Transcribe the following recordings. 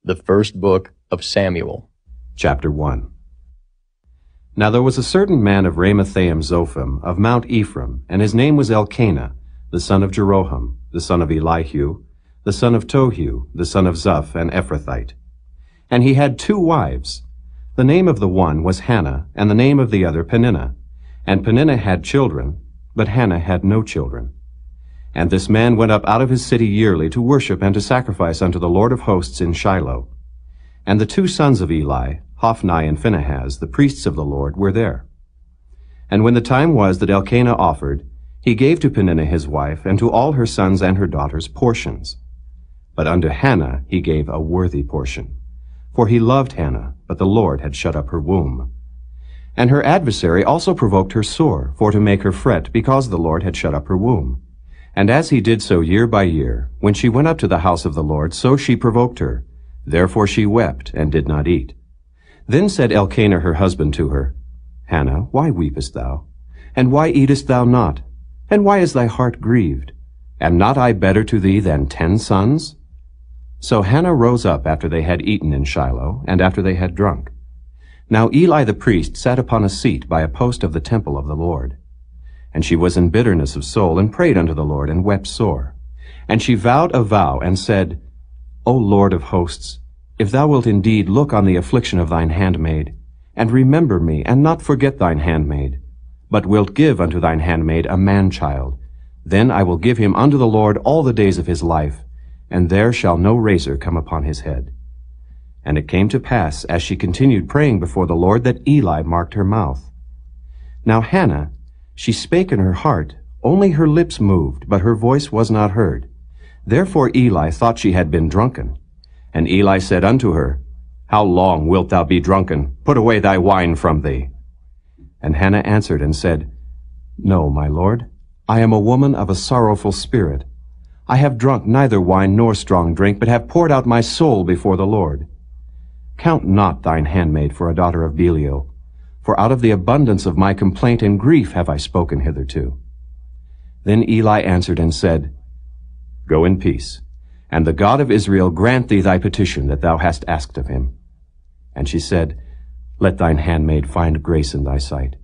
The first book of Samuel. Chapter 1. Now there was a certain man of Ramathaim Zophim, of Mount Ephraim, and his name was Elkanah, the son of Jeroham, the son of Elihu, the son of Tohu, the son of Zuph, an Ephrathite. And he had 2 wives. The name of the one was Hannah, and the name of the other Peninnah. And Peninnah had children, but Hannah had no children. And this man went up out of his city yearly to worship and to sacrifice unto the Lord of hosts in Shiloh. And the 2 sons of Eli, Hophni and Phinehas, the priests of the Lord, were there. And when the time was that Elkanah offered, he gave to Peninnah his wife, and to all her sons and her daughters portions. But unto Hannah he gave a worthy portion. For he loved Hannah, but the Lord had shut up her womb. And her adversary also provoked her sore, for to make her fret, because the Lord had shut up her womb. And as he did so year by year, when she went up to the house of the Lord, so she provoked her. Therefore she wept, and did not eat. Then said Elkanah her husband to her, Hannah, why weepest thou? And why eatest thou not? And why is thy heart grieved? Am not I better to thee than 10 sons? So Hannah rose up after they had eaten in Shiloh, and after they had drunk. Now Eli the priest sat upon a seat by a post of the temple of the Lord. And she was in bitterness of soul, and prayed unto the Lord, and wept sore. And she vowed a vow, and said, O Lord of hosts, if thou wilt indeed look on the affliction of thine handmaid, and remember me, and not forget thine handmaid, but wilt give unto thine handmaid a man-child, then I will give him unto the Lord all the days of his life, and there shall no razor come upon his head. And it came to pass, as she continued praying before the Lord, that Eli marked her mouth. Now Hannah, she spake in her heart, only her lips moved, but her voice was not heard. Therefore Eli thought she had been drunken. And Eli said unto her, How long wilt thou be drunken? Put away thy wine from thee. And Hannah answered and said, No, my lord, I am a woman of a sorrowful spirit. I have drunk neither wine nor strong drink, but have poured out my soul before the Lord. Count not thine handmaid for a daughter of Belial, for out of the abundance of my complaint and grief have I spoken hitherto. Then Eli answered and said, Go in peace, and the God of Israel grant thee thy petition that thou hast asked of him. And she said, Let thine handmaid find grace in thy sight.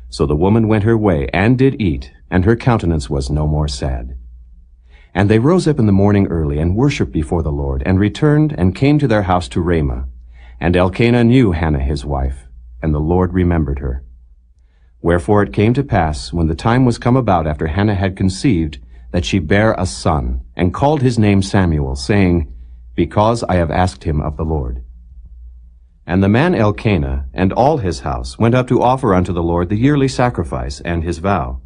So the woman went her way, and did eat, and her countenance was no more sad. And they rose up in the morning early, and worshipped before the Lord, and returned, and came to their house to Ramah. And Elkanah knew Hannah his wife, and the Lord remembered her. Wherefore it came to pass, when the time was come about after Hannah had conceived, that she bare a son, and called his name Samuel, saying, Because I have asked him of the Lord. And the man Elkanah and all his house went up to offer unto the Lord the yearly sacrifice and his vow.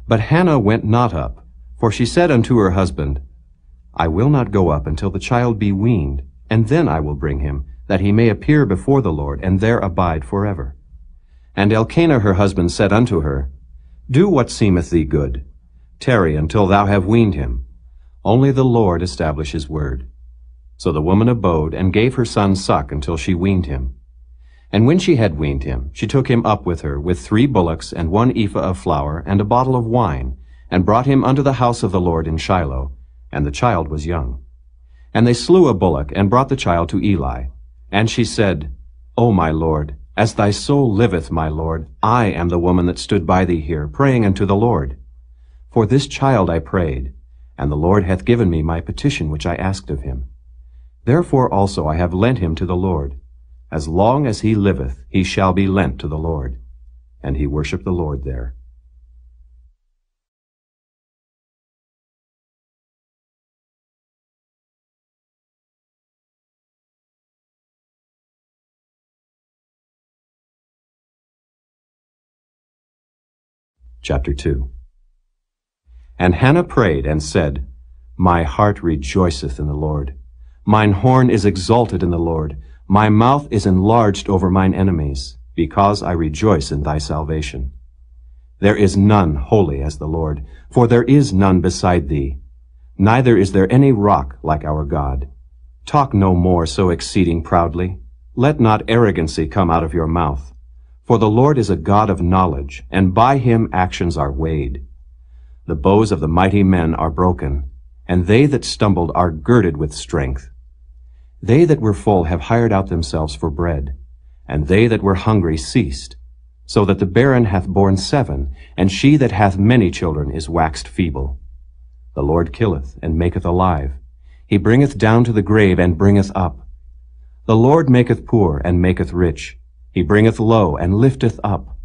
But Hannah went not up, for she said unto her husband, I will not go up until the child be weaned, and then I will bring him, that he may appear before the Lord, and there abide forever. And Elkanah her husband said unto her, Do what seemeth thee good. Tarry until thou have weaned him. Only the Lord establish his word. So the woman abode, and gave her son suck until she weaned him. And when she had weaned him, she took him up with her, with 3 bullocks, and 1 ephah of flour, and a bottle of wine, and brought him unto the house of the Lord in Shiloh, and the child was young. And they slew a bullock, and brought the child to Eli. And she said, O my Lord, as thy soul liveth, my Lord, I am the woman that stood by thee here, praying unto the Lord. For this child I prayed, and the Lord hath given me my petition which I asked of him. Therefore also I have lent him to the Lord. As long as he liveth, he shall be lent to the Lord. And he worshipped the Lord there. Chapter 2. And Hannah prayed and said, My heart rejoiceth in the Lord. Mine horn is exalted in the Lord. My mouth is enlarged over mine enemies, because I rejoice in thy salvation. There is none holy as the Lord, for there is none beside thee. Neither is there any rock like our God. Talk no more so exceeding proudly. Let not arrogancy come out of your mouth. For the Lord is a God of knowledge, and by him actions are weighed. The bows of the mighty men are broken, and they that stumbled are girded with strength. They that were full have hired out themselves for bread, and they that were hungry ceased, so that the barren hath borne 7, and she that hath many children is waxed feeble. The Lord killeth and maketh alive. He bringeth down to the grave and bringeth up. The Lord maketh poor and maketh rich. He bringeth low and lifteth up.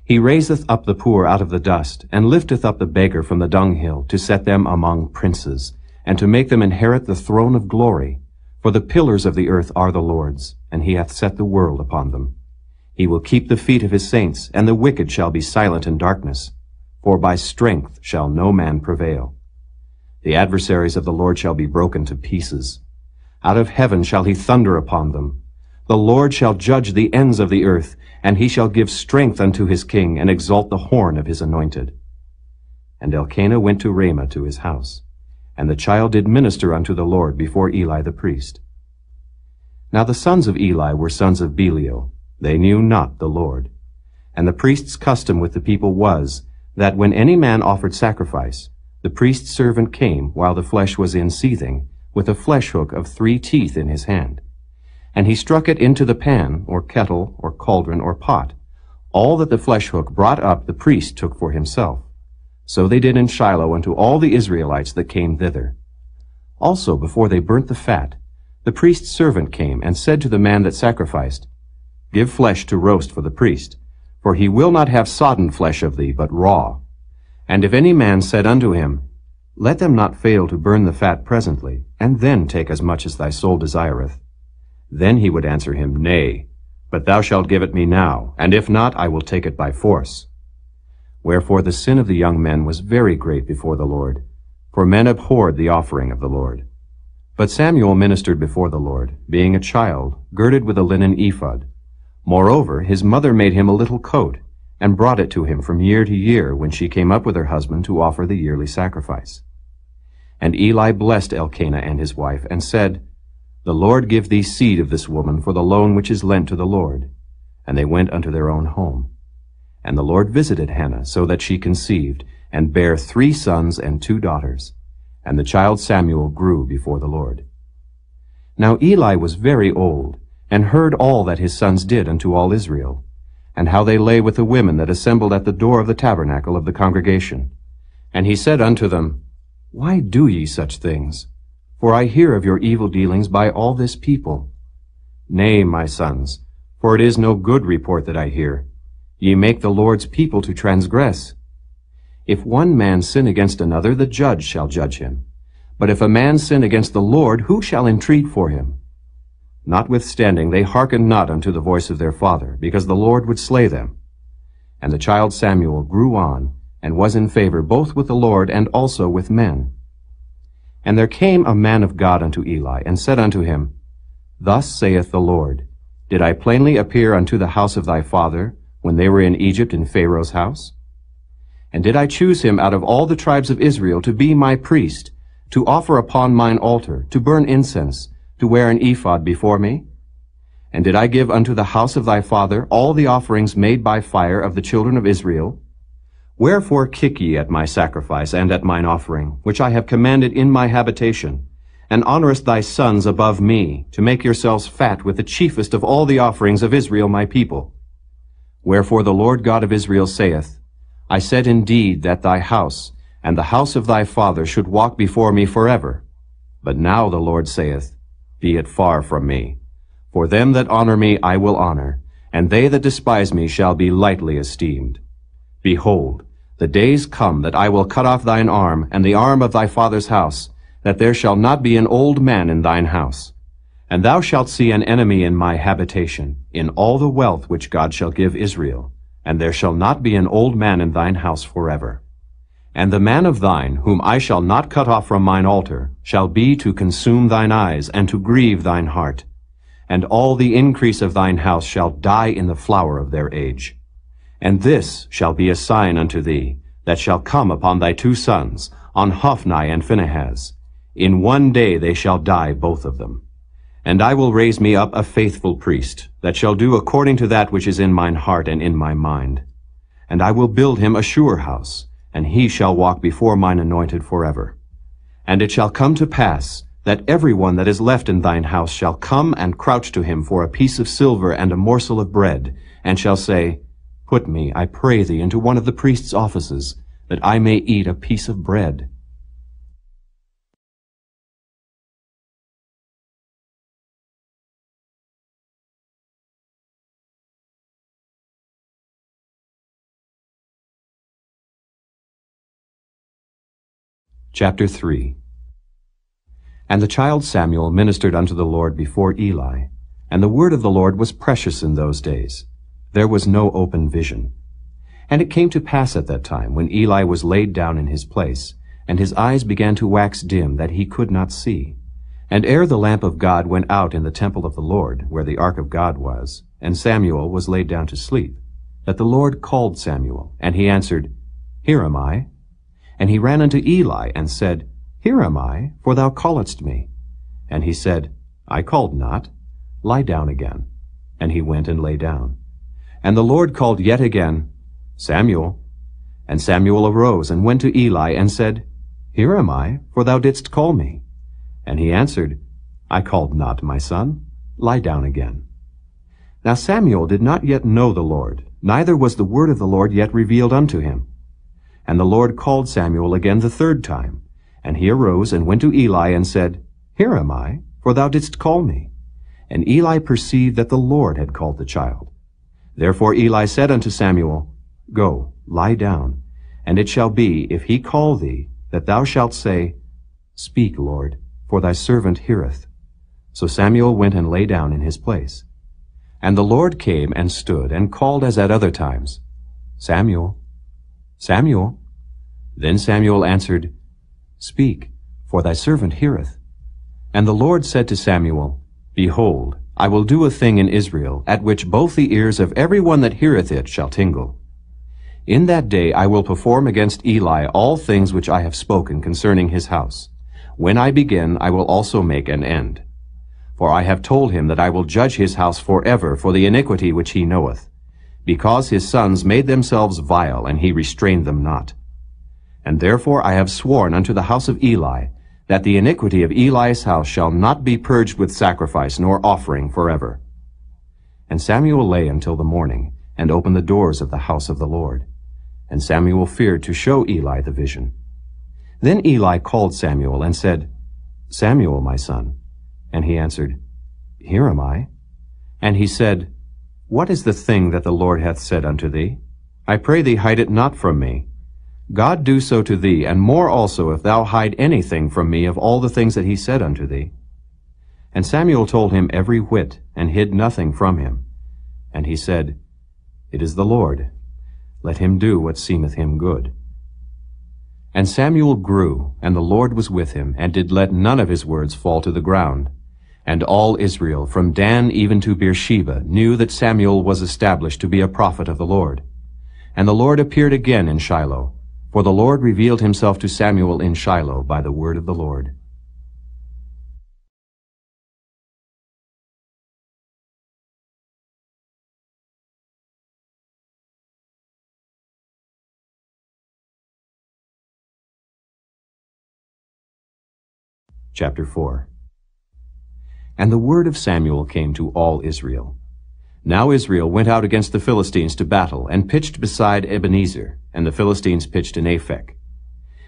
He raiseth up the poor out of the dust, and lifteth up the beggar from the dunghill, to set them among princes, and to make them inherit the throne of glory. For the pillars of the earth are the Lord's, and he hath set the world upon them. He will keep the feet of his saints, and the wicked shall be silent in darkness. For by strength shall no man prevail. The adversaries of the Lord shall be broken to pieces. Out of heaven shall he thunder upon them. The Lord shall judge the ends of the earth, and he shall give strength unto his king, and exalt the horn of his anointed. And Elkanah went to Ramah to his house. And the child did minister unto the Lord before Eli the priest. Now the sons of Eli were sons of Belial. They knew not the Lord. And the priest's custom with the people was, that when any man offered sacrifice, the priest's servant came, while the flesh was in seething, with a flesh hook of 3 teeth in his hand. And he struck it into the pan, or kettle, or cauldron, or pot. All that the flesh hook brought up the priest took for himself. So they did in Shiloh unto all the Israelites that came thither. Also before they burnt the fat, the priest's servant came and said to the man that sacrificed, Give flesh to roast for the priest, for he will not have sodden flesh of thee, but raw. And if any man said unto him, Let them not fail to burn the fat presently, and then take as much as thy soul desireth, then he would answer him, Nay, but thou shalt give it me now, and if not, I will take it by force. Wherefore the sin of the young men was very great before the Lord, for men abhorred the offering of the Lord. But Samuel ministered before the Lord, being a child, girded with a linen ephod. Moreover, his mother made him a little coat, and brought it to him from year to year when she came up with her husband to offer the yearly sacrifice. And Eli blessed Elkanah and his wife, and said, The Lord give thee seed of this woman for the loan which is lent to the Lord. And they went unto their own home. And the Lord visited Hannah, so that she conceived, and bare 3 sons and 2 daughters. And the child Samuel grew before the Lord. Now Eli was very old, and heard all that his sons did unto all Israel, and how they lay with the women that assembled at the door of the tabernacle of the congregation. And he said unto them, Why do ye such things? For I hear of your evil dealings by all this people. Nay, my sons, for it is no good report that I hear. Ye make the Lord's people to transgress. If one man sin against another, the judge shall judge him. But if a man sin against the Lord, who shall entreat for him? Notwithstanding, they hearkened not unto the voice of their father, because the Lord would slay them. And the child Samuel grew on, and was in favor both with the Lord and also with men. And there came a man of God unto Eli, and said unto him, Thus saith the Lord, Did I plainly appear unto the house of thy father, when they were in Egypt in Pharaoh's house? And did I choose him out of all the tribes of Israel to be my priest, to offer upon mine altar, to burn incense, to wear an ephod before me? And did I give unto the house of thy father all the offerings made by fire of the children of Israel? Wherefore kick ye at my sacrifice and at mine offering, which I have commanded in my habitation, and honorest thy sons above me, to make yourselves fat with the chiefest of all the offerings of Israel my people? Wherefore the Lord God of Israel saith, I said indeed that thy house, and the house of thy father should walk before me forever. But now the Lord saith, Be it far from me. For them that honor me I will honor, and they that despise me shall be lightly esteemed. Behold, the days come that I will cut off thine arm, and the arm of thy father's house, that there shall not be an old man in thine house. And thou shalt see an enemy in my habitation, in all the wealth which God shall give Israel, and there shall not be an old man in thine house forever. And the man of thine, whom I shall not cut off from mine altar, shall be to consume thine eyes, and to grieve thine heart. And all the increase of thine house shall die in the flower of their age. And this shall be a sign unto thee, that shall come upon thy 2 sons, on Hophni and Phinehas. In one day they shall die both of them. And I will raise me up a faithful priest, that shall do according to that which is in mine heart and in my mind. And I will build him a sure house, and he shall walk before mine anointed forever. And it shall come to pass, that every one that is left in thine house shall come and crouch to him for a piece of silver and a morsel of bread, and shall say, Put me, I pray thee, into one of the priest's offices, that I may eat a piece of bread. Chapter 3. And the child Samuel ministered unto the Lord before Eli, and the word of the Lord was precious in those days. There was no open vision. And it came to pass at that time, when Eli was laid down in his place, and his eyes began to wax dim, that he could not see. And ere the lamp of God went out in the temple of the Lord, where the ark of God was, and Samuel was laid down to sleep, that the Lord called Samuel, and he answered, Here am I. And he ran unto Eli, and said, Here am I, for thou calledst me. And he said, I called not. Lie down again. And he went and lay down. And the Lord called yet again, Samuel. And Samuel arose, and went to Eli, and said, Here am I, for thou didst call me. And he answered, I called not, my son. Lie down again. Now Samuel did not yet know the Lord, neither was the word of the Lord yet revealed unto him. And the Lord called Samuel again the third time. And he arose and went to Eli and said, Here am I, for thou didst call me. And Eli perceived that the Lord had called the child. Therefore Eli said unto Samuel, Go, lie down, and it shall be, if he call thee, that thou shalt say, Speak, Lord, for thy servant heareth. So Samuel went and lay down in his place. And the Lord came and stood, and called as at other times, Samuel, Samuel. Then Samuel answered, Speak, for thy servant heareth. And the Lord said to Samuel, Behold, I will do a thing in Israel, at which both the ears of every one that heareth it shall tingle. In that day I will perform against Eli all things which I have spoken concerning his house. When I begin, I will also make an end. For I have told him that I will judge his house forever for the iniquity which he knoweth, because his sons made themselves vile, and he restrained them not. And therefore I have sworn unto the house of Eli, that the iniquity of Eli's house shall not be purged with sacrifice nor offering forever. And Samuel lay until the morning, and opened the doors of the house of the Lord. And Samuel feared to show Eli the vision. Then Eli called Samuel, and said, Samuel, my son. And he answered, Here am I. And he said, What is the thing that the Lord hath said unto thee? I pray thee, hide it not from me. God do so to thee, and more also, if thou hide anything from me of all the things that he said unto thee. And Samuel told him every whit, and hid nothing from him. And he said, It is the Lord. Let him do what seemeth him good. And Samuel grew, and the Lord was with him, and did let none of his words fall to the ground. And all Israel, from Dan even to Beersheba, knew that Samuel was established to be a prophet of the Lord. And the Lord appeared again in Shiloh, for the Lord revealed himself to Samuel in Shiloh by the word of the Lord. Chapter 4. And the word of Samuel came to all Israel. Now Israel went out against the Philistines to battle, and pitched beside Ebenezer, and the Philistines pitched in Aphek.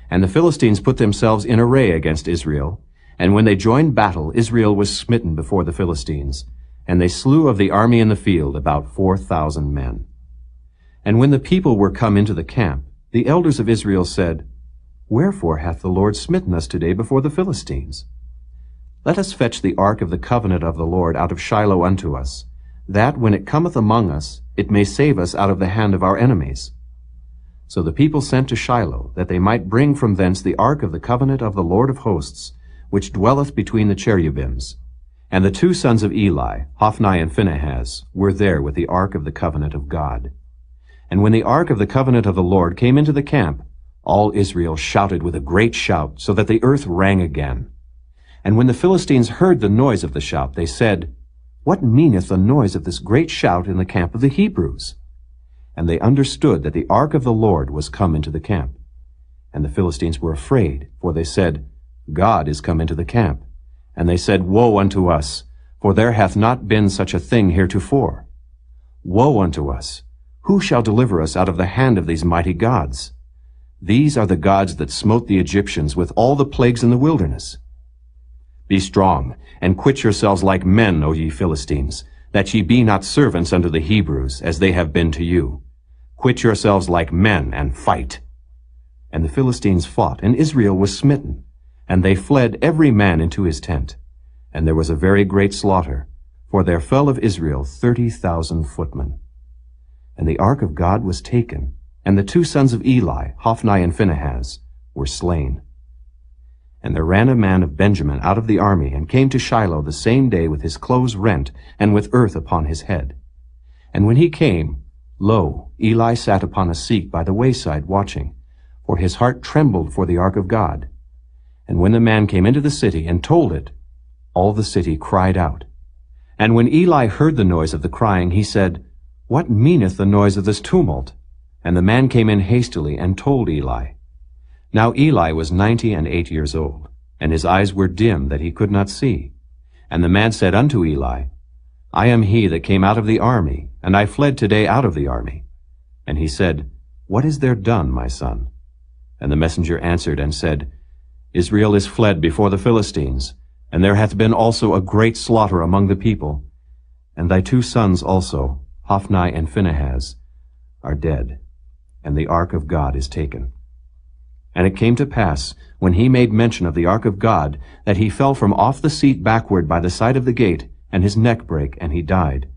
And the Philistines put themselves in array against Israel, and when they joined battle, Israel was smitten before the Philistines, and they slew of the army in the field about 4,000 men. And when the people were come into the camp, the elders of Israel said, Wherefore hath the Lord smitten us today before the Philistines? Let us fetch the ark of the covenant of the Lord out of Shiloh unto us, that when it cometh among us, it may save us out of the hand of our enemies. So the people sent to Shiloh, that they might bring from thence the ark of the covenant of the Lord of hosts, which dwelleth between the cherubims. And the two sons of Eli, Hophni and Phinehas, were there with the ark of the covenant of God. And when the ark of the covenant of the Lord came into the camp, all Israel shouted with a great shout, so that the earth rang again. And when the Philistines heard the noise of the shout, they said, What meaneth the noise of this great shout in the camp of the Hebrews? And they understood that the ark of the Lord was come into the camp. And the Philistines were afraid, for they said, God is come into the camp. And they said, Woe unto us, for there hath not been such a thing heretofore. Woe unto us! Who shall deliver us out of the hand of these mighty gods? These are the gods that smote the Egyptians with all the plagues in the wilderness. Be strong, and quit yourselves like men, O ye Philistines, that ye be not servants unto the Hebrews, as they have been to you. Quit yourselves like men, and fight. And the Philistines fought, and Israel was smitten. And they fled every man into his tent. And there was a very great slaughter, for there fell of Israel 30,000 footmen. And the ark of God was taken, and the two sons of Eli, Hophni and Phinehas, were slain. And there ran a man of Benjamin out of the army, and came to Shiloh the same day with his clothes rent, and with earth upon his head. And when he came, lo, Eli sat upon a seat by the wayside watching, for his heart trembled for the ark of God. And when the man came into the city and told it, all the city cried out. And when Eli heard the noise of the crying, he said, What meaneth the noise of this tumult? And the man came in hastily and told Eli. Now Eli was 98 years old, and his eyes were dim that he could not see. And the man said unto Eli, I am he that came out of the army, and I fled today out of the army. And he said, What is there done, my son? And the messenger answered and said, Israel is fled before the Philistines, and there hath been also a great slaughter among the people. And thy two sons also, Hophni and Phinehas, are dead, and the ark of God is taken. And it came to pass, when he made mention of the ark of God, that he fell from off the seat backward by the side of the gate, and his neck brake, and he died.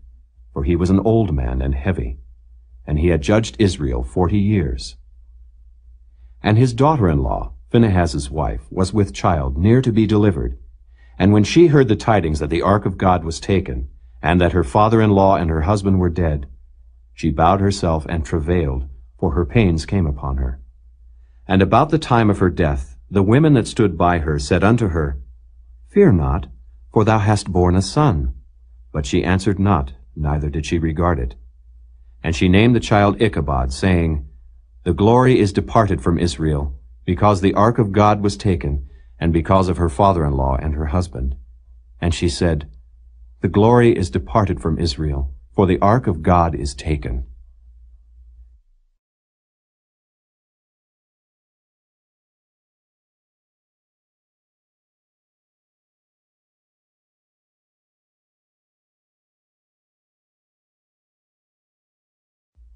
For he was an old man and heavy, and he had judged Israel 40 years. And his daughter-in-law, Phinehas's wife, was with child, near to be delivered. And when she heard the tidings that the ark of God was taken, and that her father-in-law and her husband were dead, she bowed herself and travailed, for her pains came upon her. And about the time of her death, the women that stood by her said unto her, Fear not, for thou hast borne a son. But she answered not, neither did she regard it. And she named the child Ichabod, saying, The glory is departed from Israel, because the ark of God was taken, and because of her father-in-law and her husband. And she said, The glory is departed from Israel, for the ark of God is taken.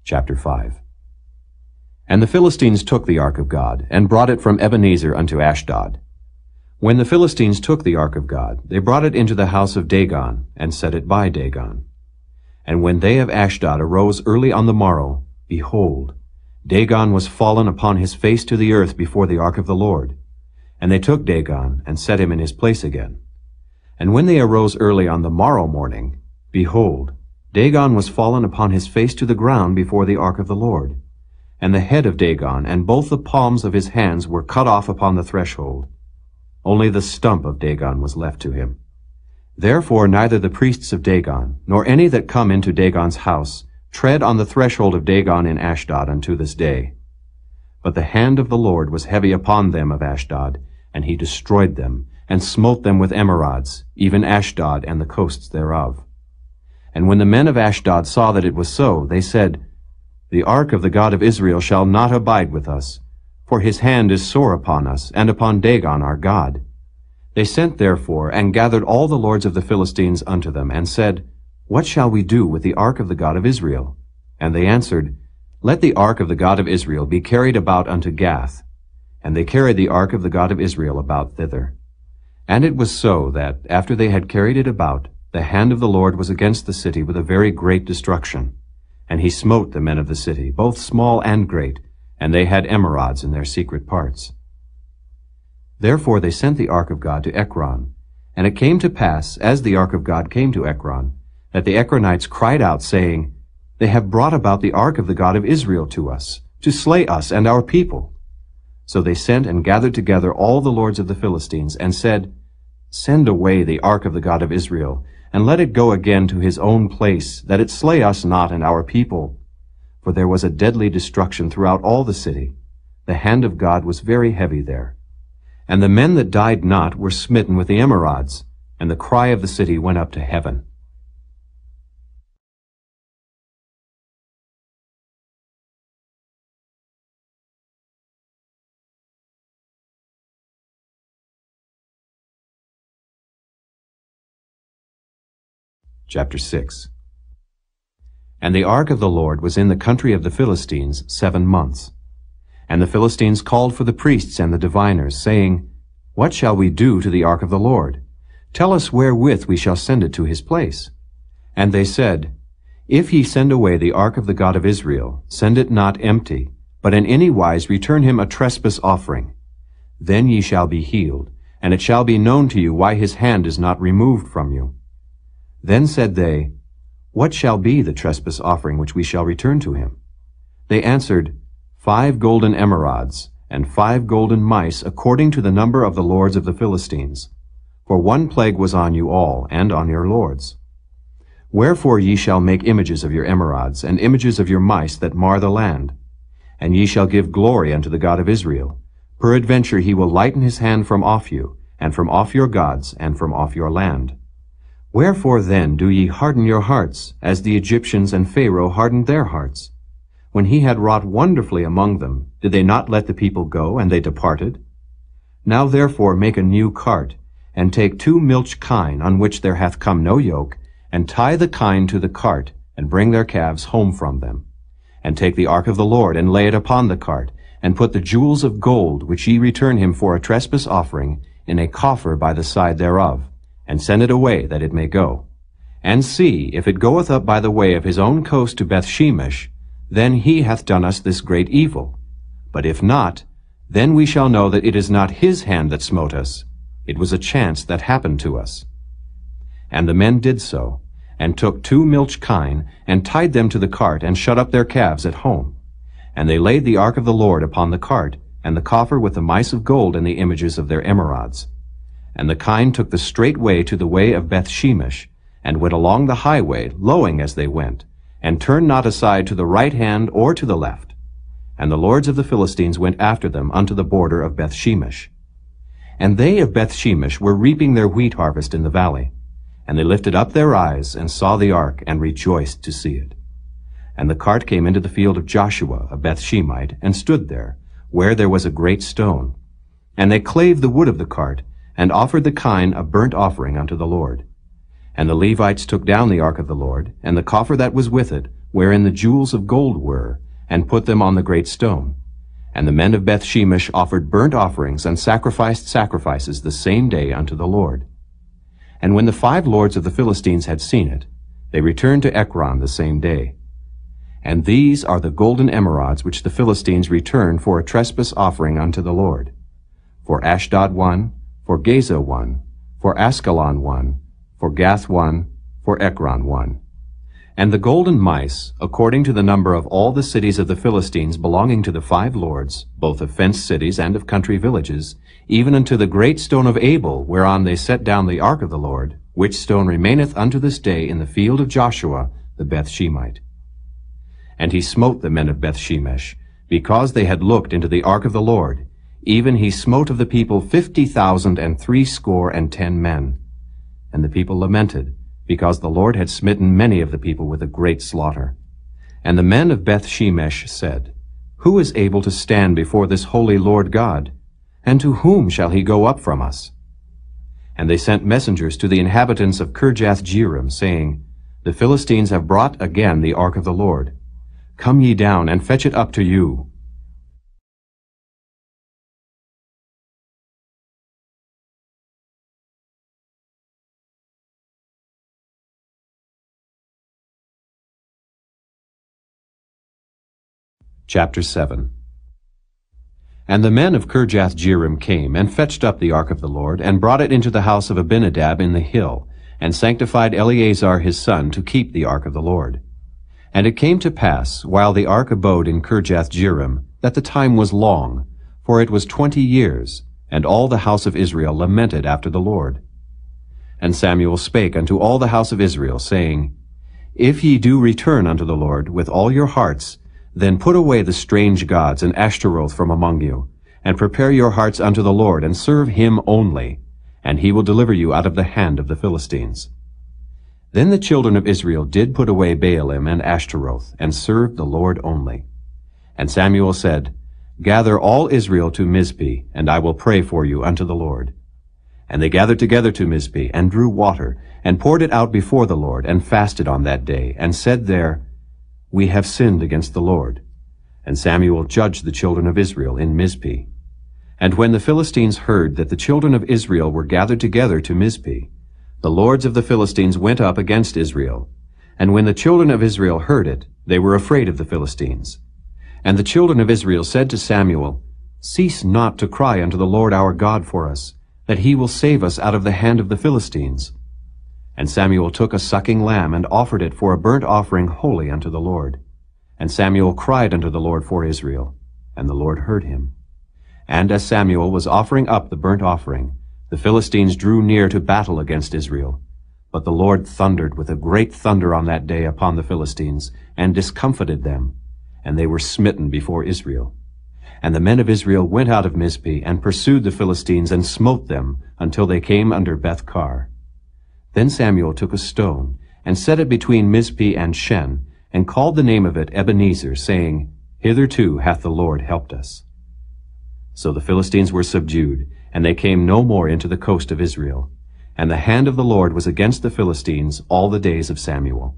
Chapter 5. And the Philistines took the ark of God, and brought it from Ebenezer unto Ashdod. When the Philistines took the ark of God, they brought it into the house of Dagon, and set it by Dagon. And when they of Ashdod arose early on the morrow, behold, Dagon was fallen upon his face to the earth before the ark of the Lord. And they took Dagon, and set him in his place again. And when they arose early on the morrow morning, behold, Dagon was fallen upon his face to the ground before the ark of the Lord. And the head of Dagon and both the palms of his hands were cut off upon the threshold. Only the stump of Dagon was left to him. Therefore neither the priests of Dagon, nor any that come into Dagon's house, tread on the threshold of Dagon in Ashdod unto this day. But the hand of the Lord was heavy upon them of Ashdod, and he destroyed them, and smote them with emerods, even Ashdod and the coasts thereof. And when the men of Ashdod saw that it was so, they said, The ark of the God of Israel shall not abide with us, for his hand is sore upon us, and upon Dagon our God. They sent therefore, and gathered all the lords of the Philistines unto them, and said, What shall we do with the ark of the God of Israel? And they answered, Let the ark of the God of Israel be carried about unto Gath. And they carried the ark of the God of Israel about thither. And it was so that, after they had carried it about, the hand of the Lord was against the city with a very great destruction. And he smote the men of the city, both small and great, and they had emerods in their secret parts. Therefore they sent the ark of God to Ekron. And it came to pass, as the ark of God came to Ekron, that the Ekronites cried out, saying, They have brought about the ark of the God of Israel to us, to slay us and our people. So they sent and gathered together all the lords of the Philistines, and said, Send away the ark of the God of Israel, and let it go again to his own place, that it slay us not and our people. For there was a deadly destruction throughout all the city. The hand of God was very heavy there. And the men that died not were smitten with the emerods, and the cry of the city went up to heaven. Chapter 6. And the ark of the Lord was in the country of the Philistines 7 months. And the Philistines called for the priests and the diviners, saying, What shall we do to the ark of the Lord? Tell us wherewith we shall send it to his place. And they said, If ye send away the ark of the God of Israel, send it not empty, but in any wise return him a trespass offering. Then ye shall be healed, and it shall be known to you why his hand is not removed from you. Then said they, What shall be the trespass offering which we shall return to him? They answered, 5 golden emerods, and 5 golden mice, according to the number of the lords of the Philistines. For 1 plague was on you all, and on your lords. Wherefore ye shall make images of your emerods, and images of your mice that mar the land. And ye shall give glory unto the God of Israel. Peradventure he will lighten his hand from off you, and from off your gods, and from off your land. Wherefore then do ye harden your hearts, as the Egyptians and Pharaoh hardened their hearts? When he had wrought wonderfully among them, did they not let the people go, and they departed? Now therefore make a new cart, and take 2 milch kine, on which there hath come no yoke, and tie the kine to the cart, and bring their calves home from them. And take the ark of the Lord, and lay it upon the cart, and put the jewels of gold, which ye return him for a trespass offering, in a coffer by the side thereof, and send it away, that it may go. And see, if it goeth up by the way of his own coast to Bethshemesh, then he hath done us this great evil. But if not, then we shall know that it is not his hand that smote us. It was a chance that happened to us. And the men did so, and took 2 milch kine, and tied them to the cart, and shut up their calves at home. And they laid the ark of the Lord upon the cart, and the coffer with the mice of gold and the images of their emerods. And the kine took the straight way to the way of Bethshemesh, and went along the highway, lowing as they went, and turned not aside to the right hand or to the left. And the lords of the Philistines went after them unto the border of Bethshemesh. And they of Bethshemesh were reaping their wheat harvest in the valley. And they lifted up their eyes, and saw the ark, and rejoiced to see it. And the cart came into the field of Joshua, a Bethshemite, and stood there, where there was a great stone. And they clave the wood of the cart, and offered the kine a burnt offering unto the Lord. And the Levites took down the ark of the Lord, and the coffer that was with it, wherein the jewels of gold were, and put them on the great stone. And the men of Bethshemesh offered burnt offerings, and sacrificed sacrifices the same day unto the Lord. And when the 5 lords of the Philistines had seen it, they returned to Ekron the same day. And these are the golden emerods which the Philistines returned for a trespass offering unto the Lord. For Ashdod 1, for Gaza 1, for Askelon 1, for Gath 1, for Ekron 1. And the golden mice, according to the number of all the cities of the Philistines belonging to the 5 lords, both of fenced cities and of country villages, even unto the great stone of Abel, whereon they set down the ark of the Lord, which stone remaineth unto this day in the field of Joshua the Bethshemite. And he smote the men of Bethshemesh, because they had looked into the ark of the Lord. Even he smote of the people 50,060 men. And the people lamented, because the Lord had smitten many of the people with a great slaughter. And the men of Bethshemesh said, Who is able to stand before this holy Lord God? And to whom shall he go up from us? And they sent messengers to the inhabitants of Kirjath-jearim, saying, The Philistines have brought again the ark of the Lord. Come ye down, and fetch it up to you. Chapter 7. And the men of Kirjath-jearim came, and fetched up the ark of the Lord, and brought it into the house of Abinadab in the hill, and sanctified Eleazar his son to keep the ark of the Lord. And it came to pass, while the ark abode in Kirjath-jearim, that the time was long, for it was 20 years, and all the house of Israel lamented after the Lord. And Samuel spake unto all the house of Israel, saying, If ye do return unto the Lord with all your hearts, then put away the strange gods and Ashtaroth from among you, and prepare your hearts unto the Lord, and serve him only, and he will deliver you out of the hand of the Philistines. Then the children of Israel did put away Baalim and Ashtaroth, and served the Lord only. And Samuel said, Gather all Israel to Mizpeh, and I will pray for you unto the Lord. And they gathered together to Mizpeh, and drew water, and poured it out before the Lord, and fasted on that day, and said there, We have sinned against the Lord. And Samuel judged the children of Israel in Mizpeh. And when the Philistines heard that the children of Israel were gathered together to Mizpeh, the lords of the Philistines went up against Israel. And when the children of Israel heard it, they were afraid of the Philistines. And the children of Israel said to Samuel, Cease not to cry unto the Lord our God for us, that he will save us out of the hand of the Philistines. And Samuel took a sucking lamb, and offered it for a burnt offering holy unto the Lord. And Samuel cried unto the Lord for Israel, and the Lord heard him. And as Samuel was offering up the burnt offering, the Philistines drew near to battle against Israel. But the Lord thundered with a great thunder on that day upon the Philistines, and discomfited them, and they were smitten before Israel. And the men of Israel went out of Mizpeh, and pursued the Philistines, and smote them, until they came under Beth-kar. Then Samuel took a stone, and set it between Mizpeh and Shen, and called the name of it Ebenezer, saying, Hitherto hath the Lord helped us. So the Philistines were subdued, and they came no more into the coast of Israel. And the hand of the Lord was against the Philistines all the days of Samuel.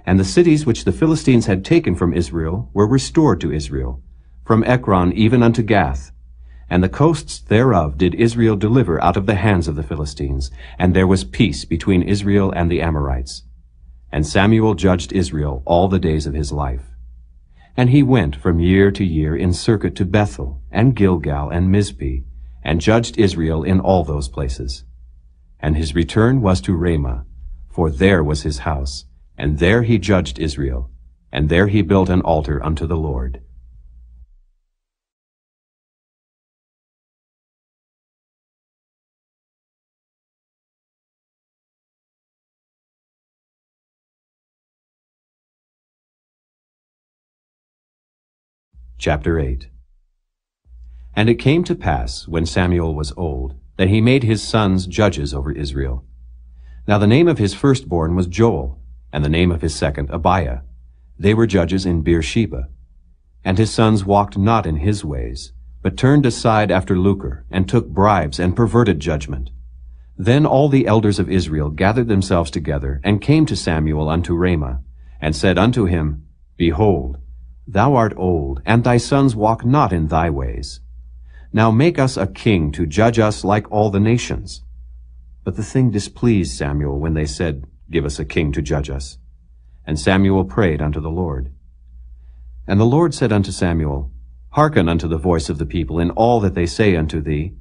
And the cities which the Philistines had taken from Israel were restored to Israel, from Ekron even unto Gath. And the coasts thereof did Israel deliver out of the hands of the Philistines, and there was peace between Israel and the Amorites. And Samuel judged Israel all the days of his life. And he went from year to year in circuit to Bethel, and Gilgal, and Mizpeh, and judged Israel in all those places. And his return was to Ramah, for there was his house, and there he judged Israel, and there he built an altar unto the Lord. Chapter 8. And it came to pass, when Samuel was old, that he made his sons judges over Israel. Now the name of his firstborn was Joel, and the name of his second Abiah. They were judges in Beersheba. And his sons walked not in his ways, but turned aside after lucre, and took bribes, and perverted judgment. Then all the elders of Israel gathered themselves together, and came to Samuel unto Ramah, and said unto him, Behold, thou art old, and thy sons walk not in thy ways. Now make us a king to judge us like all the nations. But the thing displeased Samuel when they said, Give us a king to judge us. And Samuel prayed unto the Lord. And the Lord said unto Samuel, Hearken unto the voice of the people in all that they say unto thee,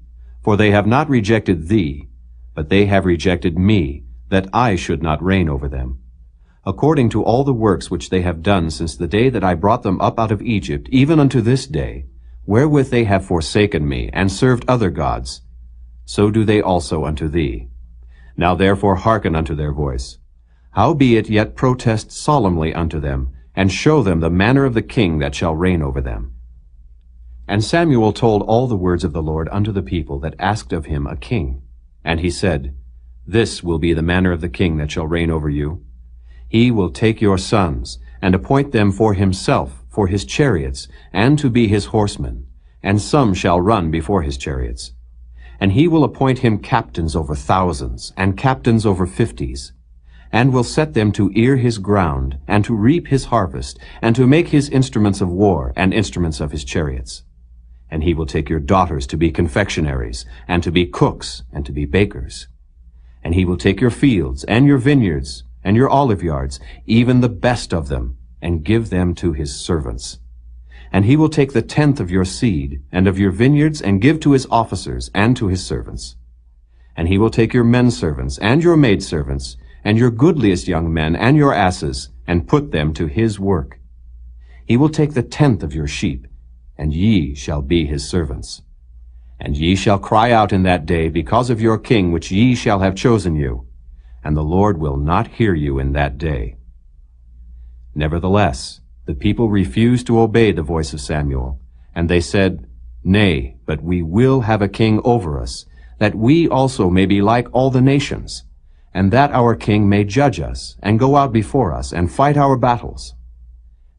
for they have not rejected thee, but they have rejected me, that I should not reign over them. According to all the works which they have done since the day that I brought them up out of Egypt, even unto this day, wherewith they have forsaken me, and served other gods, so do they also unto thee. Now therefore hearken unto their voice. Howbeit yet protest solemnly unto them, and show them the manner of the king that shall reign over them. And Samuel told all the words of the Lord unto the people that asked of him a king. And he said, This will be the manner of the king that shall reign over you. He will take your sons, and appoint them for himself, for his chariots, and to be his horsemen, and some shall run before his chariots. And he will appoint him captains over thousands, and captains over 50s, and will set them to ear his ground, and to reap his harvest, and to make his instruments of war, and instruments of his chariots. And he will take your daughters to be confectionaries, and to be cooks, and to be bakers. And he will take your fields, and your vineyards, and your olive yards, even the best of them, and give them to his servants. And he will take the 10th of your seed, and of your vineyards, and give to his officers, and to his servants. And he will take your menservants, and your maidservants, and your goodliest young men, and your asses, and put them to his work. He will take the 10th of your sheep, and ye shall be his servants. And ye shall cry out in that day because of your king which ye shall have chosen you, and the Lord will not hear you in that day. Nevertheless, the people refused to obey the voice of Samuel, and they said, Nay, but we will have a king over us, that we also may be like all the nations, and that our king may judge us, and go out before us, and fight our battles.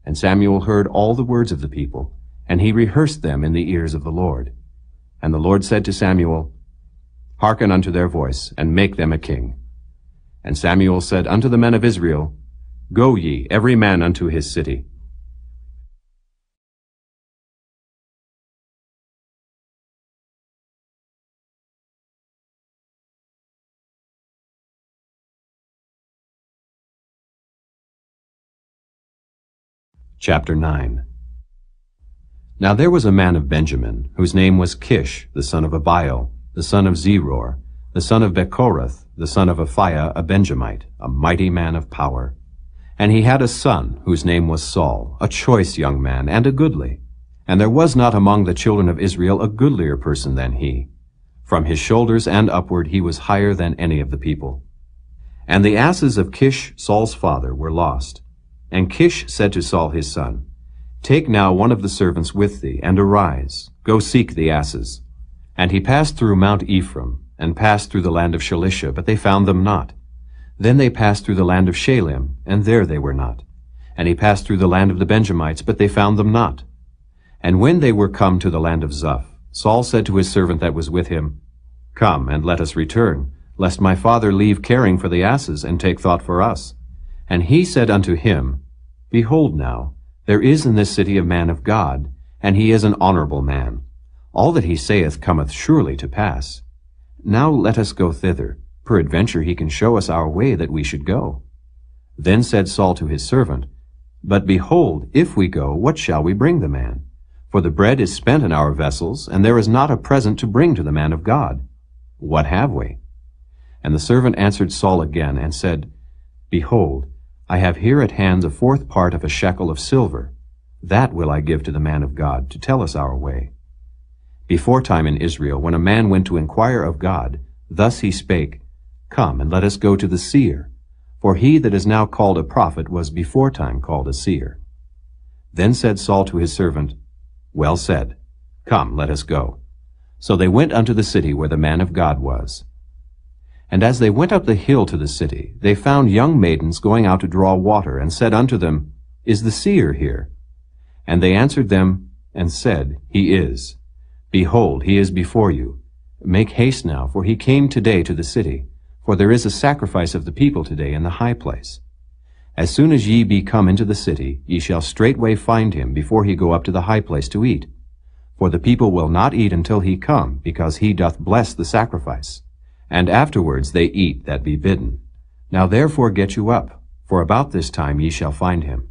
And Samuel heard all the words of the people, and he rehearsed them in the ears of the Lord. And the Lord said to Samuel, Hearken unto their voice, and make them a king. And Samuel said unto the men of Israel, Go ye, every man unto his city. Chapter 9. Now there was a man of Benjamin, whose name was Kish, the son of Abiel, the son of Zeror, the son of Bechorath, the son of Aphiah, a Benjamite, a mighty man of power. And he had a son, whose name was Saul, a choice young man, and a goodly. And there was not among the children of Israel a goodlier person than he. From his shoulders and upward he was higher than any of the people. And the asses of Kish, Saul's father, were lost. And Kish said to Saul his son, Take now one of the servants with thee, and arise, go seek the asses. And he passed through Mount Ephraim, and passed through the land of Shalisha, but they found them not. Then they passed through the land of Shalim, and there they were not. And he passed through the land of the Benjamites, but they found them not. And when they were come to the land of Zuph, Saul said to his servant that was with him, Come, and let us return, lest my father leave caring for the asses, and take thought for us. And he said unto him, Behold now, there is in this city a man of God, and he is an honorable man. All that he saith cometh surely to pass. Now let us go thither. Peradventure he can show us our way that we should go. Then said Saul to his servant, But behold, if we go, what shall we bring the man? For the bread is spent in our vessels, and there is not a present to bring to the man of God. What have we? And the servant answered Saul again, and said, Behold, I have here at hand the 4th part of a shekel of silver. That will I give to the man of God, to tell us our way. Beforetime in Israel, when a man went to inquire of God, thus he spake, Come, and let us go to the seer. For he that is now called a prophet was beforetime called a seer. Then said Saul to his servant, Well said. Come, let us go. So they went unto the city where the man of God was. And as they went up the hill to the city, they found young maidens going out to draw water, and said unto them, Is the seer here? And they answered them, and said, He is. Behold, he is before you. Make haste now, for he came today to the city. For there is a sacrifice of the people today in the high place. As soon as ye be come into the city, ye shall straightway find him before he go up to the high place to eat. For the people will not eat until he come, because he doth bless the sacrifice. And afterwards they eat that be bidden. Now therefore get you up, for about this time ye shall find him.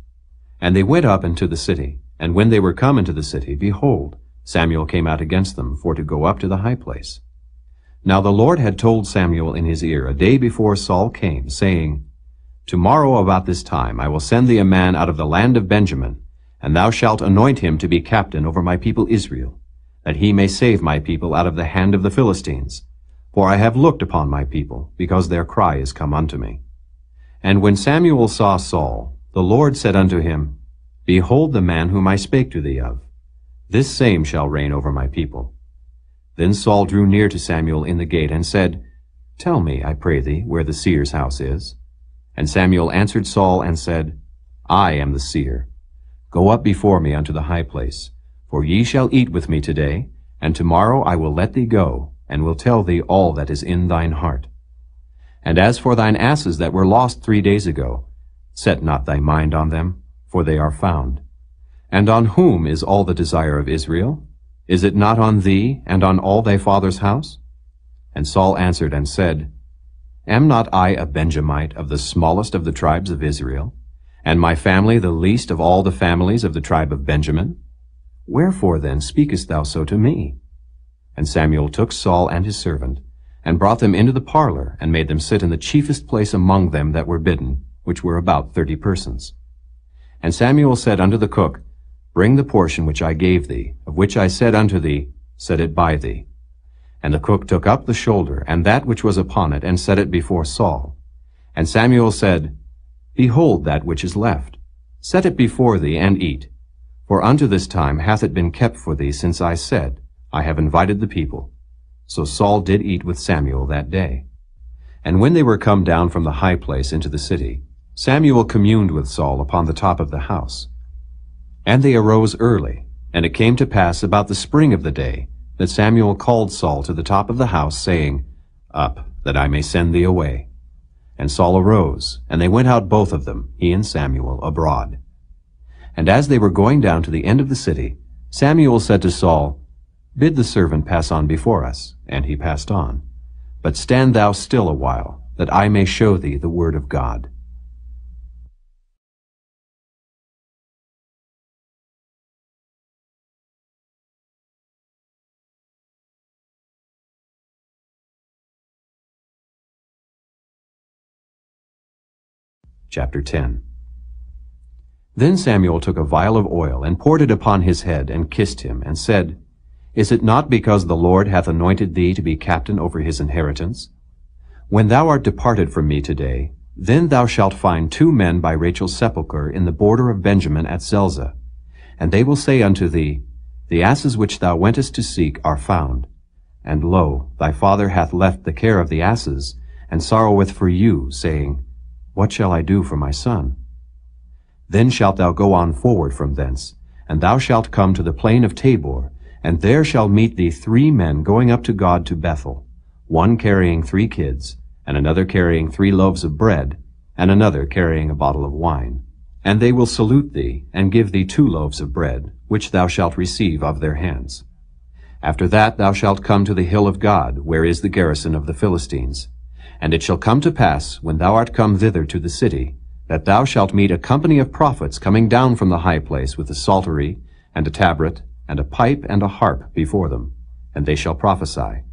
And they went up into the city. And when they were come into the city, behold, Samuel came out against them, for to go up to the high place. Now the Lord had told Samuel in his ear a day before Saul came, saying, Tomorrow about this time I will send thee a man out of the land of Benjamin, and thou shalt anoint him to be captain over my people Israel, that he may save my people out of the hand of the Philistines. For I have looked upon my people, because their cry is come unto me. And when Samuel saw Saul, the Lord said unto him, Behold the man whom I spake to thee of. This same shall reign over my people. Then Saul drew near to Samuel in the gate, and said, Tell me, I pray thee, where the seer's house is. And Samuel answered Saul, and said, I am the seer. Go up before me unto the high place, for ye shall eat with me today, and tomorrow I will let thee go, and will tell thee all that is in thine heart. And as for thine asses that were lost 3 days ago, set not thy mind on them, for they are found. And on whom is all the desire of Israel? Is it not on thee, and on all thy father's house? And Saul answered and said, Am not I a Benjamite of the smallest of the tribes of Israel, and my family the least of all the families of the tribe of Benjamin? Wherefore then speakest thou so to me? And Samuel took Saul and his servant, and brought them into the parlor, and made them sit in the chiefest place among them that were bidden, which were about 30 persons. And Samuel said unto the cook, Bring the portion which I gave thee, of which I said unto thee, Set it by thee. And the cook took up the shoulder, and that which was upon it, and set it before Saul. And Samuel said, Behold that which is left. Set it before thee, and eat. For unto this time hath it been kept for thee, since I said, I have invited the people. So Saul did eat with Samuel that day. And when they were come down from the high place into the city, Samuel communed with Saul upon the top of the house. And they arose early, and it came to pass about the spring of the day, that Samuel called Saul to the top of the house, saying, Up, that I may send thee away. And Saul arose, and they went out both of them, he and Samuel, abroad. And as they were going down to the end of the city, Samuel said to Saul, Bid the servant pass on before us. And he passed on. But stand thou still a while, that I may show thee the word of God. Chapter 10. Then Samuel took a vial of oil, and poured it upon his head, and kissed him, and said, Is it not because the Lord hath anointed thee to be captain over his inheritance? When thou art departed from me today, then thou shalt find 2 men by Rachel's sepulchre in the border of Benjamin at Zelzah. And they will say unto thee, The asses which thou wentest to seek are found. And lo, thy father hath left the care of the asses, and sorroweth for you, saying, What shall I do for my son? Then shalt thou go on forward from thence, and thou shalt come to the plain of Tabor, and there shall meet thee 3 men going up to God to Bethel, one carrying 3 kids, and another carrying 3 loaves of bread, and another carrying a bottle of wine. And they will salute thee, and give thee 2 loaves of bread, which thou shalt receive of their hands. After that thou shalt come to the hill of God, where is the garrison of the Philistines. And it shall come to pass, when thou art come thither to the city, that thou shalt meet a company of prophets coming down from the high place with a psaltery, and a tabret, and a pipe, and a harp before them, and they shall prophesy.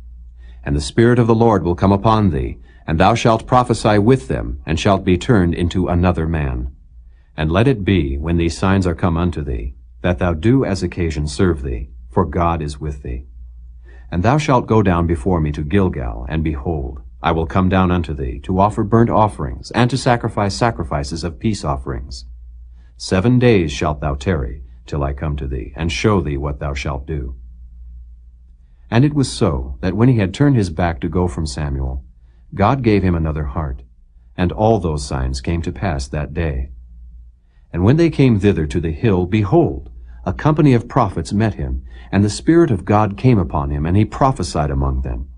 And the Spirit of the Lord will come upon thee, and thou shalt prophesy with them, and shalt be turned into another man. And let it be, when these signs are come unto thee, that thou do as occasion serve thee, for God is with thee. And thou shalt go down before me to Gilgal, and behold, I will come down unto thee, to offer burnt offerings, and to sacrifice sacrifices of peace offerings. 7 days shalt thou tarry, till I come to thee, and show thee what thou shalt do. And it was so, that when he had turned his back to go from Samuel, God gave him another heart, and all those signs came to pass that day. And when they came thither to the hill, behold, a company of prophets met him, and the Spirit of God came upon him, and he prophesied among them.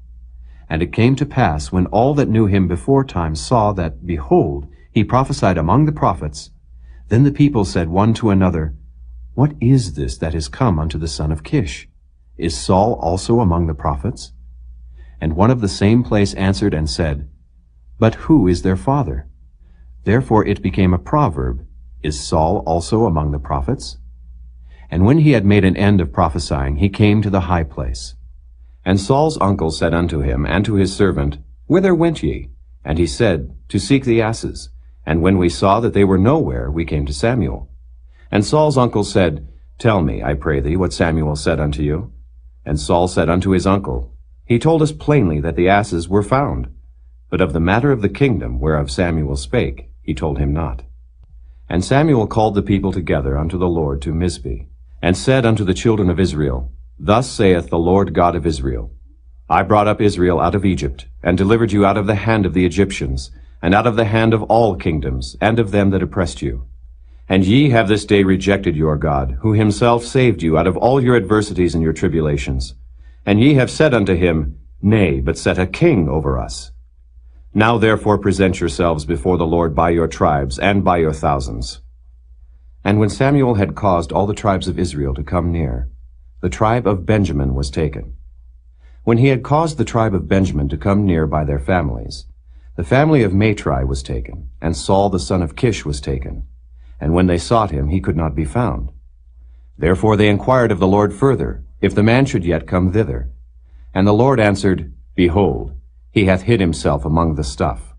And it came to pass, when all that knew him beforetime saw that, behold, he prophesied among the prophets, then the people said one to another, What is this that is come unto the son of Kish? Is Saul also among the prophets? And one of the same place answered and said, But who is their father? Therefore it became a proverb, Is Saul also among the prophets? And when he had made an end of prophesying, he came to the high place. And Saul's uncle said unto him and to his servant, Whither went ye? And he said, To seek the asses. And when we saw that they were nowhere, we came to Samuel. And Saul's uncle said, Tell me, I pray thee, what Samuel said unto you. And Saul said unto his uncle, He told us plainly that the asses were found. But of the matter of the kingdom whereof Samuel spake, he told him not. And Samuel called the people together unto the Lord to Mizpeh, and said unto the children of Israel, Thus saith the Lord God of Israel, I brought up Israel out of Egypt, and delivered you out of the hand of the Egyptians, and out of the hand of all kingdoms, and of them that oppressed you. And ye have this day rejected your God, who himself saved you out of all your adversities and your tribulations. And ye have said unto him, Nay, but set a king over us. Now therefore present yourselves before the Lord by your tribes, and by your thousands. And when Samuel had caused all the tribes of Israel to come near, the tribe of Benjamin was taken. When he had caused the tribe of Benjamin to come near by their families, the family of Matri was taken, and Saul the son of Kish was taken. And when they sought him, he could not be found. Therefore they inquired of the Lord further, if the man should yet come thither. And the Lord answered, Behold, he hath hid himself among the stuff.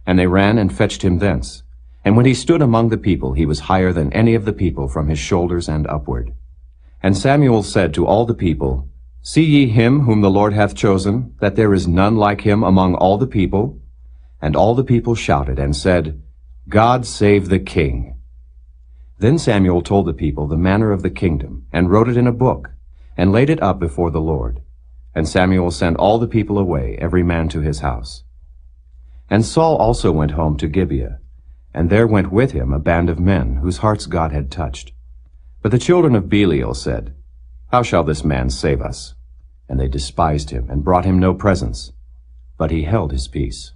And they ran and fetched him thence. And when he stood among the people, he was higher than any of the people from his shoulders and upward. And Samuel said to all the people, See ye him whom the Lord hath chosen, that there is none like him among all the people? And all the people shouted and said, God save the king. Then Samuel told the people the manner of the kingdom, and wrote it in a book, and laid it up before the Lord. And Samuel sent all the people away, every man to his house. And Saul also went home to Gibeah, and there went with him a band of men, whose hearts God had touched. But the children of Belial said, How shall this man save us? And they despised him, and brought him no presents. But he held his peace.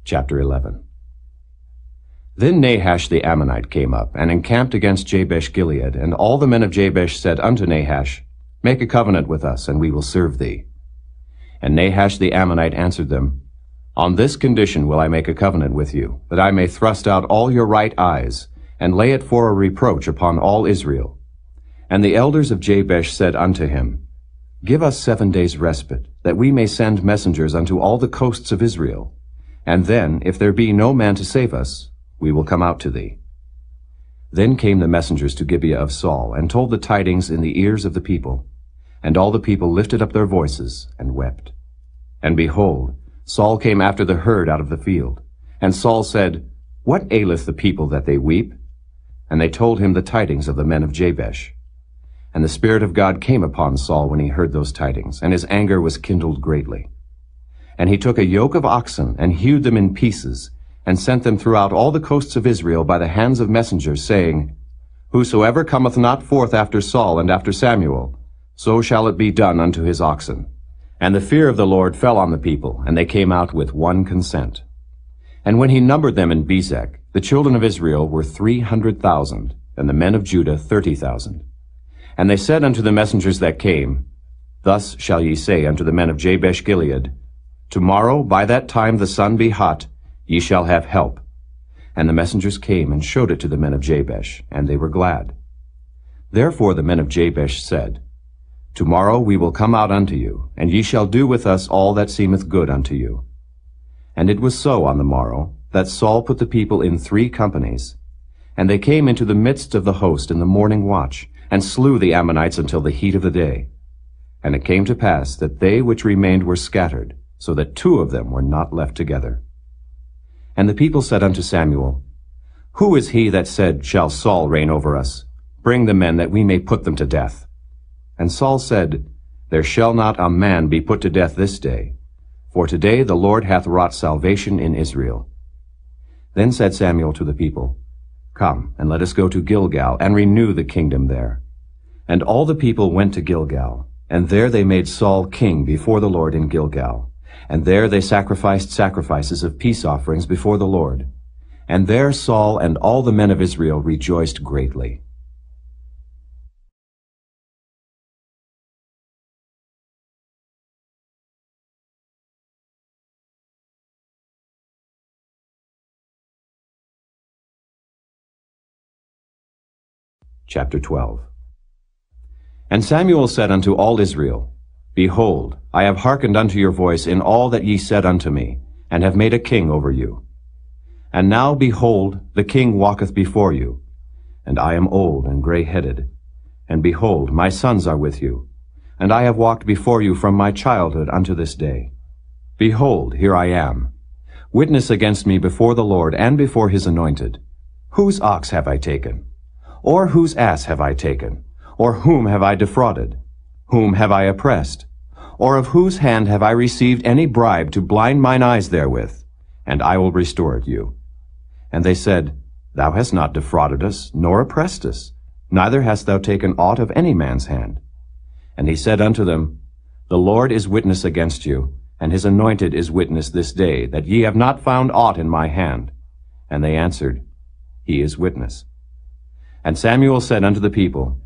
Chapter 11. Then Nahash the Ammonite came up, and encamped against Jabesh-Gilead, and all the men of Jabesh said unto Nahash, Make a covenant with us, and we will serve thee. And Nahash the Ammonite answered them, On this condition will I make a covenant with you, that I may thrust out all your right eyes, and lay it for a reproach upon all Israel. And the elders of Jabesh said unto him, Give us 7 days' respite, that we may send messengers unto all the coasts of Israel. And then, if there be no man to save us, we will come out to thee. Then came the messengers to Gibeah of Saul, and told the tidings in the ears of the people. And all the people lifted up their voices, and wept. And behold, Saul came after the herd out of the field. And Saul said, What aileth the people that they weep? And they told him the tidings of the men of Jabesh. And the Spirit of God came upon Saul when he heard those tidings, and his anger was kindled greatly. And he took a yoke of oxen, and hewed them in pieces, and sent them throughout all the coasts of Israel by the hands of messengers, saying, Whosoever cometh not forth after Saul and after Samuel, so shall it be done unto his oxen. And the fear of the Lord fell on the people, and they came out with one consent. And when he numbered them in Bezek, the children of Israel were 300,000, and the men of Judah 30,000. And they said unto the messengers that came, Thus shall ye say unto the men of Jabesh-Gilead, Tomorrow by that time the sun be hot, ye shall have help. And the messengers came and showed it to the men of Jabesh, and they were glad. Therefore the men of Jabesh said, Tomorrow we will come out unto you, and ye shall do with us all that seemeth good unto you. And it was so on the morrow, that Saul put the people in 3 companies. And they came into the midst of the host in the morning watch, and slew the Ammonites until the heat of the day. And it came to pass that they which remained were scattered, so that 2 of them were not left together. And the people said unto Samuel, Who is he that said, Shall Saul reign over us? Bring the men, that we may put them to death. And Saul said, There shall not a man be put to death this day, for today the Lord hath wrought salvation in Israel. Then said Samuel to the people, Come, and let us go to Gilgal, and renew the kingdom there. And all the people went to Gilgal, and there they made Saul king before the Lord in Gilgal. And there they sacrificed sacrifices of peace offerings before the Lord. And there Saul and all the men of Israel rejoiced greatly. Chapter 12. And Samuel said unto all Israel, Behold, I have hearkened unto your voice in all that ye said unto me, and have made a king over you. And now, behold, the king walketh before you, and I am old and gray-headed. And behold, my sons are with you, and I have walked before you from my childhood unto this day. Behold, here I am. Witness against me before the Lord and before his anointed. Whose ox have I taken? Or whose ass have I taken? Or whom have I defrauded? Whom have I oppressed? Or of whose hand have I received any bribe to blind mine eyes therewith? And I will restore it you. And they said, Thou hast not defrauded us, nor oppressed us, neither hast thou taken aught of any man's hand. And he said unto them, The Lord is witness against you, and his anointed is witness this day, that ye have not found aught in my hand. And they answered, He is witness. And Samuel said unto the people,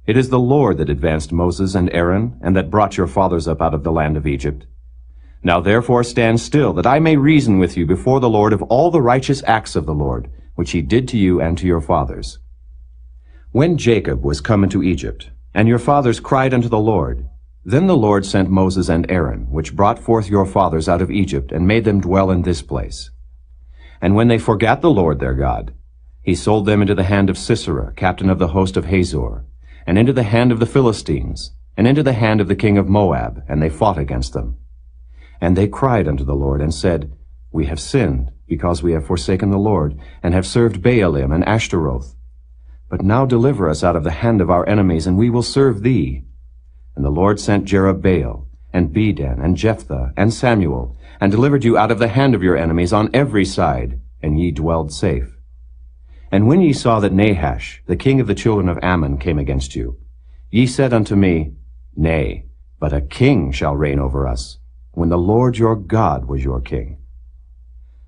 It is the Lord that advanced Moses and Aaron, and that brought your fathers up out of the land of Egypt. Now therefore stand still, that I may reason with you before the Lord of all the righteous acts of the Lord, which he did to you and to your fathers. When Jacob was come into Egypt, and your fathers cried unto the Lord, then the Lord sent Moses and Aaron, which brought forth your fathers out of Egypt, and made them dwell in this place. And when they forgat the Lord their God, he sold them into the hand of Sisera, captain of the host of Hazor, and into the hand of the Philistines, and into the hand of the king of Moab, and they fought against them. And they cried unto the Lord, and said, We have sinned, because we have forsaken the Lord, and have served Baalim and Ashtaroth. But now deliver us out of the hand of our enemies, and we will serve thee. And the Lord sent Jerubbaal, and Bedan, and Jephthah, and Samuel, and delivered you out of the hand of your enemies on every side, and ye dwelled safe. And when ye saw that Nahash, the king of the children of Ammon, came against you, ye said unto me, Nay, but a king shall reign over us, when the Lord your God was your king.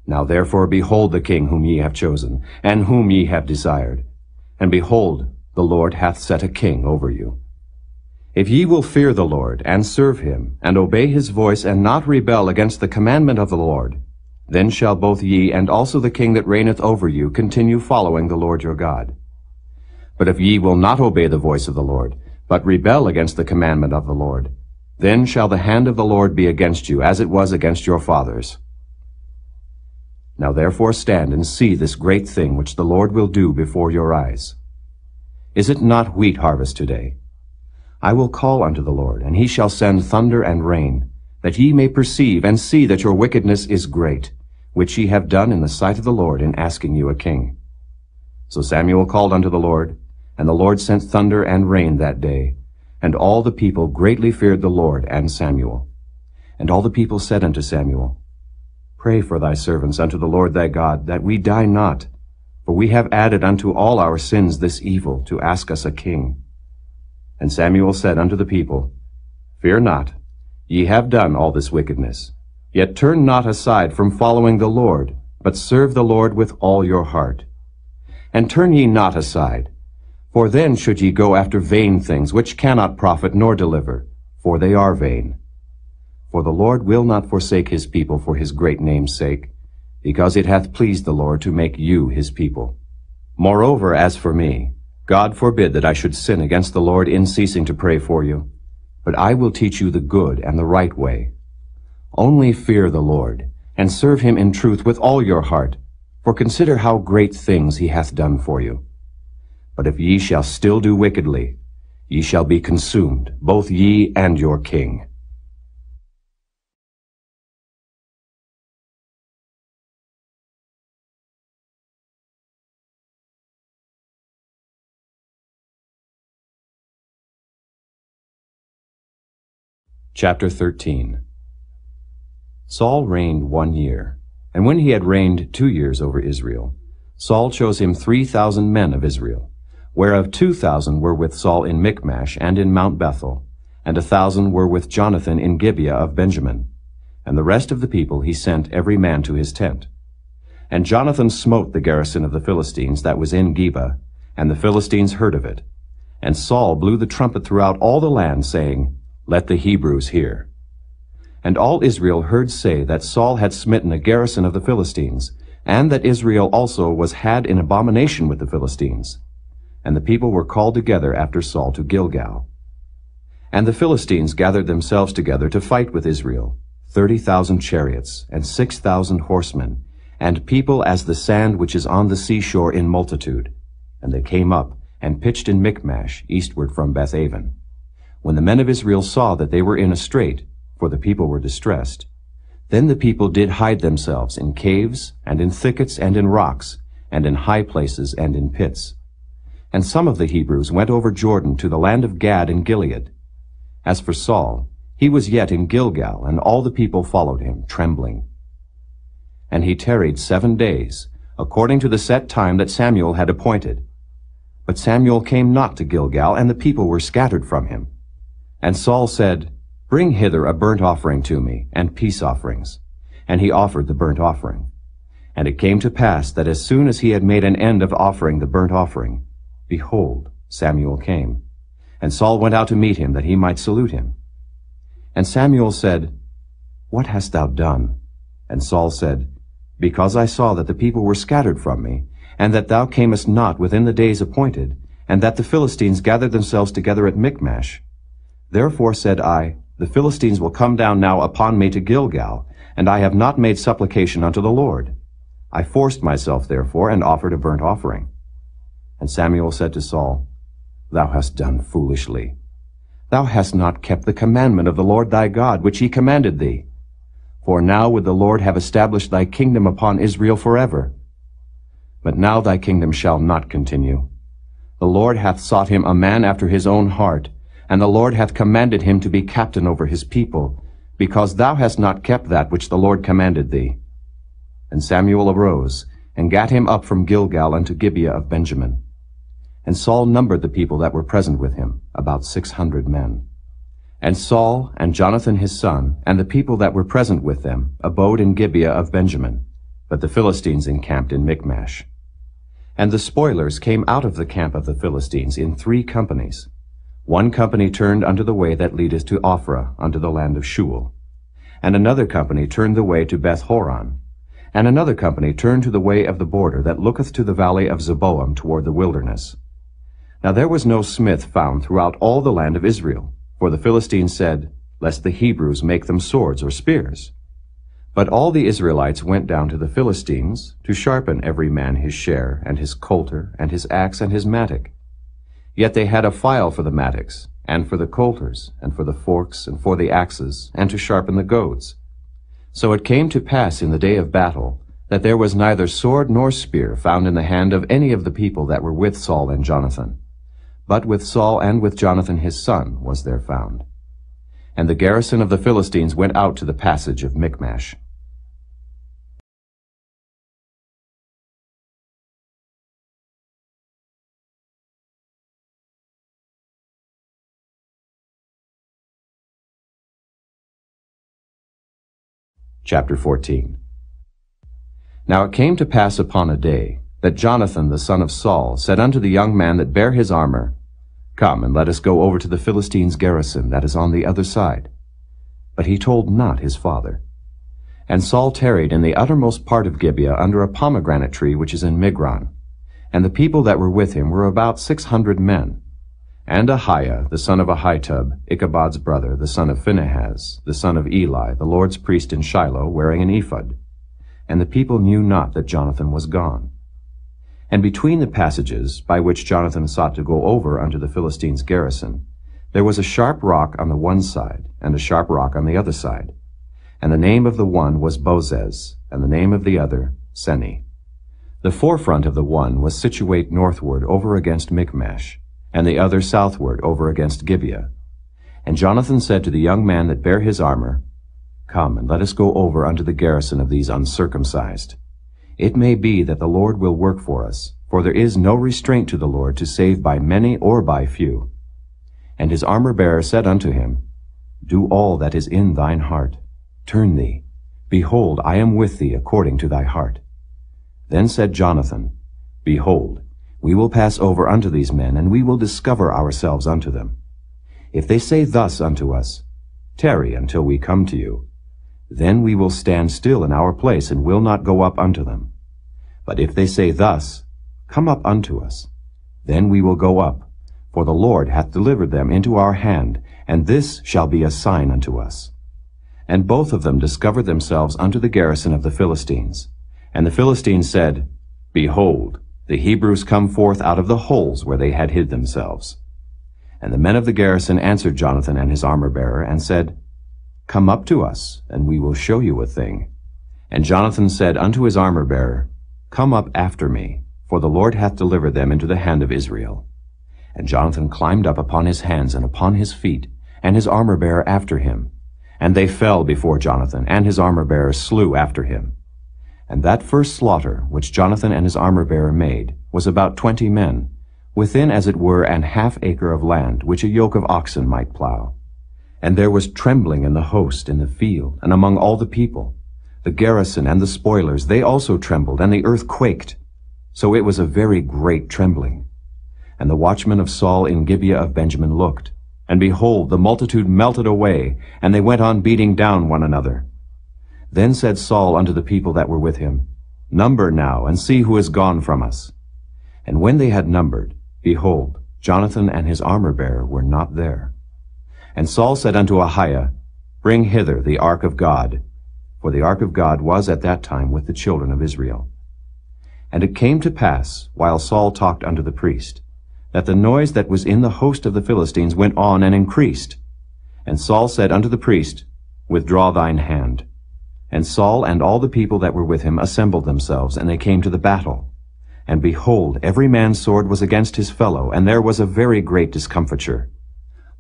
Now therefore behold the king whom ye have chosen, and whom ye have desired. And behold, the Lord hath set a king over you. If ye will fear the Lord, and serve him, and obey his voice, and not rebel against the commandment of the Lord, then shall both ye and also the king that reigneth over you continue following the Lord your God. But if ye will not obey the voice of the Lord, but rebel against the commandment of the Lord, then shall the hand of the Lord be against you, as it was against your fathers. Now therefore stand and see this great thing which the Lord will do before your eyes. Is it not wheat harvest today? I will call unto the Lord, and he shall send thunder and rain, that ye may perceive and see that your wickedness is great, which ye have done in the sight of the Lord in asking you a king. So Samuel called unto the Lord, and the Lord sent thunder and rain that day, and all the people greatly feared the Lord and Samuel. And all the people said unto Samuel, Pray for thy servants unto the Lord thy God, that we die not, for we have added unto all our sins this evil, to ask us a king. And Samuel said unto the people, Fear not, ye have done all this wickedness. Yet turn not aside from following the Lord, but serve the Lord with all your heart. And turn ye not aside, for then should ye go after vain things, which cannot profit nor deliver, for they are vain. For the Lord will not forsake his people for his great name's sake, because it hath pleased the Lord to make you his people. Moreover, as for me, God forbid that I should sin against the Lord in ceasing to pray for you. But I will teach you the good and the right way. Only fear the Lord, and serve him in truth with all your heart, for consider how great things he hath done for you. But if ye shall still do wickedly, ye shall be consumed, both ye and your king. Chapter 13. Saul reigned 1 year, and when he had reigned 2 years over Israel, Saul chose him 3,000 men of Israel, whereof 2,000 were with Saul in Michmash and in Mount Bethel, and 1,000 were with Jonathan in Gibeah of Benjamin. And the rest of the people he sent every man to his tent. And Jonathan smote the garrison of the Philistines that was in Geba, and the Philistines heard of it. And Saul blew the trumpet throughout all the land, saying, Let the Hebrews hear. And all Israel heard say that Saul had smitten a garrison of the Philistines, and that Israel also was had in abomination with the Philistines. And the people were called together after Saul to Gilgal. And the Philistines gathered themselves together to fight with Israel, 30,000 chariots, and 6,000 horsemen, and people as the sand which is on the seashore in multitude. And they came up, and pitched in Michmash, eastward from Bethaven. When the men of Israel saw that they were in a strait, for the people were distressed, then the people did hide themselves in caves, and in thickets, and in rocks, and in high places, and in pits. And some of the Hebrews went over Jordan to the land of Gad and Gilead. As for Saul, he was yet in Gilgal, and all the people followed him, trembling. And he tarried 7 days, according to the set time that Samuel had appointed. But Samuel came not to Gilgal, and the people were scattered from him. And Saul said, Bring hither a burnt offering to me, and peace offerings. And he offered the burnt offering. And it came to pass that as soon as he had made an end of offering the burnt offering, behold, Samuel came. And Saul went out to meet him, that he might salute him. And Samuel said, What hast thou done? And Saul said, Because I saw that the people were scattered from me, and that thou camest not within the days appointed, and that the Philistines gathered themselves together at Michmash. Therefore said I, The Philistines will come down now upon me to Gilgal, and I have not made supplication unto the Lord. I forced myself therefore, and offered a burnt offering. And Samuel said to Saul, Thou hast done foolishly. thou hast not kept the commandment of the Lord thy God, which he commanded thee. For now would the Lord have established thy kingdom upon Israel forever. But now thy kingdom shall not continue. The Lord hath sought him a man after his own heart, and the Lord hath commanded him to be captain over his people, because thou hast not kept that which the Lord commanded thee. And Samuel arose, and gat him up from Gilgal unto Gibeah of Benjamin. And Saul numbered the people that were present with him, about 600 men. And Saul and Jonathan his son, and the people that were present with them, abode in Gibeah of Benjamin, but the Philistines encamped in Michmash. And the spoilers came out of the camp of the Philistines in 3 companies. One company turned unto the way that leadeth to Ophrah, unto the land of Shual. And another company turned the way to Beth-horon. And another company turned to the way of the border that looketh to the valley of Zeboam toward the wilderness. Now there was no smith found throughout all the land of Israel, for the Philistines said, lest the Hebrews make them swords or spears. But all the Israelites went down to the Philistines, to sharpen every man his share, and his coulter, and his axe, and his mattock. Yet they had a file for the mattocks, and for the coulters, and for the forks, and for the axes, and to sharpen the goads. So it came to pass in the day of battle, that there was neither sword nor spear found in the hand of any of the people that were with Saul and Jonathan. But with Saul and with Jonathan his son was there found. And the garrison of the Philistines went out to the passage of Michmash. Chapter 14. Now it came to pass upon a day, that Jonathan the son of Saul said unto the young man that bare his armor, Come, and let us go over to the Philistines' garrison that is on the other side. But he told not his father. And Saul tarried in the uttermost part of Gibeah under a pomegranate tree which is in Migron. And the people that were with him were about 600 men. And Ahiah, the son of Ahitub, Ichabod's brother, the son of Phinehas, the son of Eli, the Lord's priest in Shiloh, wearing an ephod. And the people knew not that Jonathan was gone. And between the passages by which Jonathan sought to go over unto the Philistines' garrison, there was a sharp rock on the one side, and a sharp rock on the other side. And the name of the one was Bozez, and the name of the other Seni. The forefront of the one was situate northward over against Michmash, and the other southward over against Gibeah. And Jonathan said to the young man that bare his armor, Come, and let us go over unto the garrison of these uncircumcised. It may be that the Lord will work for us, for there is no restraint to the Lord to save by many or by few. And his armor-bearer said unto him, Do all that is in thine heart. Turn thee. Behold, I am with thee according to thy heart. Then said Jonathan, Behold, we will pass over unto these men, and we will discover ourselves unto them. If they say thus unto us, Tarry until we come to you, then we will stand still in our place, and will not go up unto them. But if they say thus, Come up unto us, then we will go up, for the Lord hath delivered them into our hand, and this shall be a sign unto us. And both of them discovered themselves unto the garrison of the Philistines. And the Philistines said, Behold, the Hebrews come forth out of the holes where they had hid themselves. And the men of the garrison answered Jonathan and his armor-bearer, and said, Come up to us, and we will show you a thing. And Jonathan said unto his armor-bearer, Come up after me, for the Lord hath delivered them into the hand of Israel. And Jonathan climbed up upon his hands and upon his feet, and his armor-bearer after him. And they fell before Jonathan, and his armor-bearer slew after him. And that first slaughter which Jonathan and his armor-bearer made was about 20 men, within as it were an half acre of land, which a yoke of oxen might plow. And there was trembling in the host, in the field, and among all the people. The garrison and the spoilers, they also trembled, and the earth quaked. So it was a very great trembling. And the watchmen of Saul in Gibeah of Benjamin looked, and behold, the multitude melted away, and they went on beating down one another. Then said Saul unto the people that were with him, Number now, and see who is gone from us. And when they had numbered, behold, Jonathan and his armor-bearer were not there. And Saul said unto Ahiah, Bring hither the ark of God. For the ark of God was at that time with the children of Israel. And it came to pass, while Saul talked unto the priest, that the noise that was in the host of the Philistines went on and increased. And Saul said unto the priest, Withdraw thine hand. And Saul and all the people that were with him assembled themselves, and they came to the battle. And behold, every man's sword was against his fellow, and there was a very great discomfiture.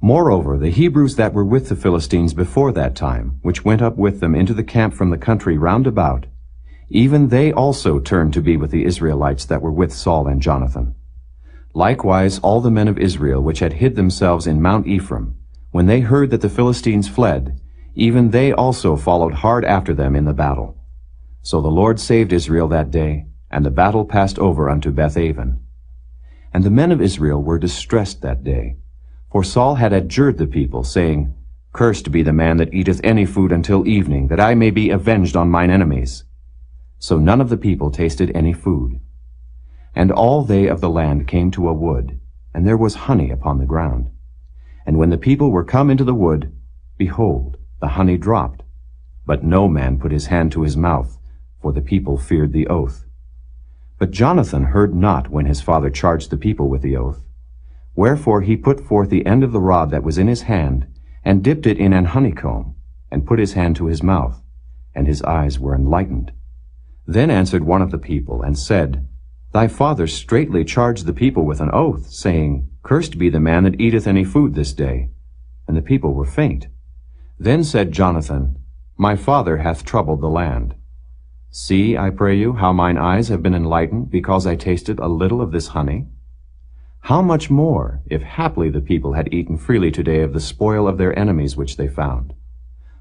Moreover, the Hebrews that were with the Philistines before that time, which went up with them into the camp from the country round about, even they also turned to be with the Israelites that were with Saul and Jonathan. Likewise all the men of Israel which had hid themselves in Mount Ephraim, when they heard that the Philistines fled, even they also followed hard after them in the battle. So the Lord saved Israel that day, and the battle passed over unto Bethaven. And the men of Israel were distressed that day, for Saul had adjured the people, saying, Cursed be the man that eateth any food until evening, that I may be avenged on mine enemies. So none of the people tasted any food. And all they of the land came to a wood, and there was honey upon the ground. And when the people were come into the wood, behold, the honey dropped. But no man put his hand to his mouth, for the people feared the oath. But Jonathan heard not when his father charged the people with the oath. Wherefore he put forth the end of the rod that was in his hand, and dipped it in an honeycomb, and put his hand to his mouth, and his eyes were enlightened. Then answered one of the people, and said, Thy father straitly charged the people with an oath, saying, Cursed be the man that eateth any food this day. And the people were faint. Then said Jonathan, My father hath troubled the land. See, I pray you, how mine eyes have been enlightened, because I tasted a little of this honey. How much more, if haply the people had eaten freely today of the spoil of their enemies which they found?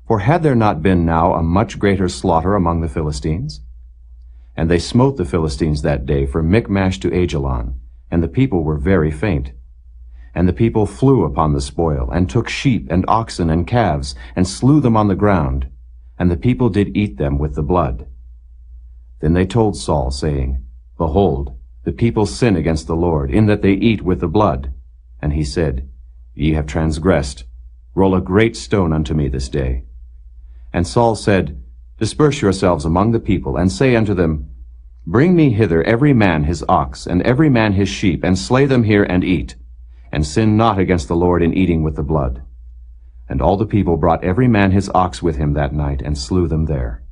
For had there not been now a much greater slaughter among the Philistines? And they smote the Philistines that day from Michmash to Ajalon, and the people were very faint. And the people flew upon the spoil, and took sheep and oxen and calves, and slew them on the ground, and the people did eat them with the blood. Then they told Saul, saying, Behold, the people sin against the Lord, in that they eat with the blood. And he said, Ye have transgressed. Roll a great stone unto me this day. And Saul said, Disperse yourselves among the people, and say unto them, Bring me hither every man his ox, and every man his sheep, and slay them here and eat, and sin not against the Lord in eating with the blood. And all the people brought every man his ox with him that night, and slew them there.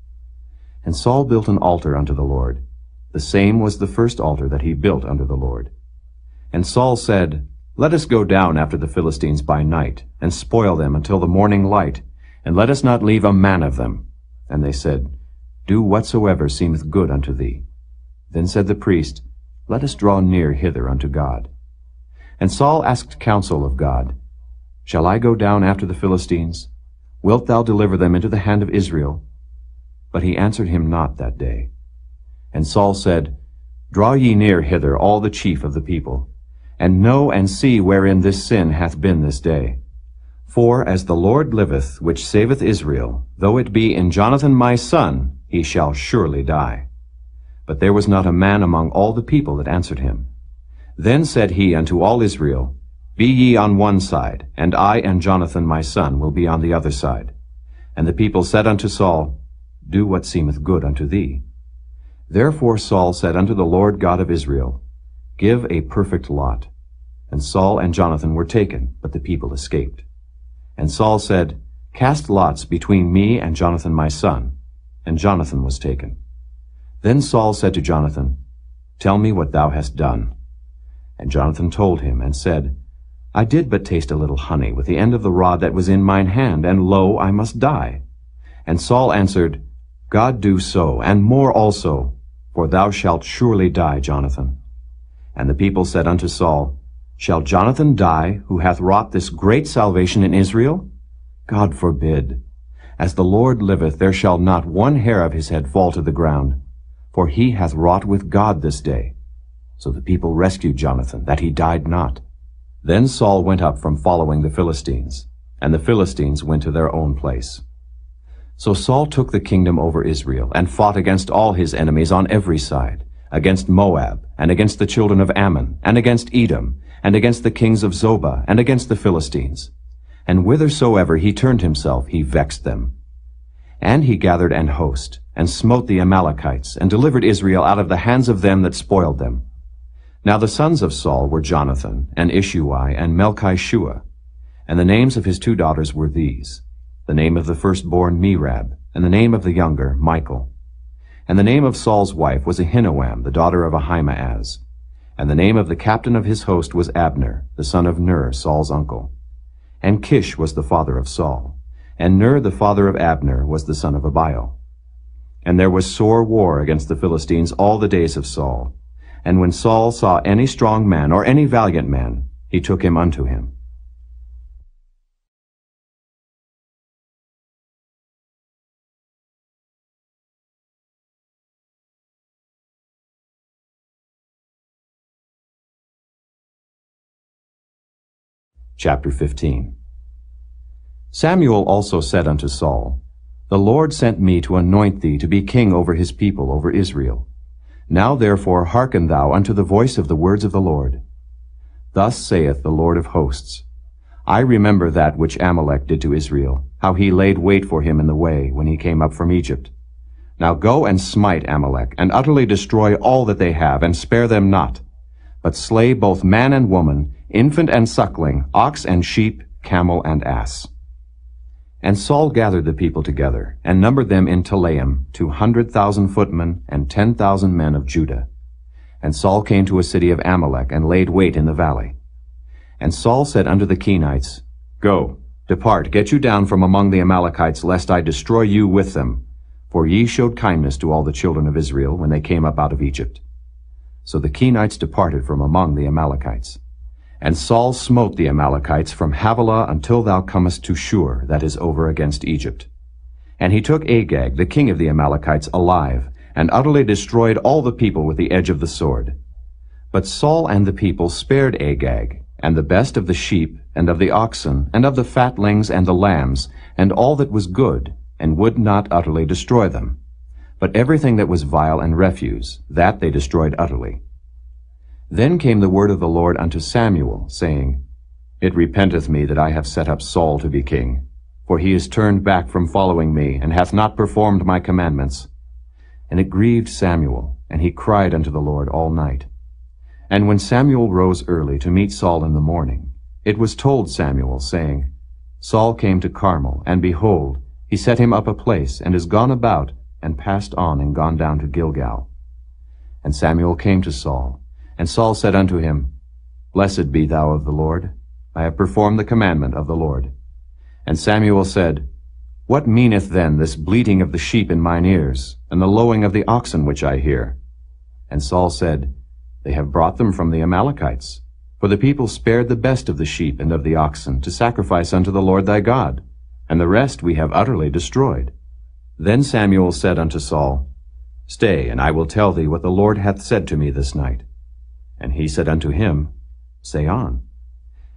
And Saul built an altar unto the Lord. The same was the first altar that he built unto the Lord. And Saul said, Let us go down after the Philistines by night, and spoil them until the morning light, and let us not leave a man of them. And they said, Do whatsoever seemeth good unto thee. Then said the priest, Let us draw near hither unto God. And Saul asked counsel of God, Shall I go down after the Philistines? Wilt thou deliver them into the hand of Israel? But he answered him not that day. And Saul said, Draw ye near hither all the chief of the people, and know and see wherein this sin hath been this day. For as the Lord liveth, which saveth Israel, though it be in Jonathan my son, he shall surely die. But there was not a man among all the people that answered him. Then said he unto all Israel, Be ye on one side, and I and Jonathan my son will be on the other side. And the people said unto Saul, Do what seemeth good unto thee. Therefore Saul said unto the Lord God of Israel, Give a perfect lot. And Saul and Jonathan were taken, but the people escaped. And Saul said, Cast lots between me and Jonathan my son. And Jonathan was taken. Then Saul said to Jonathan, Tell me what thou hast done. And Jonathan told him, and said, I did but taste a little honey with the end of the rod that was in mine hand, and lo, I must die. And Saul answered, God do so, and more also, for thou shalt surely die, Jonathan. And the people said unto Saul, Shall Jonathan die, who hath wrought this great salvation in Israel? God forbid. As the Lord liveth, there shall not one hair of his head fall to the ground, for he hath wrought with God this day. So the people rescued Jonathan, that he died not. Then Saul went up from following the Philistines, and the Philistines went to their own place. So Saul took the kingdom over Israel, and fought against all his enemies on every side, against Moab, and against the children of Ammon, and against Edom, and against the kings of Zobah, and against the Philistines. And whithersoever he turned himself, he vexed them. And he gathered an host, and smote the Amalekites, and delivered Israel out of the hands of them that spoiled them. Now the sons of Saul were Jonathan, and Ishuai, and Melchishua. And the names of his 2 daughters were these: the name of the firstborn Merab, and the name of the younger Michal. And the name of Saul's wife was Ahinoam, the daughter of Ahimaaz. And the name of the captain of his host was Abner, the son of Ner, Saul's uncle. And Kish was the father of Saul. And Ner, the father of Abner, was the son of Abiel. And there was sore war against the Philistines all the days of Saul. And when Saul saw any strong man or any valiant man, he took him unto him. Chapter 15. Samuel also said unto Saul, The Lord sent me to anoint thee to be king over his people, over Israel. Now therefore hearken thou unto the voice of the words of the Lord. Thus saith the Lord of hosts, I remember that which Amalek did to Israel, how he laid wait for him in the way when he came up from Egypt. Now go and smite Amalek, and utterly destroy all that they have, and spare them not, but slay both man and woman, infant and suckling, ox and sheep, camel and ass. And Saul gathered the people together, and numbered them in Telaim, 200,000 footmen, and 10,000 men of Judah. And Saul came to a city of Amalek, and laid wait in the valley. And Saul said unto the Kenites, Go, depart, get you down from among the Amalekites, lest I destroy you with them. For ye showed kindness to all the children of Israel, when they came up out of Egypt. So the Kenites departed from among the Amalekites. And Saul smote the Amalekites from Havilah until thou comest to Shur, that is over against Egypt. And he took Agag, the king of the Amalekites, alive, and utterly destroyed all the people with the edge of the sword. But Saul and the people spared Agag, and the best of the sheep, and of the oxen, and of the fatlings, and the lambs, and all that was good, and would not utterly destroy them. But everything that was vile and refuse, that they destroyed utterly. Then came the word of the Lord unto Samuel, saying, It repenteth me that I have set up Saul to be king, for he is turned back from following me, and hath not performed my commandments. And it grieved Samuel, and he cried unto the Lord all night. And when Samuel rose early to meet Saul in the morning, it was told Samuel, saying, Saul came to Carmel, and behold, he set him up a place, and is gone about, and passed on, and gone down to Gilgal. And Samuel came to Saul, and Saul said unto him, Blessed be thou of the Lord. I have performed the commandment of the Lord. And Samuel said, What meaneth then this bleating of the sheep in mine ears, and the lowing of the oxen which I hear? And Saul said, They have brought them from the Amalekites. For the people spared the best of the sheep and of the oxen to sacrifice unto the Lord thy God, and the rest we have utterly destroyed. Then Samuel said unto Saul, Stay, and I will tell thee what the Lord hath said to me this night. And he said unto him, Say on.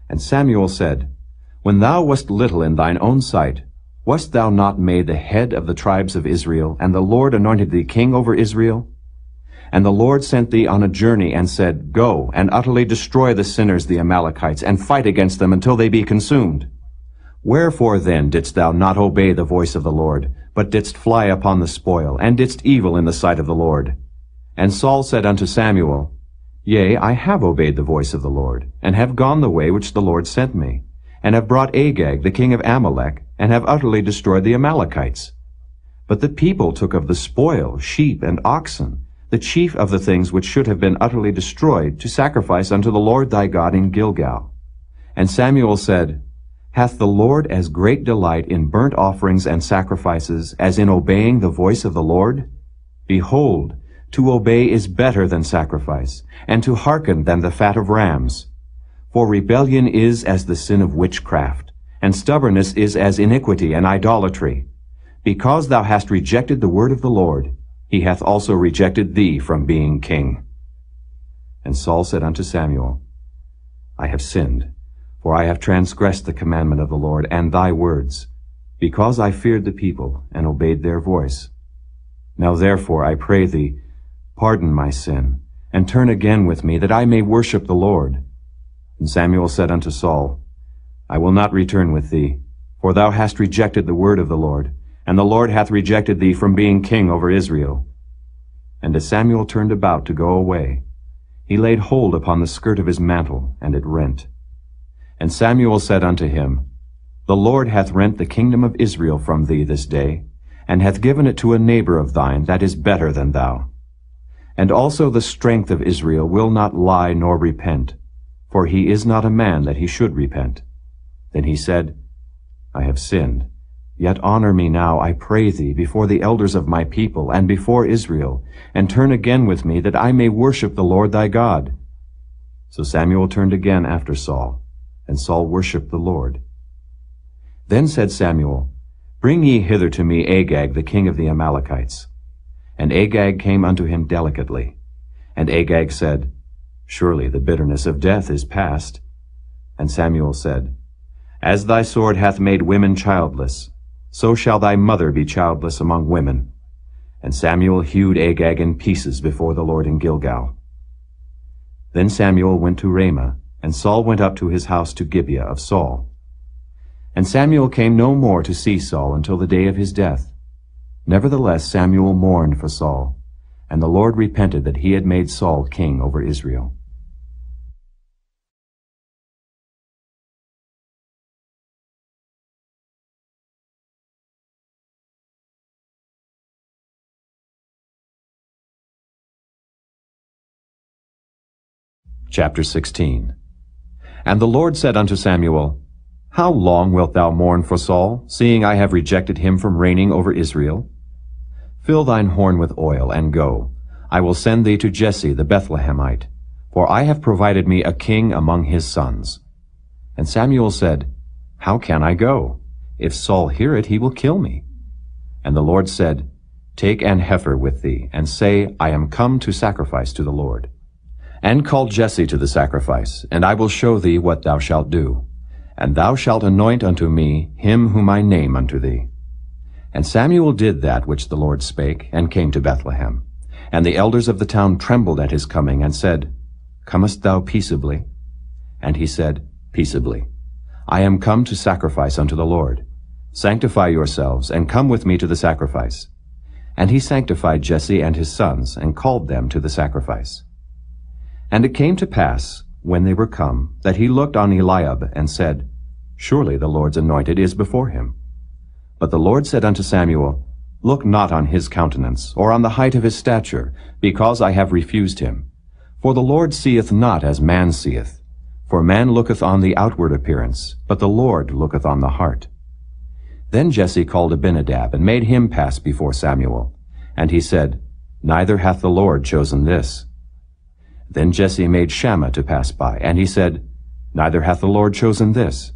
And Samuel said, When thou wast little in thine own sight, wast thou not made the head of the tribes of Israel, and the Lord anointed thee king over Israel? And the Lord sent thee on a journey, and said, Go, and utterly destroy the sinners the Amalekites, and fight against them until they be consumed. Wherefore then didst thou not obey the voice of the Lord, but didst fly upon the spoil, and didst evil in the sight of the Lord? And Saul said unto Samuel, Yea, I have obeyed the voice of the Lord, and have gone the way which the Lord sent me, and have brought Agag the king of Amalek, and have utterly destroyed the Amalekites. But the people took of the spoil sheep and oxen, the chief of the things which should have been utterly destroyed, to sacrifice unto the Lord thy God in Gilgal. And Samuel said, Hath the Lord as great delight in burnt offerings and sacrifices as in obeying the voice of the Lord? Behold, to obey is better than sacrifice, and to hearken than the fat of rams. For rebellion is as the sin of witchcraft, and stubbornness is as iniquity and idolatry. Because thou hast rejected the word of the Lord, he hath also rejected thee from being king. And Saul said unto Samuel, I have sinned, for I have transgressed the commandment of the Lord and thy words, because I feared the people and obeyed their voice. Now therefore I pray thee, pardon my sin, and turn again with me, that I may worship the Lord. And Samuel said unto Saul, I will not return with thee, for thou hast rejected the word of the Lord, and the Lord hath rejected thee from being king over Israel. And as Samuel turned about to go away, he laid hold upon the skirt of his mantle, and it rent. And Samuel said unto him, The Lord hath rent the kingdom of Israel from thee this day, and hath given it to a neighbor of thine that is better than thou. And also the strength of Israel will not lie nor repent, for he is not a man that he should repent. Then he said, I have sinned. Yet honor me now, I pray thee, before the elders of my people, and before Israel, and turn again with me, that I may worship the Lord thy God. So Samuel turned again after Saul, and Saul worshipped the Lord. Then said Samuel, Bring ye hither to me Agag, the king of the Amalekites. And Agag came unto him delicately. And Agag said, Surely the bitterness of death is past. And Samuel said, As thy sword hath made women childless, so shall thy mother be childless among women. And Samuel hewed Agag in pieces before the Lord in Gilgal. Then Samuel went to Ramah, and Saul went up to his house to Gibeah of Saul. And Samuel came no more to see Saul until the day of his death. Nevertheless Samuel mourned for Saul, and the Lord repented that he had made Saul king over Israel. Chapter 16. And the Lord said unto Samuel, How long wilt thou mourn for Saul, seeing I have rejected him from reigning over Israel? Fill thine horn with oil, and go. I will send thee to Jesse the Bethlehemite, for I have provided me a king among his sons. And Samuel said, How can I go? If Saul hear it, he will kill me. And the Lord said, Take an heifer with thee, and say, I am come to sacrifice to the Lord. And call Jesse to the sacrifice, and I will show thee what thou shalt do. And thou shalt anoint unto me him whom I name unto thee. And Samuel did that which the Lord spake, and came to Bethlehem. And the elders of the town trembled at his coming, and said, Comest thou peaceably? And he said, Peaceably. I am come to sacrifice unto the Lord. Sanctify yourselves, and come with me to the sacrifice. And he sanctified Jesse and his sons, and called them to the sacrifice. And it came to pass, when they were come, that he looked on Eliab, and said, Surely the Lord's anointed is before him. But the Lord said unto Samuel, Look not on his countenance, or on the height of his stature, because I have refused him. For the Lord seeth not as man seeth. For man looketh on the outward appearance, but the Lord looketh on the heart. Then Jesse called Abinadab, and made him pass before Samuel. And he said, Neither hath the Lord chosen this. Then Jesse made Shammah to pass by, and he said, Neither hath the Lord chosen this.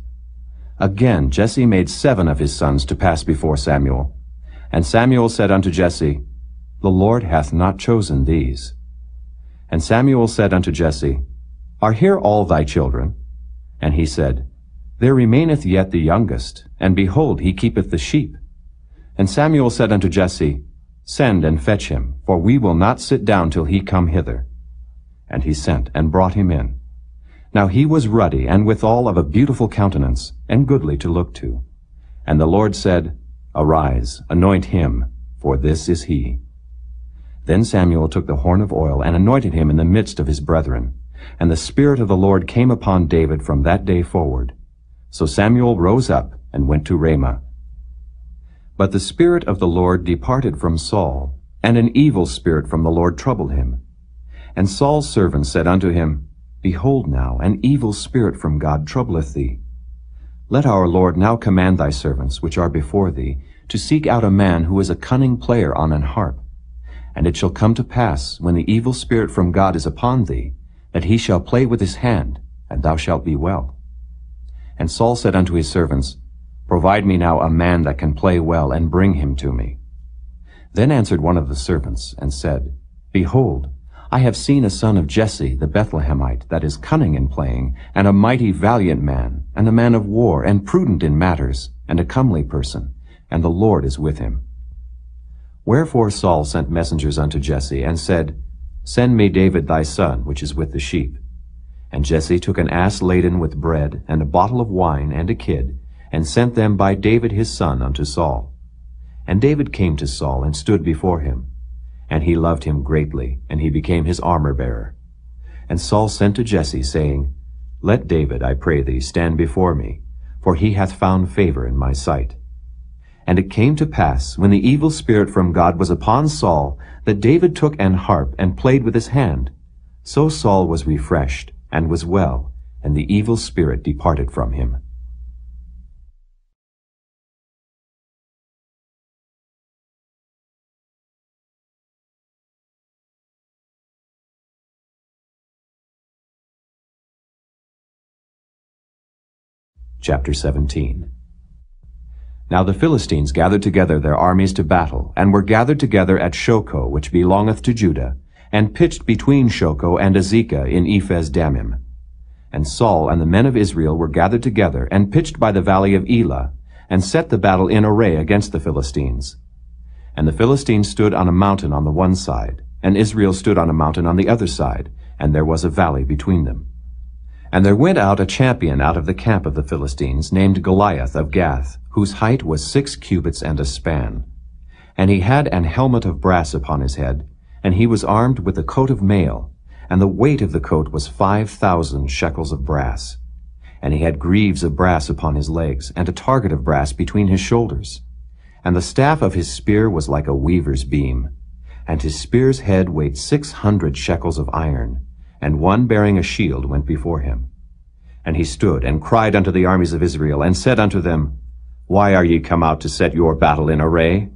Again Jesse made 7 of his sons to pass before Samuel. And Samuel said unto Jesse, The Lord hath not chosen these. And Samuel said unto Jesse, Are here all thy children? And he said, There remaineth yet the youngest, and behold, he keepeth the sheep. And Samuel said unto Jesse, Send and fetch him, for we will not sit down till he come hither. And he sent, and brought him in. Now he was ruddy, and withal of a beautiful countenance, and goodly to look to. And the Lord said, Arise, anoint him, for this is he. Then Samuel took the horn of oil, and anointed him in the midst of his brethren. And the Spirit of the Lord came upon David from that day forward. So Samuel rose up, and went to Ramah. But the Spirit of the Lord departed from Saul, and an evil spirit from the Lord troubled him. And Saul's servants said unto him, Behold now, an evil spirit from God troubleth thee. Let our Lord now command thy servants, which are before thee, to seek out a man who is a cunning player on an harp. And it shall come to pass, when the evil spirit from God is upon thee, that he shall play with his hand, and thou shalt be well. And Saul said unto his servants, Provide me now a man that can play well, and bring him to me. Then answered one of the servants, and said, Behold, I have seen a son of Jesse the Bethlehemite, that is cunning in playing, and a mighty valiant man, and a man of war, and prudent in matters, and a comely person, and the Lord is with him. Wherefore Saul sent messengers unto Jesse, and said, Send me David thy son, which is with the sheep. And Jesse took an ass laden with bread, and a bottle of wine, and a kid, and sent them by David his son unto Saul. And David came to Saul, and stood before him. And he loved him greatly, and he became his armor-bearer. And Saul sent to Jesse, saying, Let David, I pray thee, stand before me, for he hath found favor in my sight. And it came to pass, when the evil spirit from God was upon Saul, that David took an harp and played with his hand. So Saul was refreshed, and was well, and the evil spirit departed from him. Chapter 17. Now the Philistines gathered together their armies to battle, and were gathered together at Shochoh, which belongeth to Judah, and pitched between Shochoh and Azekah in Ephes-dammim. And Saul and the men of Israel were gathered together, and pitched by the valley of Elah, and set the battle in array against the Philistines. And the Philistines stood on a mountain on the one side, and Israel stood on a mountain on the other side, and there was a valley between them. And there went out a champion out of the camp of the Philistines, named Goliath of Gath, whose height was 6 cubits and a span. And he had an helmet of brass upon his head, and he was armed with a coat of mail, and the weight of the coat was 5,000 shekels of brass. And he had greaves of brass upon his legs, and a target of brass between his shoulders. And the staff of his spear was like a weaver's beam. And his spear's head weighed 600 shekels of iron, and one bearing a shield went before him. And he stood and cried unto the armies of Israel, and said unto them, Why are ye come out to set your battle in array?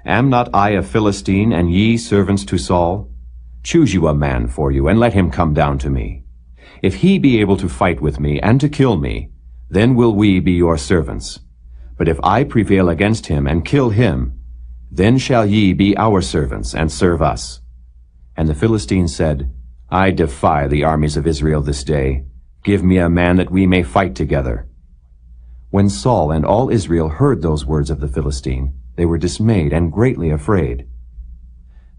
Am not I a Philistine, and ye servants to Saul? Choose you a man for you, and let him come down to me. If he be able to fight with me, and to kill me, then will we be your servants. But if I prevail against him, and kill him, then shall ye be our servants, and serve us. And the Philistines said, I defy the armies of Israel this day. Give me a man that we may fight together. When Saul and all Israel heard those words of the Philistine, they were dismayed and greatly afraid.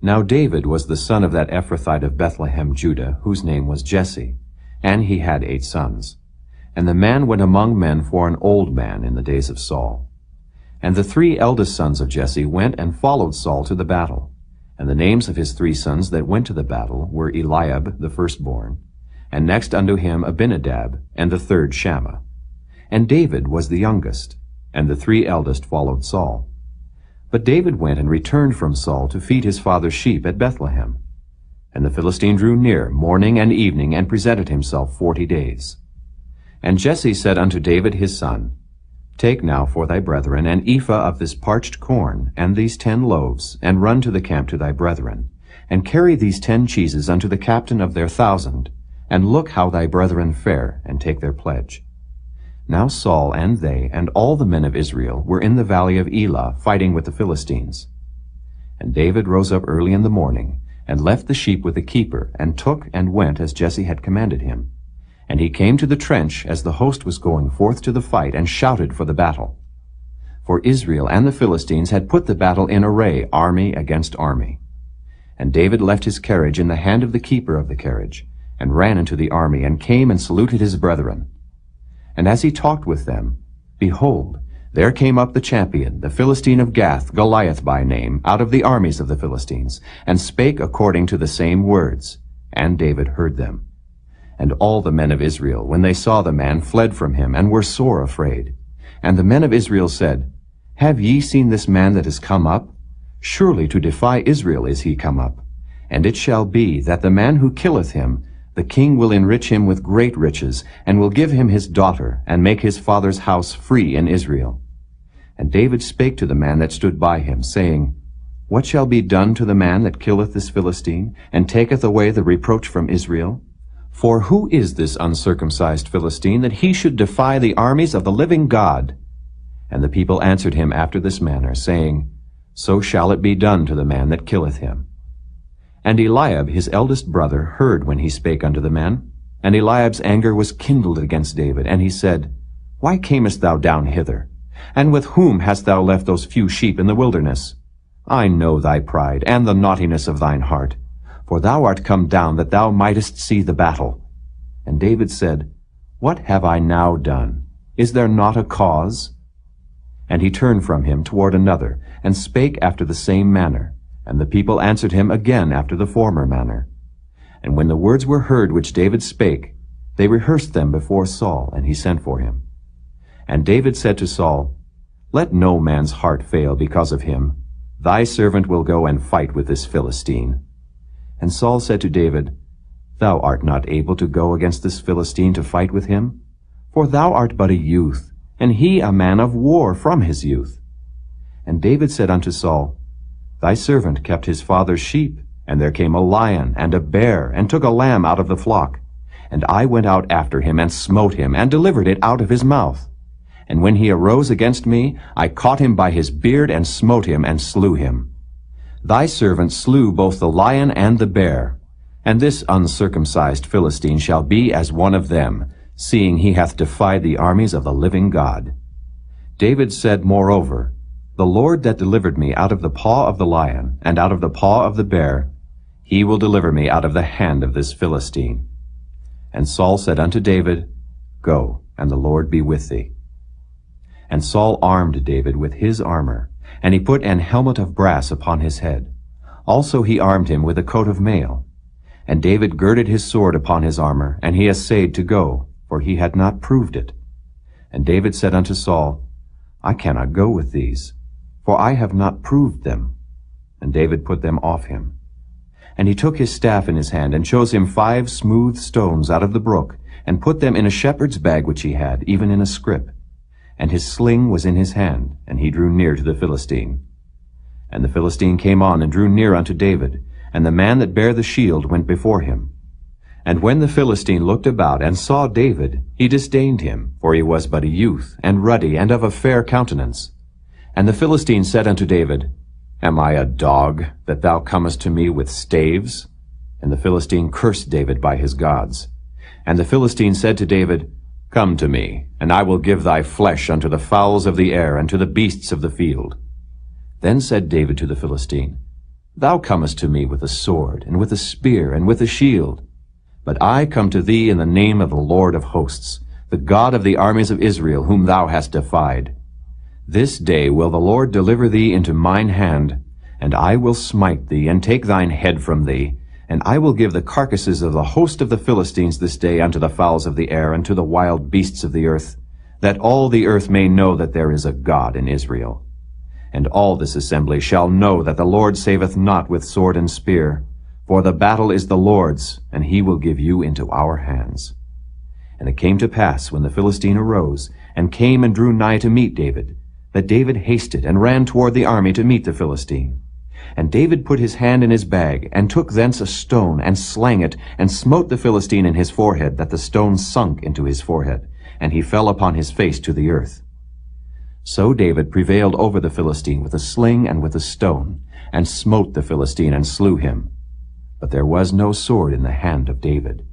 Now David was the son of that Ephrathite of Bethlehem, Judah, whose name was Jesse, and he had 8 sons. And the man went among men for an old man in the days of Saul. And the 3 eldest sons of Jesse went and followed Saul to the battle. And the names of his 3 sons that went to the battle were Eliab the firstborn, and next unto him Abinadab, and the 3rd Shammah. And David was the youngest, and the 3 eldest followed Saul. But David went and returned from Saul to feed his father's sheep at Bethlehem. And the Philistine drew near morning and evening, and presented himself 40 days. And Jesse said unto David his son, Take now for thy brethren an ephah of this parched corn, and these 10 loaves, and run to the camp to thy brethren, and carry these 10 cheeses unto the captain of their 1,000, and look how thy brethren fare, and take their pledge. Now Saul and they, and all the men of Israel, were in the valley of Elah, fighting with the Philistines. And David rose up early in the morning, and left the sheep with the keeper, and took and went as Jesse had commanded him. And he came to the trench as the host was going forth to the fight, and shouted for the battle. For Israel and the Philistines had put the battle in array, army against army. And David left his carriage in the hand of the keeper of the carriage, and ran into the army, and came and saluted his brethren. And as he talked with them, behold, there came up the champion, the Philistine of Gath, Goliath by name, out of the armies of the Philistines, and spake according to the same words. And David heard them. And all the men of Israel, when they saw the man, fled from him, and were sore afraid. And the men of Israel said, Have ye seen this man that is come up? Surely to defy Israel is he come up. And it shall be that the man who killeth him, the king will enrich him with great riches, and will give him his daughter, and make his father's house free in Israel. And David spake to the man that stood by him, saying, What shall be done to the man that killeth this Philistine, and taketh away the reproach from Israel? For who is this uncircumcised Philistine, that he should defy the armies of the living God? And the people answered him after this manner, saying, So shall it be done to the man that killeth him. And Eliab his eldest brother heard when he spake unto the man. And Eliab's anger was kindled against David, and he said, Why camest thou down hither? And with whom hast thou left those few sheep in the wilderness? I know thy pride, and the naughtiness of thine heart. For thou art come down that thou mightest see the battle. And David said, What have I now done? Is there not a cause? And he turned from him toward another, and spake after the same manner. And the people answered him again after the former manner. And when the words were heard which David spake, they rehearsed them before Saul, and he sent for him. And David said to Saul, Let no man's heart fail because of him. Thy servant will go and fight with this Philistine. And Saul said to David, Thou art not able to go against this Philistine to fight with him, for thou art but a youth, and he a man of war from his youth. And David said unto Saul, Thy servant kept his father's sheep, and there came a lion and a bear, and took a lamb out of the flock. And I went out after him, and smote him, and delivered it out of his mouth. And when he arose against me, I caught him by his beard, and smote him, and slew him. Thy servant slew both the lion and the bear, and this uncircumcised Philistine shall be as one of them, seeing he hath defied the armies of the living God. David said moreover, The Lord that delivered me out of the paw of the lion, and out of the paw of the bear, he will deliver me out of the hand of this Philistine. And Saul said unto David, Go, and the Lord be with thee. And Saul armed David with his armor, and he put an helmet of brass upon his head. Also he armed him with a coat of mail. And David girded his sword upon his armor, and he essayed to go, for he had not proved it. And David said unto Saul, I cannot go with these, for I have not proved them. And David put them off him. And he took his staff in his hand, and chose him 5 smooth stones out of the brook, and put them in a shepherd's bag which he had, even in a scrip. And his sling was in his hand, and he drew near to the Philistine. And the Philistine came on, and drew near unto David, and the man that bare the shield went before him. And when the Philistine looked about, and saw David, he disdained him, for he was but a youth, and ruddy, and of a fair countenance. And the Philistine said unto David, Am I a dog, that thou comest to me with staves? And the Philistine cursed David by his gods. And the Philistine said to David, Come to me, and I will give thy flesh unto the fowls of the air, and to the beasts of the field. Then said David to the Philistine, Thou comest to me with a sword, and with a spear, and with a shield. But I come to thee in the name of the Lord of hosts, the God of the armies of Israel, whom thou hast defied. This day will the Lord deliver thee into mine hand, and I will smite thee, and take thine head from thee, and I will give the carcasses of the host of the Philistines this day unto the fowls of the air, and to the wild beasts of the earth, that all the earth may know that there is a God in Israel. And all this assembly shall know that the Lord saveth not with sword and spear, for the battle is the Lord's, and he will give you into our hands. And it came to pass, when the Philistine arose, and came and drew nigh to meet David, that David hasted and ran toward the army to meet the Philistine. And David put his hand in his bag, and took thence a stone, and slang it, and smote the Philistine in his forehead, that the stone sunk into his forehead, and he fell upon his face to the earth. So David prevailed over the Philistine with a sling and with a stone, and smote the Philistine, and slew him. But there was no sword in the hand of David.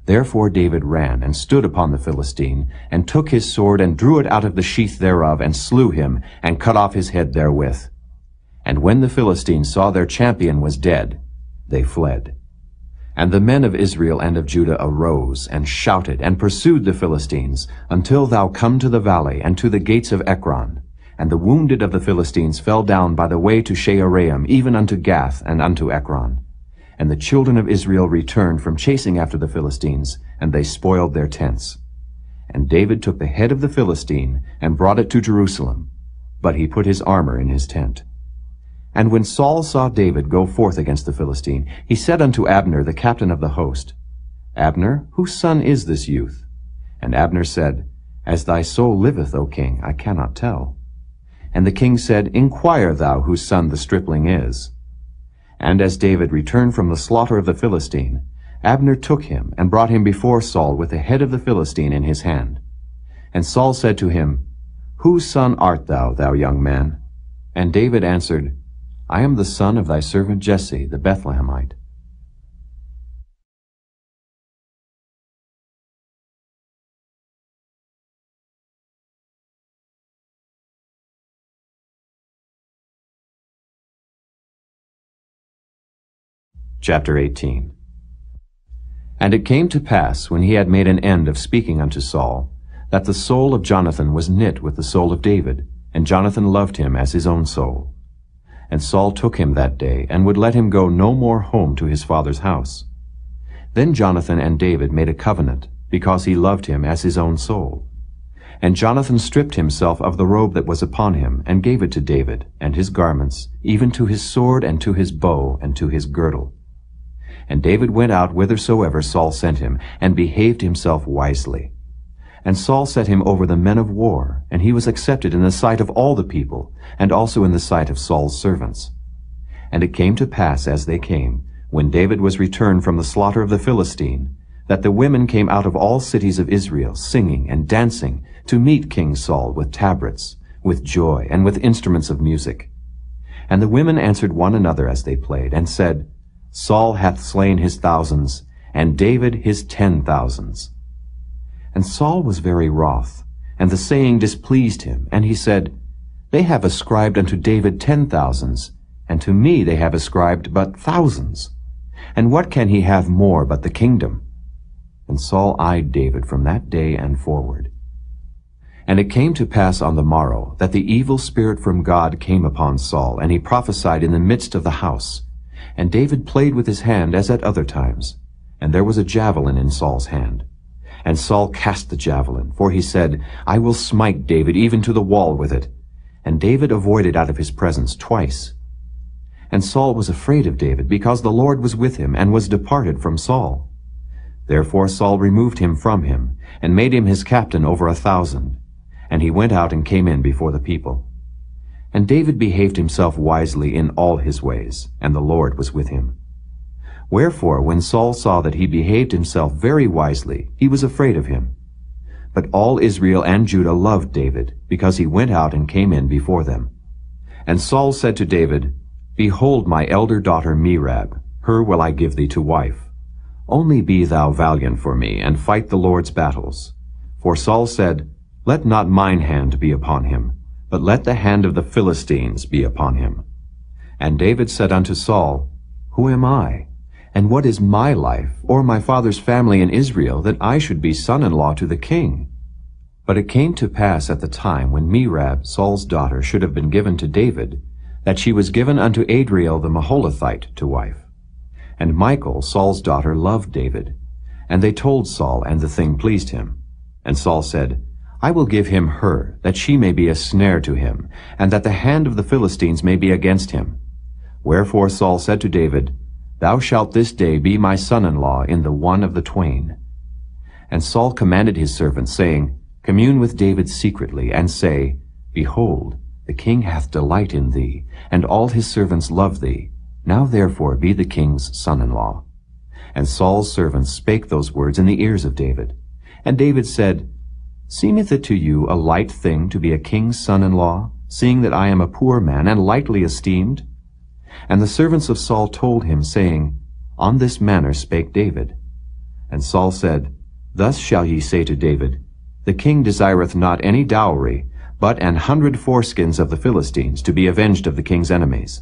Therefore David ran, and stood upon the Philistine, and took his sword, and drew it out of the sheath thereof, and slew him, and cut off his head therewith. And when the Philistines saw their champion was dead, they fled. And the men of Israel and of Judah arose, and shouted, and pursued the Philistines, until thou come to the valley, and to the gates of Ekron. And the wounded of the Philistines fell down by the way to Shaaraim, even unto Gath, and unto Ekron. And the children of Israel returned from chasing after the Philistines, and they spoiled their tents. And David took the head of the Philistine, and brought it to Jerusalem, but he put his armor in his tent. And when Saul saw David go forth against the Philistine, he said unto Abner, the captain of the host, Abner, whose son is this youth? And Abner said, As thy soul liveth, O king, I cannot tell. And the king said, Inquire thou whose son the stripling is. And as David returned from the slaughter of the Philistine, Abner took him, and brought him before Saul with the head of the Philistine in his hand. And Saul said to him, Whose son art thou, thou young man? And David answered, I am the son of thy servant Jesse, the Bethlehemite. Chapter 18. And it came to pass, when he had made an end of speaking unto Saul, that the soul of Jonathan was knit with the soul of David, and Jonathan loved him as his own soul. And Saul took him that day, and would let him go no more home to his father's house. Then Jonathan and David made a covenant, because he loved him as his own soul. And Jonathan stripped himself of the robe that was upon him, and gave it to David, and his garments, even to his sword, and to his bow, and to his girdle. And David went out whithersoever Saul sent him, and behaved himself wisely. And Saul set him over the men of war, and he was accepted in the sight of all the people, and also in the sight of Saul's servants. And it came to pass as they came, when David was returned from the slaughter of the Philistine, that the women came out of all cities of Israel, singing and dancing, to meet King Saul with tabrets, with joy, and with instruments of music. And the women answered one another as they played, and said, Saul hath slain his thousands, and David his 10,000s. And Saul was very wroth, and the saying displeased him, and he said, They have ascribed unto David 10,000s, and to me they have ascribed but thousands. And what can he have more but the kingdom? And Saul eyed David from that day and forward. And it came to pass on the morrow that the evil spirit from God came upon Saul, and he prophesied in the midst of the house. And David played with his hand as at other times, and there was a javelin in Saul's hand. And Saul cast the javelin, for he said, I will smite David even to the wall with it. And David avoided out of his presence twice. And Saul was afraid of David, because the Lord was with him, and was departed from Saul. Therefore Saul removed him from him, and made him his captain over 1,000. And he went out and came in before the people. And David behaved himself wisely in all his ways, and the Lord was with him. Wherefore, when Saul saw that he behaved himself very wisely, he was afraid of him. But all Israel and Judah loved David, because he went out and came in before them. And Saul said to David, Behold my elder daughter Merab, her will I give thee to wife. Only be thou valiant for me, and fight the Lord's battles. For Saul said, Let not mine hand be upon him, but let the hand of the Philistines be upon him. And David said unto Saul, Who am I? And what is my life, or my father's family in Israel, that I should be son-in-law to the king? But it came to pass at the time when Merab, Saul's daughter, should have been given to David, that she was given unto Adriel the Maholathite to wife. And Michal, Saul's daughter, loved David. And they told Saul, and the thing pleased him. And Saul said, I will give him her, that she may be a snare to him, and that the hand of the Philistines may be against him. Wherefore Saul said to David, Thou shalt this day be my son-in-law in the one of the twain. And Saul commanded his servants, saying, Commune with David secretly, and say, Behold, the king hath delight in thee, and all his servants love thee. Now therefore be the king's son-in-law. And Saul's servants spake those words in the ears of David. And David said, Seemeth it to you a light thing to be a king's son-in-law, seeing that I am a poor man, and lightly esteemed? And the servants of Saul told him, saying, On this manner spake David. And Saul said, Thus shall ye say to David, The king desireth not any dowry, but 100 foreskins of the Philistines, to be avenged of the king's enemies.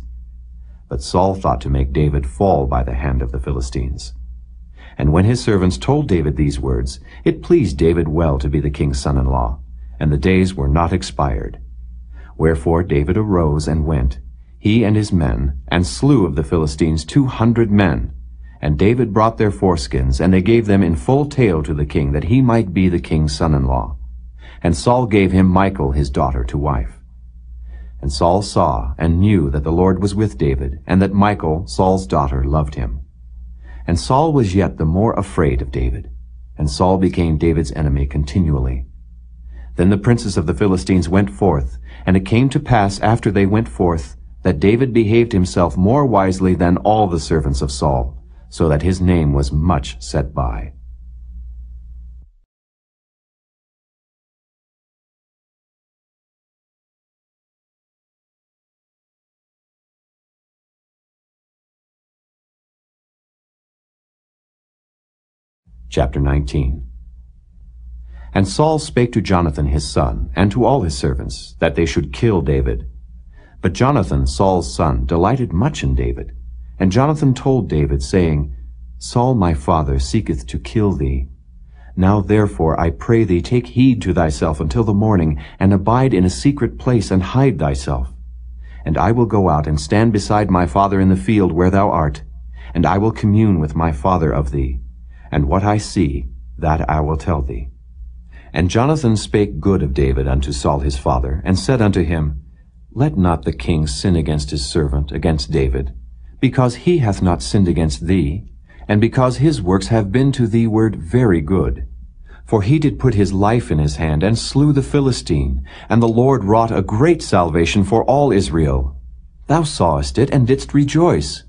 But Saul thought to make David fall by the hand of the Philistines. And when his servants told David these words, it pleased David well to be the king's son-in-law, and the days were not expired. Wherefore David arose and went, he and his men, and slew of the Philistines 200 men. And David brought their foreskins, and they gave them in full tale to the king, that he might be the king's son-in-law. And Saul gave him Michal his daughter to wife. And Saul saw and knew that the Lord was with David, and that Michal, Saul's daughter, loved him. And Saul was yet the more afraid of David, and Saul became David's enemy continually. Then the princes of the Philistines went forth, and it came to pass after they went forth, that David behaved himself more wisely than all the servants of Saul, so that his name was much set by. Chapter 19. And Saul spake to Jonathan his son, and to all his servants, that they should kill David. But Jonathan, Saul's son, delighted much in David. And Jonathan told David, saying, Saul my father seeketh to kill thee. Now therefore I pray thee, take heed to thyself until the morning, and abide in a secret place, and hide thyself. And I will go out and stand beside my father in the field where thou art, and I will commune with my father of thee. and what I see, that I will tell thee. And Jonathan spake good of David unto Saul his father, and said unto him, Let not the king sin against his servant, against David, because he hath not sinned against thee, and because his works have been to thee word very good. For he did put his life in his hand, and slew the Philistine, and the Lord wrought a great salvation for all Israel. Thou sawest it, and didst rejoice.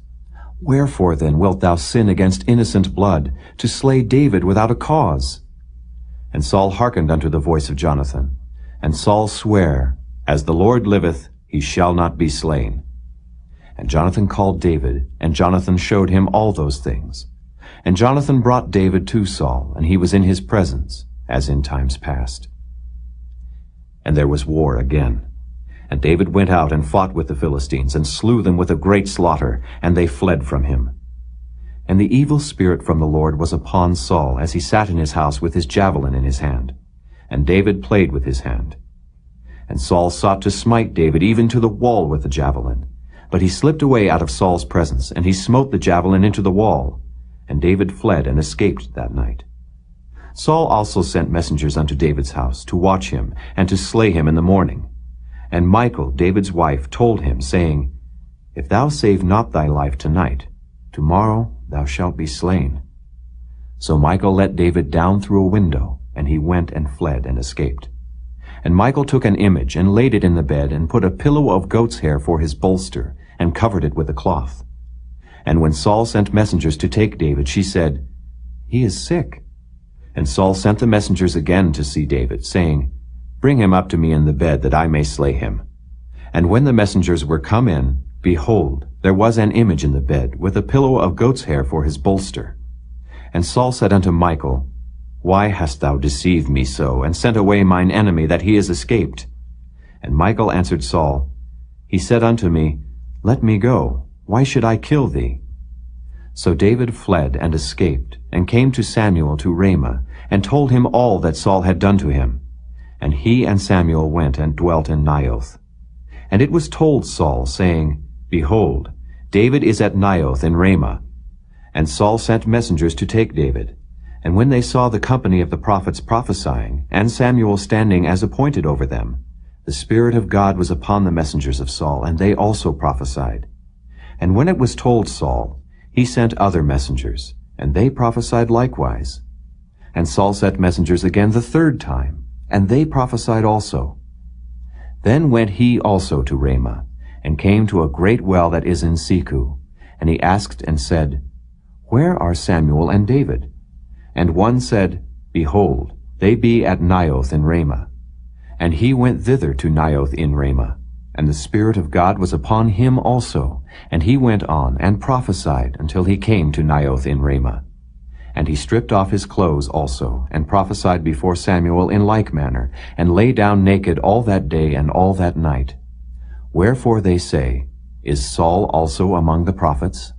Wherefore then wilt thou sin against innocent blood, to slay David without a cause? And Saul hearkened unto the voice of Jonathan. And Saul sware, As the Lord liveth, he shall not be slain. And Jonathan called David, and Jonathan showed him all those things. And Jonathan brought David to Saul, and he was in his presence, as in times past. And there was war again. And David went out and fought with the Philistines, and slew them with a great slaughter, and they fled from him. And the evil spirit from the Lord was upon Saul, as he sat in his house with his javelin in his hand. And David played with his hand. And Saul sought to smite David even to the wall with the javelin. But he slipped away out of Saul's presence, and he smote the javelin into the wall. And David fled and escaped that night. Saul also sent messengers unto David's house, to watch him, and to slay him in the morning. And Michal, David's wife, told him, saying, If thou save not thy life tonight, tomorrow thou shalt be slain. So Michal let David down through a window, and he went and fled and escaped. And Michal took an image, and laid it in the bed, and put a pillow of goat's hair for his bolster, and covered it with a cloth. And when Saul sent messengers to take David, she said, He is sick. And Saul sent the messengers again to see David, saying, Bring him up to me in the bed, that I may slay him. And when the messengers were come in, behold, there was an image in the bed, with a pillow of goat's hair for his bolster. And Saul said unto Michal, Why hast thou deceived me so, and sent away mine enemy, that he is escaped? And Michal answered Saul, He said unto me, Let me go. Why should I kill thee? So David fled and escaped, and came to Samuel to Ramah, and told him all that Saul had done to him. And he and Samuel went and dwelt in Naioth. And it was told Saul, saying, Behold, David is at Naioth in Ramah. And Saul sent messengers to take David. And when they saw the company of the prophets prophesying, and Samuel standing as appointed over them, the Spirit of God was upon the messengers of Saul, and they also prophesied. And when it was told Saul, he sent other messengers, and they prophesied likewise. And Saul sent messengers again the third time, and they prophesied also. Then went he also to Ramah, and came to a great well that is in Seku. And he asked and said, Where are Samuel and David? And one said, Behold, they be at Naioth in Ramah. And he went thither to Naioth in Ramah. And the Spirit of God was upon him also. And he went on and prophesied until he came to Naioth in Ramah. And he stripped off his clothes also, and prophesied before Samuel in like manner, and lay down naked all that day and all that night. Wherefore they say, Is Saul also among the prophets?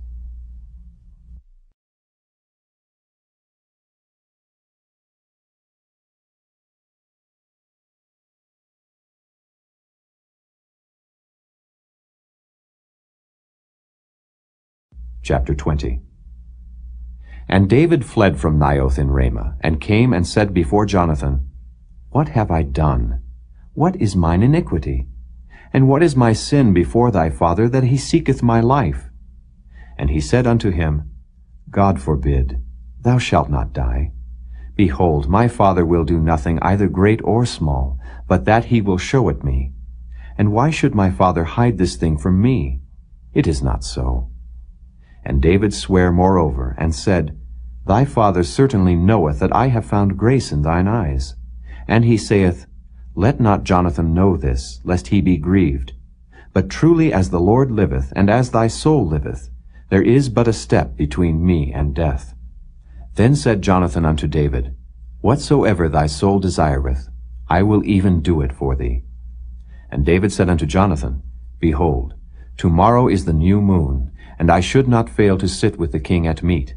Chapter 20. And David fled from Naioth in Ramah, and came and said before Jonathan, What have I done? What is mine iniquity? And what is my sin before thy father, that he seeketh my life? And he said unto him, God forbid, thou shalt not die. Behold, my father will do nothing either great or small, but that he will show it me. And why should my father hide this thing from me? It is not so. And David sware moreover, and said, Thy father certainly knoweth that I have found grace in thine eyes. And he saith, Let not Jonathan know this, lest he be grieved. But truly as the Lord liveth, and as thy soul liveth, there is but a step between me and death. Then said Jonathan unto David, Whatsoever thy soul desireth, I will even do it for thee. And David said unto Jonathan, Behold, tomorrow is the new moon, and I should not fail to sit with the king at meat.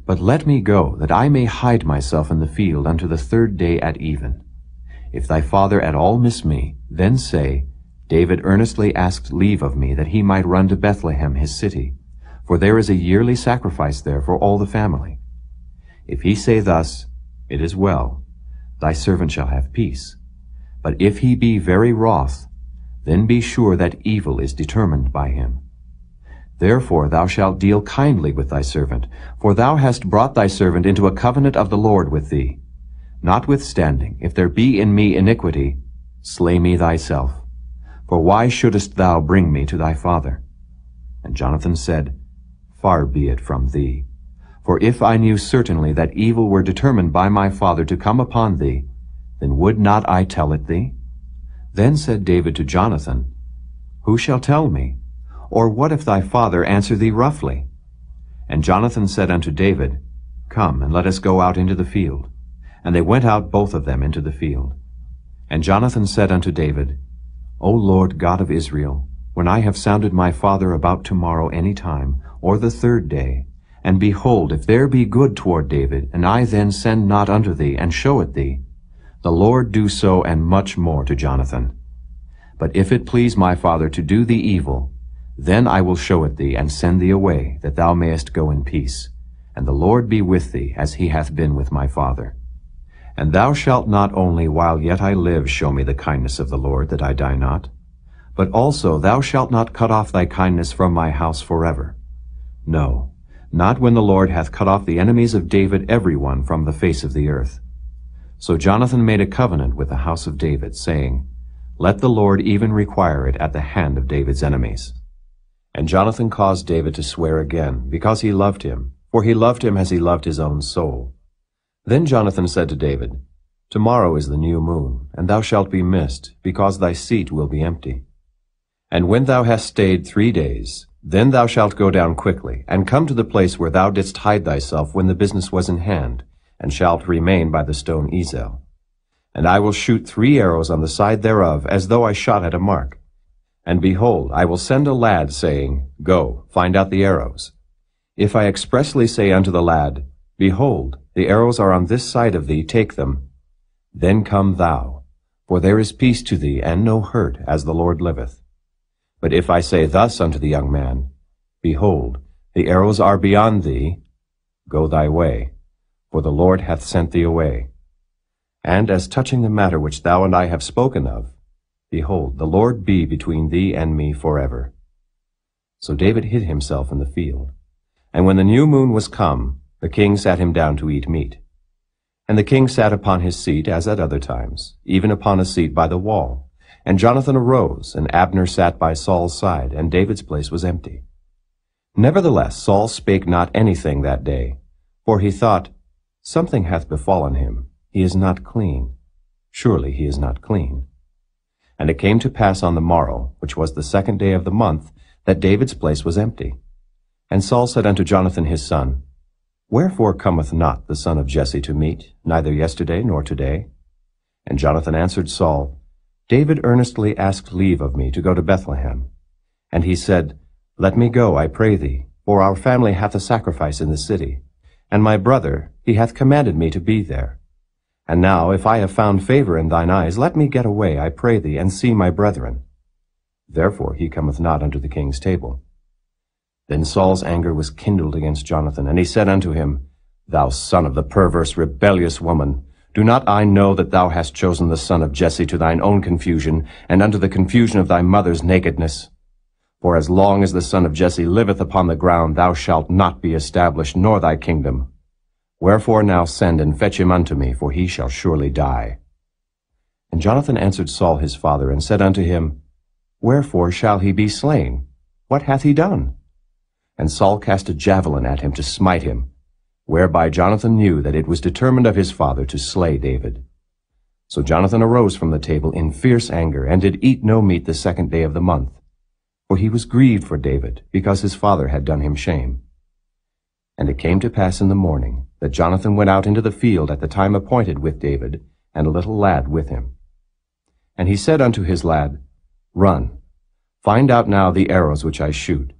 But let me go, that I may hide myself in the field unto the third day at even. If thy father at all miss me, then say, David earnestly asked leave of me, that he might run to Bethlehem his city, for there is a yearly sacrifice there for all the family. If he say thus, It is well, thy servant shall have peace. But if he be very wroth, then be sure that evil is determined by him. Therefore thou shalt deal kindly with thy servant, for thou hast brought thy servant into a covenant of the Lord with thee. Notwithstanding, if there be in me iniquity, slay me thyself. For why shouldest thou bring me to thy father? And Jonathan said, Far be it from thee. For if I knew certainly that evil were determined by my father to come upon thee, then would not I tell it thee? Then said David to Jonathan, Who shall tell me? Or what if thy father answer thee roughly? And Jonathan said unto David, Come, and let us go out into the field. And they went out both of them into the field. And Jonathan said unto David, O Lord God of Israel, when I have sounded my father about tomorrow any time, or the third day, and behold, if there be good toward David, and I then send not unto thee, and show it thee, the Lord do so and much more to Jonathan. But if it please my father to do thee evil, then I will show it thee, and send thee away, that thou mayest go in peace. And the Lord be with thee, as he hath been with my father. And thou shalt not only while yet I live show me the kindness of the Lord, that I die not, but also thou shalt not cut off thy kindness from my house forever. No, not when the Lord hath cut off the enemies of David every one from the face of the earth. So Jonathan made a covenant with the house of David, saying, Let the Lord even require it at the hand of David's enemies. And Jonathan caused David to swear again, because he loved him, for he loved him as he loved his own soul. Then Jonathan said to David, Tomorrow is the new moon, and thou shalt be missed, because thy seat will be empty. And when thou hast stayed 3 days, then thou shalt go down quickly, and come to the place where thou didst hide thyself when the business was in hand, and shalt remain by the stone Ezel. And I will shoot 3 arrows on the side thereof, as though I shot at a mark. And behold, I will send a lad, saying, Go, find out the arrows. If I expressly say unto the lad, Behold, the arrows are on this side of thee, take them. Then come thou, for there is peace to thee, and no hurt, as the Lord liveth. But if I say thus unto the young man, Behold, the arrows are beyond thee, go thy way, for the Lord hath sent thee away. And as touching the matter which thou and I have spoken of, behold, the Lord be between thee and me forever. So David hid himself in the field. And when the new moon was come, the king sat him down to eat meat. And the king sat upon his seat as at other times, even upon a seat by the wall. And Jonathan arose, and Abner sat by Saul's side, and David's place was empty. Nevertheless Saul spake not anything that day, for he thought, Something hath befallen him, he is not clean. Surely he is not clean. And it came to pass on the morrow, which was the 2nd day of the month, that David's place was empty. And Saul said unto Jonathan his son, Wherefore cometh not the son of Jesse to meat, neither yesterday nor today? And Jonathan answered Saul, David earnestly asked leave of me to go to Bethlehem. And he said, Let me go, I pray thee, for our family hath a sacrifice in the city. And my brother, he hath commanded me to be there. And now, if I have found favor in thine eyes, let me get away, I pray thee, and see my brethren. Therefore he cometh not unto the king's table. Then Saul's anger was kindled against Jonathan, and he said unto him, Thou son of the perverse, rebellious woman, do not I know that thou hast chosen the son of Jesse to thine own confusion, and unto the confusion of thy mother's nakedness? For as long as the son of Jesse liveth upon the ground, thou shalt not be established, nor thy kingdom. Wherefore now send and fetch him unto me, for he shall surely die. And Jonathan answered Saul his father, and said unto him, Wherefore shall he be slain? What hath he done? And Saul cast a javelin at him to smite him, whereby Jonathan knew that it was determined of his father to slay David. So Jonathan arose from the table in fierce anger, and did eat no meat the 2nd day of the month. For he was grieved for David, because his father had done him shame. And it came to pass in the morning, that Jonathan went out into the field at the time appointed with David, and a little lad with him. And he said unto his lad, Run, find out now the arrows which I shoot.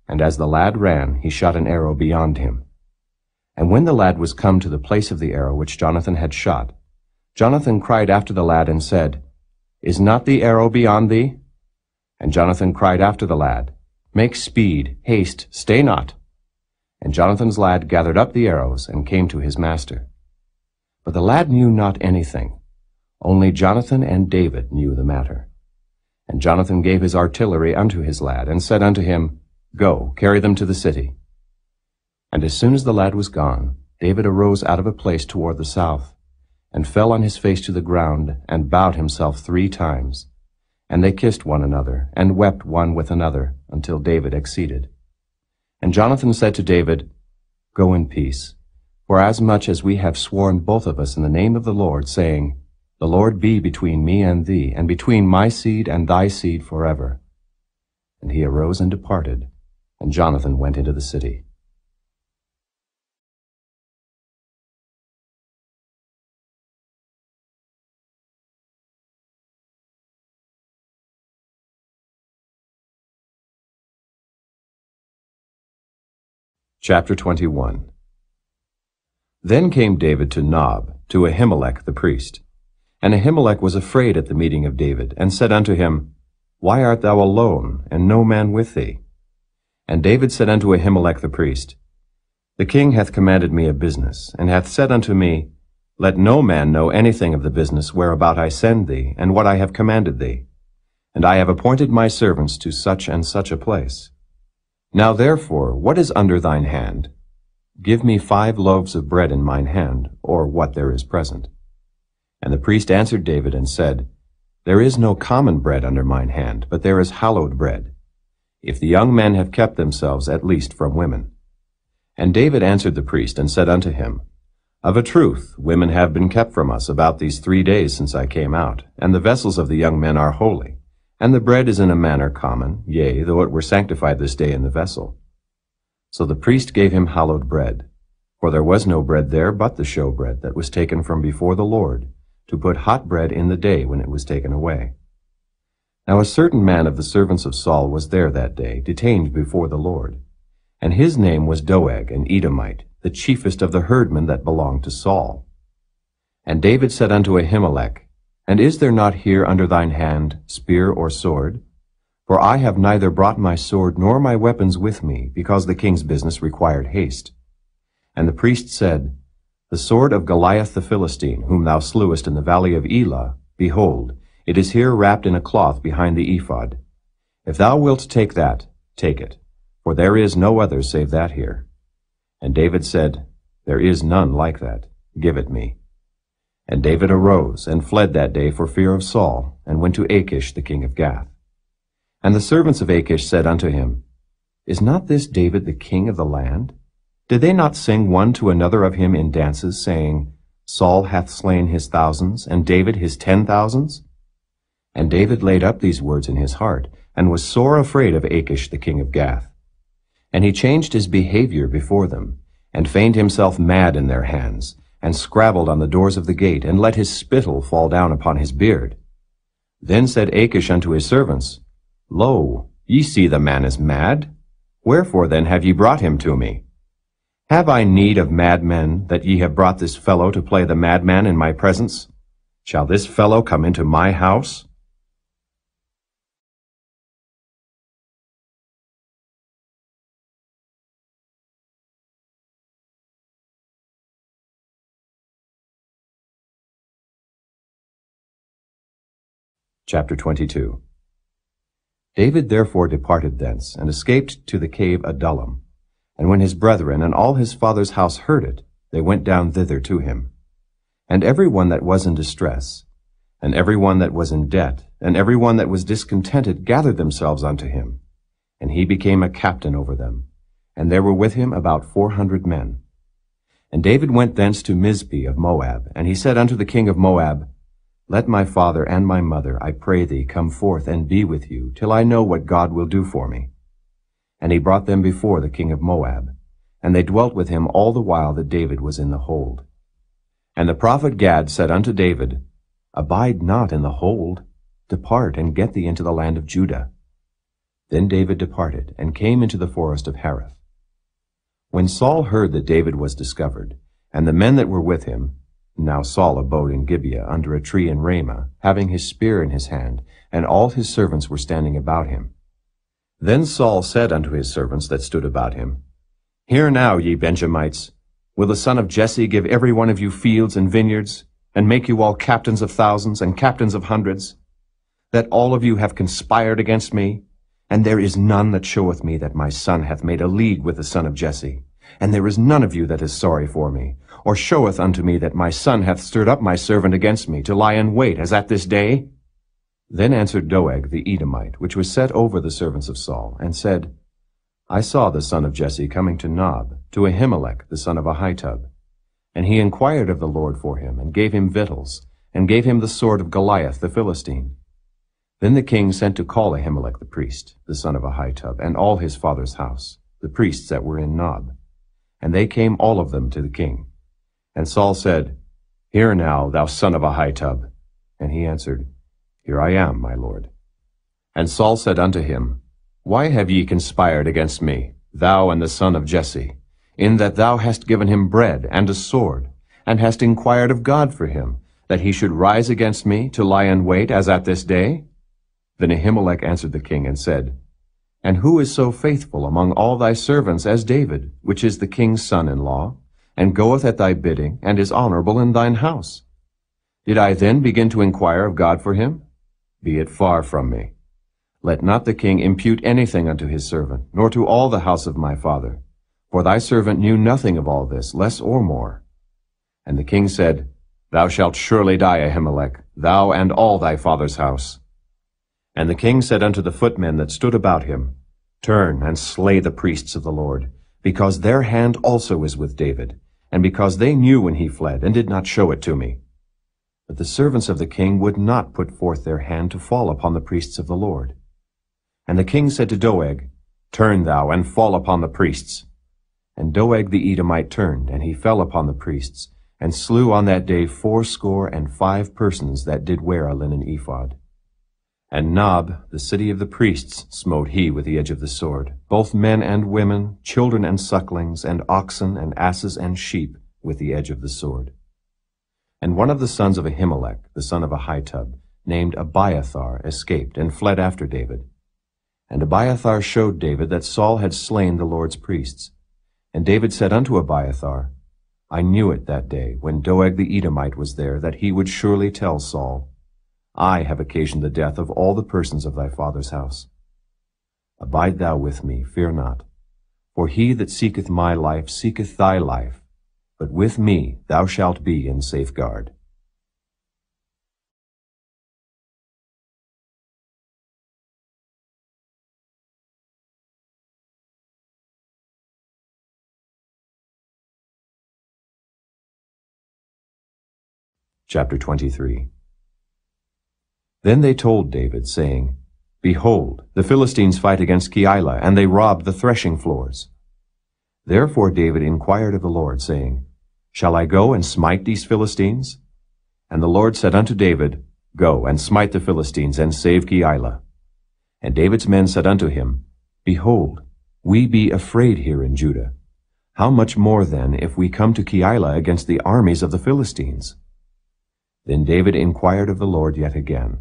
And as the lad ran, he shot an arrow beyond him. And when the lad was come to the place of the arrow which Jonathan had shot, Jonathan cried after the lad and said, Is not the arrow beyond thee? And Jonathan cried after the lad, Make speed, haste, stay not. And Jonathan's lad gathered up the arrows and came to his master. But the lad knew not anything. Only Jonathan and David knew the matter. And Jonathan gave his artillery unto his lad, and said unto him, Go, carry them to the city. And as soon as the lad was gone, David arose out of a place toward the south, and fell on his face to the ground, and bowed himself 3 times. And they kissed one another, and wept one with another, until David exceeded. And Jonathan said to David, Go in peace, forasmuch as we have sworn both of us in the name of the Lord, saying, The Lord be between me and thee, and between my seed and thy seed forever. And he arose and departed, and Jonathan went into the city. Chapter 21. Then came David to Nob, to Ahimelech the priest. And Ahimelech was afraid at the meeting of David, and said unto him, Why art thou alone, and no man with thee? And David said unto Ahimelech the priest, The king hath commanded me a business, and hath said unto me, Let no man know anything of the business whereabout I send thee, and what I have commanded thee. And I have appointed my servants to such and such a place. Now therefore, what is under thine hand? Give me 5 loaves of bread in mine hand, or what there is present. And the priest answered David and said, There is no common bread under mine hand, but there is hallowed bread, if the young men have kept themselves at least from women. And David answered the priest and said unto him, Of a truth, women have been kept from us about these 3 days since I came out, and the vessels of the young men are holy. And the bread is in a manner common, yea, though it were sanctified this day in the vessel. So the priest gave him hallowed bread, for there was no bread there but the showbread that was taken from before the Lord, to put hot bread in the day when it was taken away. Now a certain man of the servants of Saul was there that day, detained before the Lord. And his name was Doeg, an Edomite, the chiefest of the herdmen that belonged to Saul. And David said unto Ahimelech, And is there not here under thine hand spear or sword? For I have neither brought my sword nor my weapons with me, because the king's business required haste. And the priest said, The sword of Goliath the Philistine, whom thou slewest in the valley of Elah, behold, it is here wrapped in a cloth behind the ephod. If thou wilt take that, take it, for there is no other save that here. And David said, There is none like that. Give it me. And David arose and fled that day for fear of Saul, and went to Achish the king of Gath. And the servants of Achish said unto him, Is not this David the king of the land? Did they not sing one to another of him in dances, saying, Saul hath slain his thousands, and David his 10,000s? And David laid up these words in his heart, and was sore afraid of Achish the king of Gath. And he changed his behavior before them, and feigned himself mad in their hands, and scrabbled on the doors of the gate, and let his spittle fall down upon his beard. Then said Achish unto his servants, Lo, ye see the man is mad. Wherefore then have ye brought him to me? Have I need of madmen, that ye have brought this fellow to play the madman in my presence? Shall this fellow come into my house? Chapter 22. David therefore departed thence, and escaped to the cave Adullam. And when his brethren and all his father's house heard it, they went down thither to him. And every one that was in distress, and every one that was in debt, and every one that was discontented gathered themselves unto him. And he became a captain over them. And there were with him about 400 men. And David went thence to Mizpeh of Moab, and he said unto the king of Moab, Let my father and my mother, I pray thee, come forth and be with you, till I know what God will do for me. And he brought them before the king of Moab, and they dwelt with him all the while that David was in the hold. And the prophet Gad said unto David, Abide not in the hold, depart and get thee into the land of Judah. Then David departed, and came into the forest of Hareth. When Saul heard that David was discovered, and the men that were with him, now Saul abode in Gibeah under a tree in Ramah, having his spear in his hand, and all his servants were standing about him. Then Saul said unto his servants that stood about him, Hear now, ye Benjamites, will the son of Jesse give every one of you fields and vineyards, and make you all captains of thousands and captains of hundreds, that all of you have conspired against me? And there is none that showeth me that my son hath made a league with the son of Jesse. And there is none of you that is sorry for me, or showeth unto me that my son hath stirred up my servant against me, to lie in wait, as at this day? Then answered Doeg the Edomite, which was set over the servants of Saul, and said, I saw the son of Jesse coming to Nob, to Ahimelech the son of Ahitub. And he inquired of the Lord for him, and gave him victuals, and gave him the sword of Goliath the Philistine. Then the king sent to call Ahimelech the priest, the son of Ahitub, and all his father's house, the priests that were in Nob. And they came all of them to the king. And Saul said, Hear now, thou son of Ahitub. And he answered, Here I am, my lord. And Saul said unto him, Why have ye conspired against me, thou and the son of Jesse, in that thou hast given him bread and a sword, and hast inquired of God for him, that he should rise against me to lie in wait as at this day? Then Ahimelech answered the king and said, And who is so faithful among all thy servants as David, which is the king's son-in-law, and goeth at thy bidding, and is honorable in thine house? Did I then begin to inquire of God for him? Be it far from me. Let not the king impute anything unto his servant, nor to all the house of my father. For thy servant knew nothing of all this, less or more. And the king said, Thou shalt surely die, Ahimelech, thou and all thy father's house. And the king said unto the footmen that stood about him, Turn and slay the priests of the Lord, because their hand also is with David, and because they knew when he fled, and did not show it to me. But the servants of the king would not put forth their hand to fall upon the priests of the Lord. And the king said to Doeg, Turn thou, and fall upon the priests. And Doeg the Edomite turned, and he fell upon the priests, and slew on that day 75 persons that did wear a linen ephod. And Nob, the city of the priests, smote he with the edge of the sword, both men and women, children and sucklings, and oxen and asses and sheep, with the edge of the sword. And one of the sons of Ahimelech, the son of Ahitub, named Abiathar, escaped, and fled after David. And Abiathar showed David that Saul had slain the Lord's priests. And David said unto Abiathar, I knew it that day, when Doeg the Edomite was there, that he would surely tell Saul, I have occasioned the death of all the persons of thy father's house. Abide thou with me, fear not. For he that seeketh my life seeketh thy life, but with me thou shalt be in safeguard. Chapter 23. Then they told David, saying, Behold, the Philistines fight against Keilah, and they rob the threshing floors. Therefore David inquired of the Lord, saying, Shall I go and smite these Philistines? And the Lord said unto David, Go and smite the Philistines, and save Keilah. And David's men said unto him, Behold, we be afraid here in Judah. How much more then if we come to Keilah against the armies of the Philistines? Then David inquired of the Lord yet again.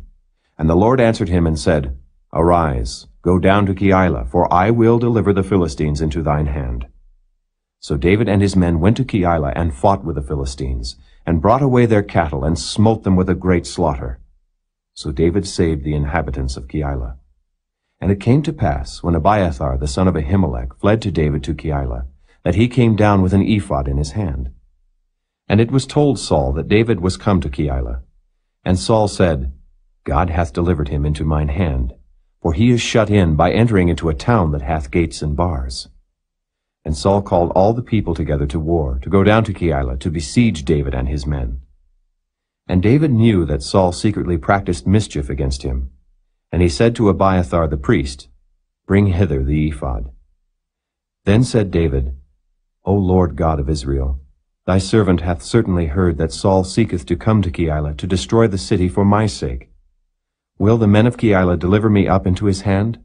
And the Lord answered him and said, Arise, go down to Keilah, for I will deliver the Philistines into thine hand. So David and his men went to Keilah and fought with the Philistines, and brought away their cattle, and smote them with a great slaughter. So David saved the inhabitants of Keilah. And it came to pass, when Abiathar the son of Ahimelech fled to David to Keilah, that he came down with an ephod in his hand. And it was told Saul that David was come to Keilah. And Saul said, God hath delivered him into mine hand, for he is shut in by entering into a town that hath gates and bars. And Saul called all the people together to war, to go down to Keilah, to besiege David and his men. And David knew that Saul secretly practiced mischief against him. And he said to Abiathar the priest, Bring hither the ephod. Then said David, O Lord God of Israel, thy servant hath certainly heard that Saul seeketh to come to Keilah to destroy the city for my sake. Will the men of Keilah deliver me up into his hand?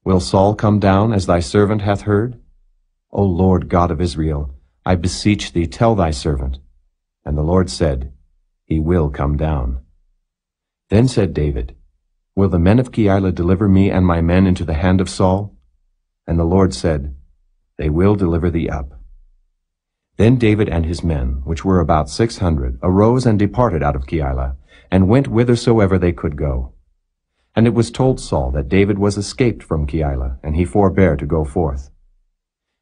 Will Saul come down, as thy servant hath heard? O Lord God of Israel, I beseech thee, tell thy servant. And the Lord said, He will come down. Then said David, Will the men of Keilah deliver me and my men into the hand of Saul? And the Lord said, they will deliver thee up. Then David and his men, which were about 600, arose and departed out of Keilah, and went whithersoever they could go. And it was told Saul that David was escaped from Keilah, and he forbare to go forth.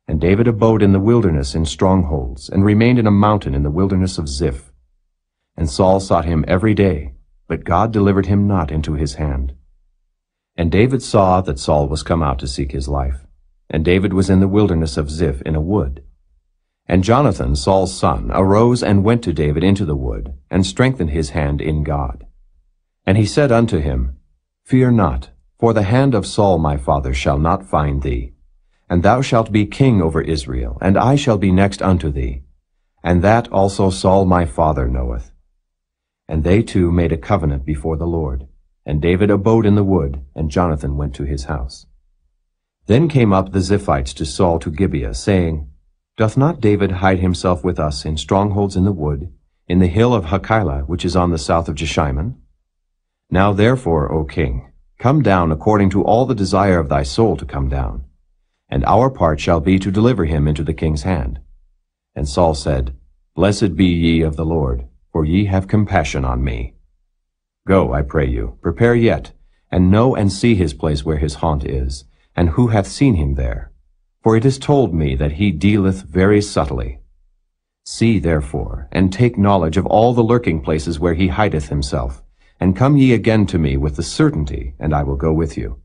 And David abode in the wilderness in strongholds, and remained in a mountain in the wilderness of Ziph. And Saul sought him every day, but God delivered him not into his hand. And David saw that Saul was come out to seek his life. And David was in the wilderness of Ziph in a wood. And Jonathan, Saul's son, arose and went to David into the wood, and strengthened his hand in God. And he said unto him, Fear not, for the hand of Saul my father shall not find thee. And thou shalt be king over Israel, and I shall be next unto thee. And that also Saul my father knoweth. And they two made a covenant before the Lord. And David abode in the wood, and Jonathan went to his house. Then came up the Ziphites to Saul to Gibeah, saying, Doth not David hide himself with us in strongholds in the wood, in the hill of Hachilah, which is on the south of Jeshimon? Now therefore, O king, come down according to all the desire of thy soul to come down. And our part shall be to deliver him into the king's hand. And Saul said, Blessed be ye of the Lord, for ye have compassion on me. Go, I pray you, prepare yet, and know and see his place where his haunt is, and who hath seen him there. For it is told me that he dealeth very subtly. See, therefore, and take knowledge of all the lurking places where he hideth himself, and come ye again to me with the certainty, and I will go with you.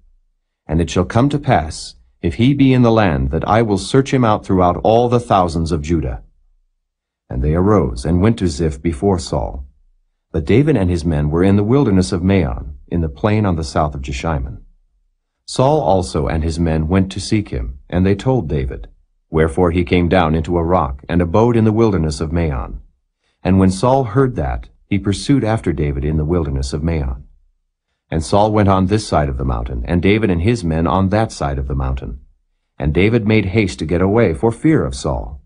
And it shall come to pass, if he be in the land, that I will search him out throughout all the thousands of Judah. And they arose, and went to Ziph before Saul. But David and his men were in the wilderness of Maon, in the plain on the south of Jeshimon. Saul also and his men went to seek him, and they told David. Wherefore he came down into a rock, and abode in the wilderness of Maon. And when Saul heard that, he pursued after David in the wilderness of Maon. And Saul went on this side of the mountain, and David and his men on that side of the mountain. And David made haste to get away for fear of Saul.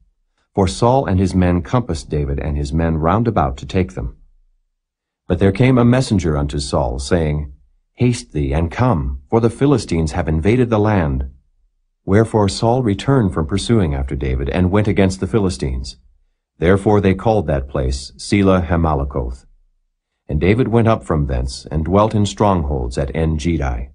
For Saul and his men compassed David and his men round about to take them. But there came a messenger unto Saul, saying, Haste thee, and come, for the Philistines have invaded the land. Wherefore Saul returned from pursuing after David, and went against the Philistines. Therefore they called that place Selah Hamalakoth. And David went up from thence, and dwelt in strongholds at En-Gedi.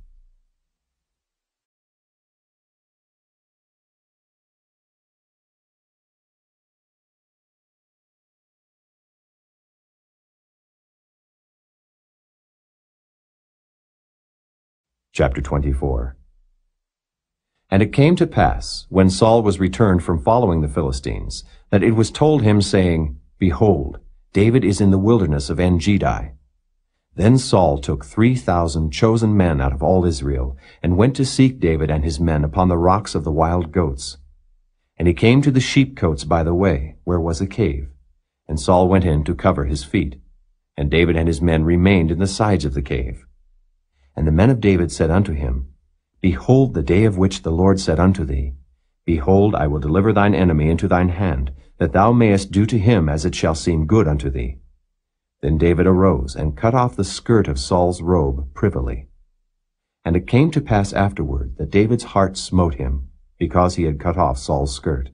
Chapter 24. And it came to pass, when Saul was returned from following the Philistines, that it was told him, saying, Behold, David is in the wilderness of En-Gedi. Then Saul took 3,000 chosen men out of all Israel, and went to seek David and his men upon the rocks of the wild goats. And he came to the sheepcotes by the way, where was a cave. And Saul went in to cover his feet. And David and his men remained in the sides of the cave. And the men of David said unto him, Behold the day of which the Lord said unto thee, Behold, I will deliver thine enemy into thine hand, that thou mayest do to him as it shall seem good unto thee. Then David arose, and cut off the skirt of Saul's robe privily. And it came to pass afterward that David's heart smote him, because he had cut off Saul's skirt.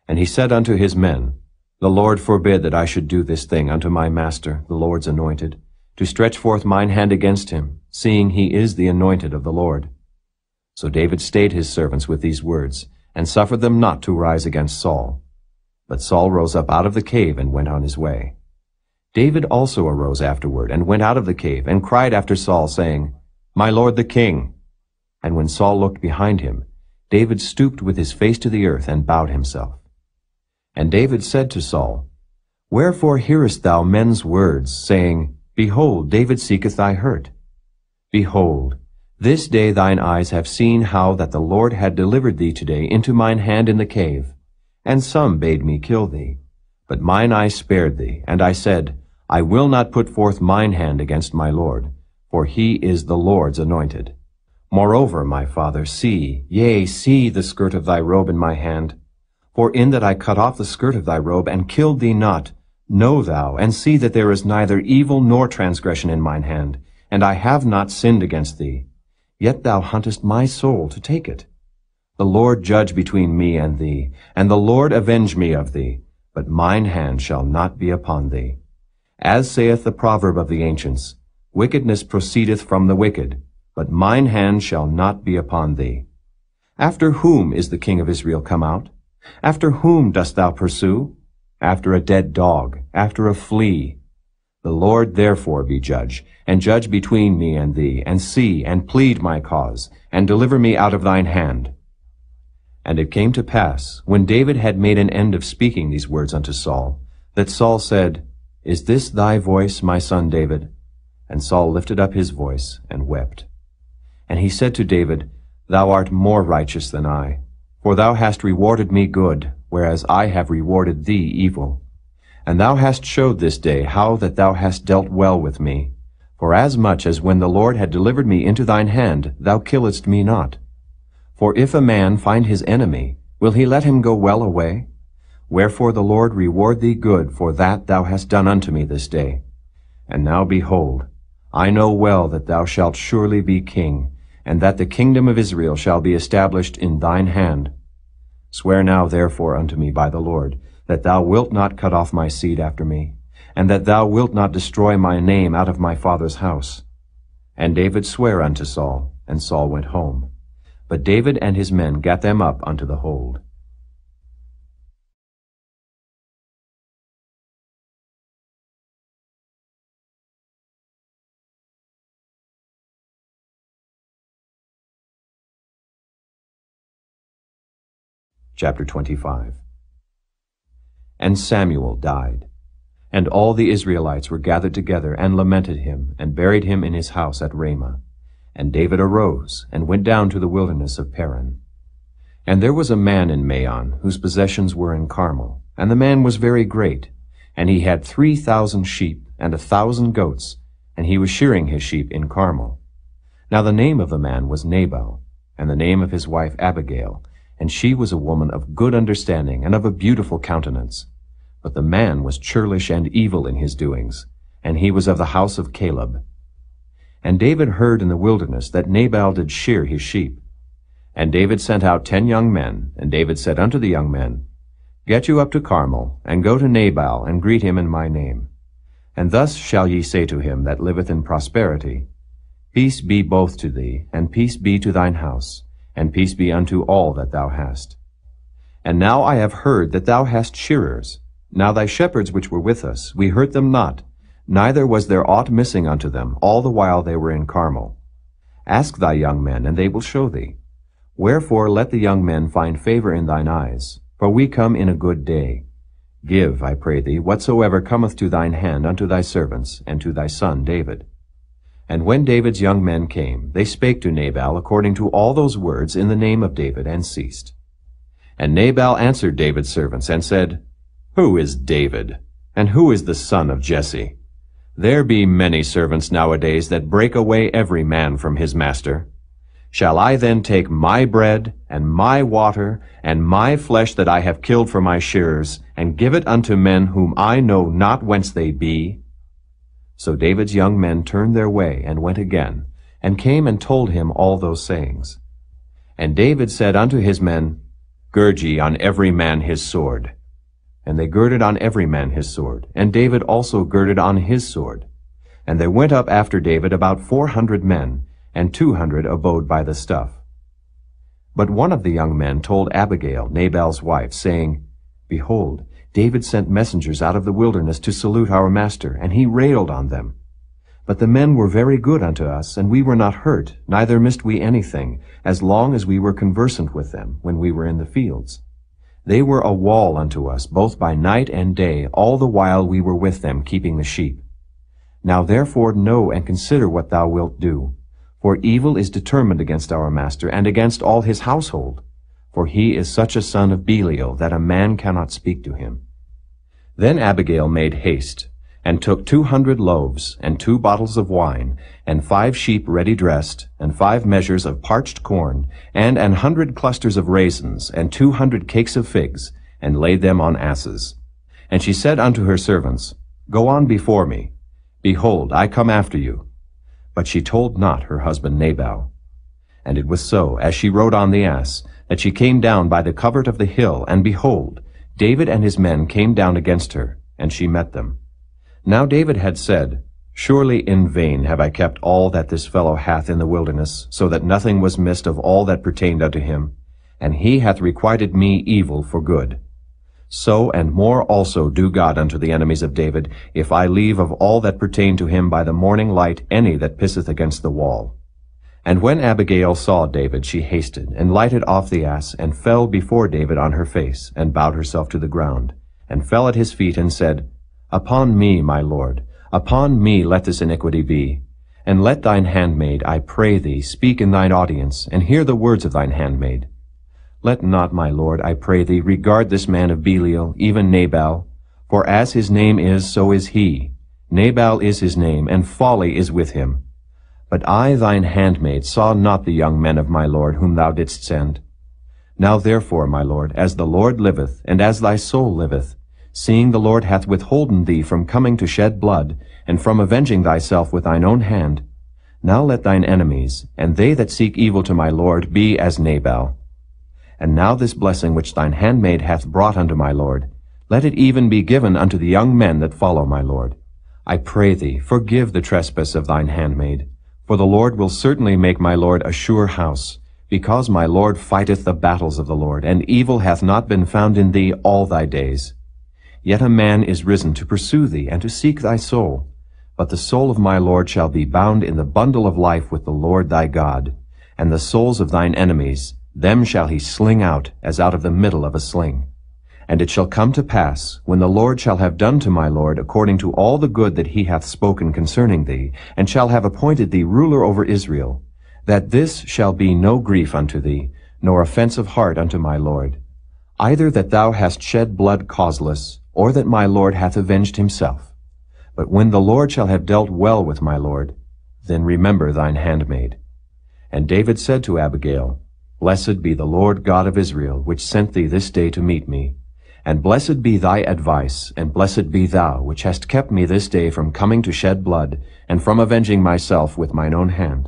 And he said unto his men, The Lord forbid that I should do this thing unto my master, the Lord's anointed, to stretch forth mine hand against him, seeing he is the anointed of the Lord. So David stayed his servants with these words, and suffered them not to rise against Saul. But Saul rose up out of the cave and went on his way. David also arose afterward, and went out of the cave, and cried after Saul, saying, My lord the king. And when Saul looked behind him, David stooped with his face to the earth, and bowed himself. And David said to Saul, Wherefore hearest thou men's words, saying, Behold, David seeketh thy hurt? Behold, this day thine eyes have seen how that the Lord had delivered thee today into mine hand in the cave. And some bade me kill thee. But mine eye spared thee, and I said, I will not put forth mine hand against my Lord, for he is the Lord's anointed. Moreover, my father, see, yea, see the skirt of thy robe in my hand. For in that I cut off the skirt of thy robe, and killed thee not, know thou, and see that there is neither evil nor transgression in mine hand, and I have not sinned against thee. Yet thou huntest my soul to take it. The Lord judge between me and thee, and the Lord avenge me of thee, but mine hand shall not be upon thee. As saith the proverb of the ancients, wickedness proceedeth from the wicked, but mine hand shall not be upon thee. After whom is the king of Israel come out? After whom dost thou pursue? After a dead dog, after a flea. The Lord therefore be judge, and judge between me and thee, and see, and plead my cause, and deliver me out of thine hand. And it came to pass, when David had made an end of speaking these words unto Saul, that Saul said, Is this thy voice, my son David? And Saul lifted up his voice, and wept. And he said to David, Thou art more righteous than I, for thou hast rewarded me good, whereas I have rewarded thee evil. And thou hast showed this day how that thou hast dealt well with me, forasmuch as when the Lord had delivered me into thine hand, thou killedst me not. For if a man find his enemy, will he let him go well away? Wherefore the Lord reward thee good for that thou hast done unto me this day. And now behold, I know well that thou shalt surely be king, and that the kingdom of Israel shall be established in thine hand. Swear now therefore unto me by the Lord, that thou wilt not cut off my seed after me, and that thou wilt not destroy my name out of my father's house. And David sware unto Saul, and Saul went home. But David and his men gat them up unto the hold. Chapter 25. And Samuel died, and all the Israelites were gathered together, and lamented him, and buried him in his house at Ramah. And David arose, and went down to the wilderness of Paran. And there was a man in Maon, whose possessions were in Carmel, and the man was very great, and he had 3,000 sheep, and 1,000 goats, and he was shearing his sheep in Carmel. Now the name of the man was Nabal, and the name of his wife Abigail, and she was a woman of good understanding, and of a beautiful countenance. But the man was churlish and evil in his doings, and he was of the house of Caleb. And David heard in the wilderness that Nabal did shear his sheep. And David sent out 10 young men, and David said unto the young men, Get you up to Carmel, and go to Nabal, and greet him in my name. And thus shall ye say to him that liveth in prosperity, Peace be both to thee, and peace be to thine house, and peace be unto all that thou hast. And now I have heard that thou hast shearers. Now thy shepherds which were with us, we hurt them not, neither was there aught missing unto them, all the while they were in Carmel. Ask thy young men, and they will show thee. Wherefore let the young men find favor in thine eyes, for we come in a good day. Give, I pray thee, whatsoever cometh to thine hand unto thy servants, and to thy son David. And when David's young men came, they spake to Nabal according to all those words in the name of David, and ceased. And Nabal answered David's servants, and said, Who is David? And who is the son of Jesse? There be many servants nowadays that break away every man from his master. Shall I then take my bread, and my water, and my flesh that I have killed for my shearers, and give it unto men whom I know not whence they be? So David's young men turned their way, and went again, and came and told him all those sayings. And David said unto his men, Gird ye on every man his sword. And they girded on every man his sword, and David also girded on his sword. And there went up after David about 400 men, and 200 abode by the stuff. But one of the young men told Abigail, Nabal's wife, saying, Behold, David sent messengers out of the wilderness to salute our master, and he railed on them. But the men were very good unto us, and we were not hurt, neither missed we anything, as long as we were conversant with them, when we were in the fields. They were a wall unto us, both by night and day, all the while we were with them, keeping the sheep. Now therefore know and consider what thou wilt do. For evil is determined against our master, and against all his household. For he is such a son of Belial, that a man cannot speak to him. Then Abigail made haste, and took 200 loaves, and 2 bottles of wine, and 5 sheep ready dressed, and 5 measures of parched corn, and 100 clusters of raisins, and 200 cakes of figs, and laid them on asses. And she said unto her servants, Go on before me. Behold, I come after you. But she told not her husband Nabal. And it was so, as she rode on the ass, that she came down by the covert of the hill, and behold, David and his men came down against her, and she met them. Now David had said, Surely in vain have I kept all that this fellow hath in the wilderness, so that nothing was missed of all that pertained unto him, and he hath requited me evil for good. So and more also do God unto the enemies of David, if I leave of all that pertain to him by the morning light any that pisseth against the wall. And when Abigail saw David, she hasted, and lighted off the ass, and fell before David on her face, and bowed herself to the ground, and fell at his feet, and said, Upon me, my lord, upon me let this iniquity be. And let thine handmaid, I pray thee, speak in thine audience, and hear the words of thine handmaid. Let not, my lord, I pray thee, regard this man of Belial, even Nabal, for as his name is, so is he. Nabal is his name, and folly is with him. But I, thine handmaid, saw not the young men of my lord, whom thou didst send. Now therefore, my lord, as the Lord liveth, and as thy soul liveth, seeing the Lord hath withholden thee from coming to shed blood, and from avenging thyself with thine own hand, now let thine enemies, and they that seek evil to my lord, be as Nabal. And now this blessing which thine handmaid hath brought unto my lord, let it even be given unto the young men that follow my lord. I pray thee, forgive the trespass of thine handmaid. For the Lord will certainly make my lord a sure house, because my lord fighteth the battles of the Lord, and evil hath not been found in thee all thy days. Yet a man is risen to pursue thee, and to seek thy soul. But the soul of my lord shall be bound in the bundle of life with the Lord thy God, and the souls of thine enemies, them shall he sling out, as out of the middle of a sling. And it shall come to pass, when the Lord shall have done to my lord according to all the good that he hath spoken concerning thee, and shall have appointed thee ruler over Israel, that this shall be no grief unto thee, nor offense of heart unto my lord, either that thou hast shed blood causeless, or that my lord hath avenged himself. But when the Lord shall have dealt well with my lord, then remember thine handmaid. And David said to Abigail, Blessed be the Lord God of Israel, which sent thee this day to meet me. And blessed be thy advice, and blessed be thou, which hast kept me this day from coming to shed blood, and from avenging myself with mine own hand.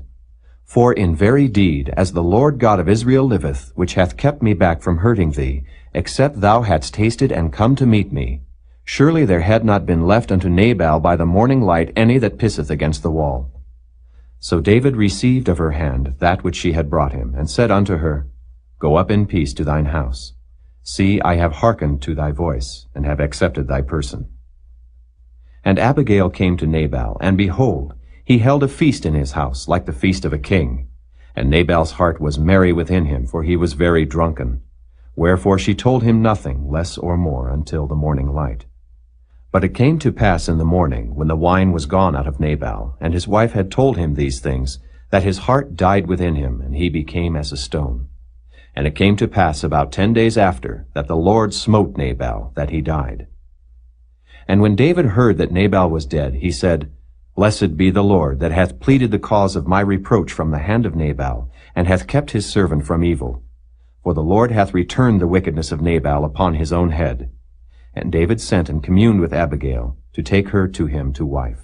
For in very deed, as the Lord God of Israel liveth, which hath kept me back from hurting thee, except thou hadst tasted and come to meet me, surely there had not been left unto Nabal by the morning light any that pisseth against the wall. So David received of her hand that which she had brought him, and said unto her, Go up in peace to thine house. See, I have hearkened to thy voice, and have accepted thy person. And Abigail came to Nabal, and behold, he held a feast in his house, like the feast of a king. And Nabal's heart was merry within him, for he was very drunken. Wherefore she told him nothing, less or more, until the morning light. But it came to pass in the morning, when the wine was gone out of Nabal, and his wife had told him these things, that his heart died within him, and he became as a stone. And it came to pass about 10 days after, that the Lord smote Nabal, that he died. And when David heard that Nabal was dead, he said, Blessed be the Lord, that hath pleaded the cause of my reproach from the hand of Nabal, and hath kept his servant from evil. For the Lord hath returned the wickedness of Nabal upon his own head. And David sent and communed with Abigail, to take her to him to wife.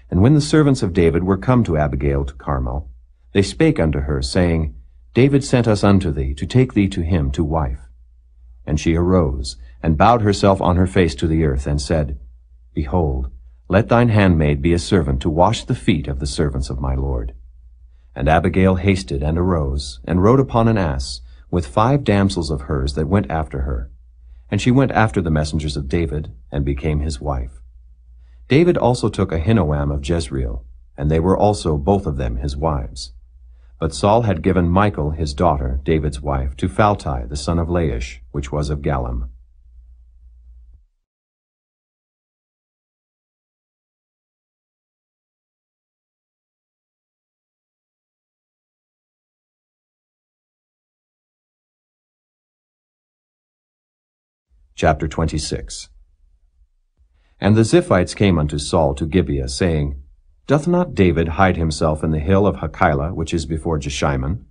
And when the servants of David were come to Abigail to Carmel, they spake unto her, saying, David sent us unto thee, to take thee to him to wife. And she arose, and bowed herself on her face to the earth, and said, Behold, let thine handmaid be a servant to wash the feet of the servants of my lord. And Abigail hasted and arose, and rode upon an ass, with 5 damsels of hers that went after her. And she went after the messengers of David, and became his wife. David also took Ahinoam of Jezreel, and they were also both of them his wives. But Saul had given Michal his daughter, David's wife, to Phalti the son of Laish, which was of Gallim. Chapter 26. And the Ziphites came unto Saul to Gibeah, saying, Doth not David hide himself in the hill of Hachilah, which is before Jeshimon?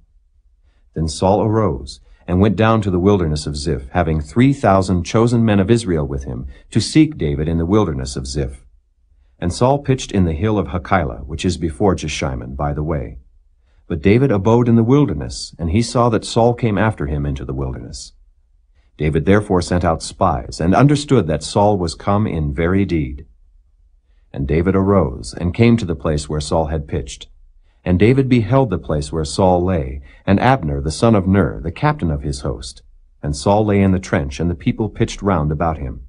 Then Saul arose, and went down to the wilderness of Ziph, having 3,000 chosen men of Israel with him, to seek David in the wilderness of Ziph. And Saul pitched in the hill of Hachilah, which is before Jeshimon, by the way. But David abode in the wilderness, and he saw that Saul came after him into the wilderness. David therefore sent out spies, and understood that Saul was come in very deed. And David arose, and came to the place where Saul had pitched. And David beheld the place where Saul lay, and Abner the son of Ner, the captain of his host. And Saul lay in the trench, and the people pitched round about him.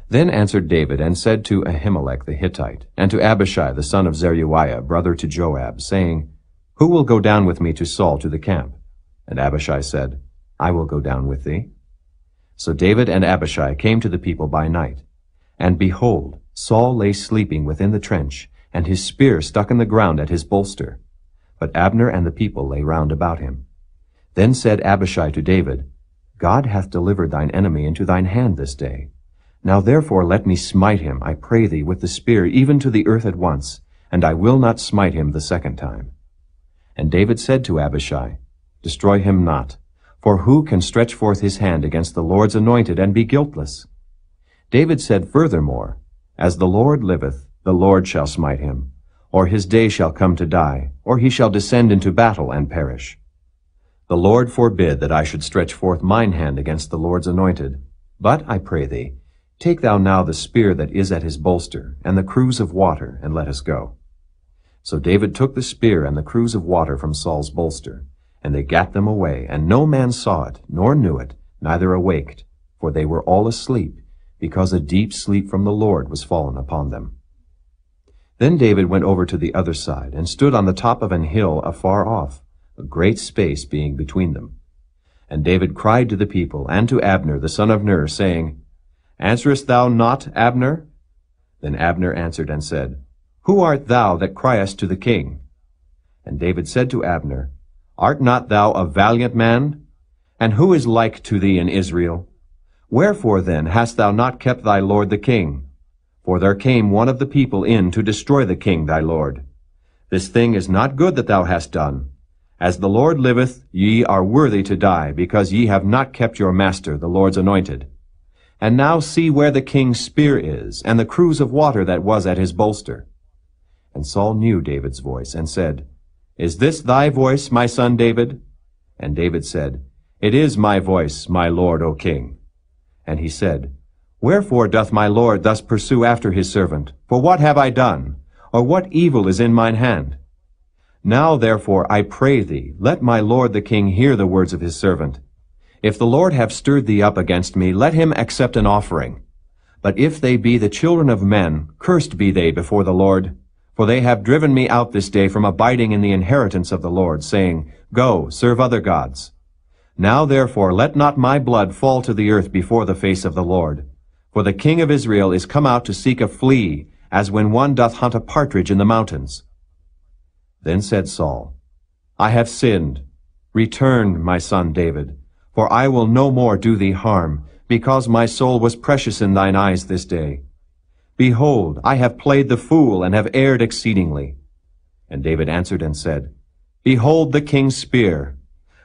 Then answered David, and said to Ahimelech the Hittite, and to Abishai the son of Zeruiah, brother to Joab, saying, Who will go down with me to Saul to the camp? And Abishai said, I will go down with thee. So David and Abishai came to the people by night. And behold, Saul lay sleeping within the trench, and his spear stuck in the ground at his bolster. But Abner and the people lay round about him. Then said Abishai to David, God hath delivered thine enemy into thine hand this day. Now therefore let me smite him, I pray thee, with the spear, even to the earth at once, and I will not smite him the second time. And David said to Abishai, Destroy him not, for who can stretch forth his hand against the Lord's anointed and be guiltless? David said furthermore, As the Lord liveth, the Lord shall smite him, or his day shall come to die, or he shall descend into battle and perish. The Lord forbid that I should stretch forth mine hand against the Lord's anointed. But, I pray thee, take thou now the spear that is at his bolster, and the cruse of water, and let us go. So David took the spear and the cruse of water from Saul's bolster, and they gat them away, and no man saw it, nor knew it, neither awaked, for they were all asleep, because a deep sleep from the Lord was fallen upon them. Then David went over to the other side, and stood on the top of an hill afar off, a great space being between them. And David cried to the people, and to Abner the son of Ner, saying, Answerest thou not, Abner? Then Abner answered and said, Who art thou that criest to the king? And David said to Abner, Art not thou a valiant man? And who is like to thee in Israel? Wherefore then hast thou not kept thy lord the king? For there came one of the people in to destroy the king thy lord. This thing is not good that thou hast done. As the Lord liveth, ye are worthy to die, because ye have not kept your master, the Lord's anointed. And now see where the king's spear is, and the cruse of water that was at his bolster. And Saul knew David's voice, and said, Is this thy voice, my son David? And David said, It is my voice, my lord, O king. And he said, Wherefore doth my lord thus pursue after his servant? For what have I done? Or what evil is in mine hand? Now therefore I pray thee, let my lord the king hear the words of his servant. If the Lord have stirred thee up against me, let him accept an offering. But if they be the children of men, cursed be they before the Lord. For they have driven me out this day from abiding in the inheritance of the Lord, saying, Go, serve other gods. Now therefore let not my blood fall to the earth before the face of the Lord. For the king of Israel is come out to seek a flea, as when one doth hunt a partridge in the mountains. Then said Saul, I have sinned. Return, my son David, for I will no more do thee harm, because my soul was precious in thine eyes this day. Behold, I have played the fool, and have erred exceedingly. And David answered and said, Behold the king's spear,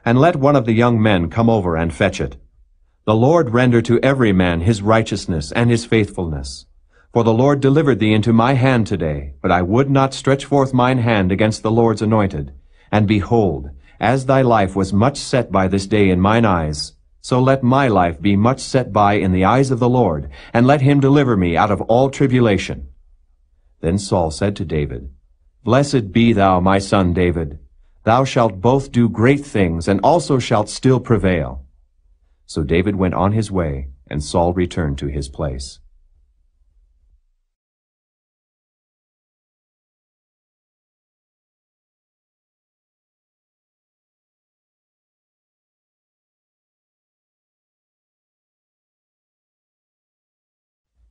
and let one of the young men come over and fetch it. The Lord render to every man his righteousness and his faithfulness. For the Lord delivered thee into my hand today, but I would not stretch forth mine hand against the Lord's anointed. And behold, as thy life was much set by this day in mine eyes, so let my life be much set by in the eyes of the Lord, and let him deliver me out of all tribulation. Then Saul said to David, Blessed be thou, my son David. Thou shalt both do great things, and also shalt still prevail. So David went on his way, and Saul returned to his place.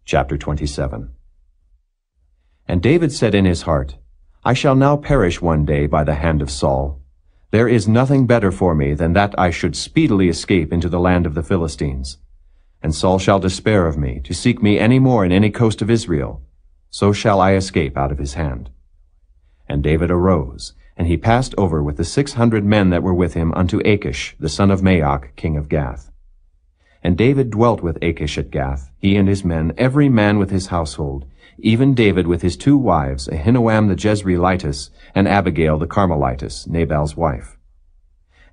Chapter 27. And David said in his heart, I shall now perish one day by the hand of Saul. There is nothing better for me than that I should speedily escape into the land of the Philistines. And Saul shall despair of me, to seek me any more in any coast of Israel. So shall I escape out of his hand. And David arose, and he passed over with the 600 men that were with him unto Achish, the son of Maoch, king of Gath. And David dwelt with Achish at Gath, he and his men, every man with his household, even David with his 2 wives, Ahinoam the Jezreelitess, and Abigail the Carmelitess, Nabal's wife.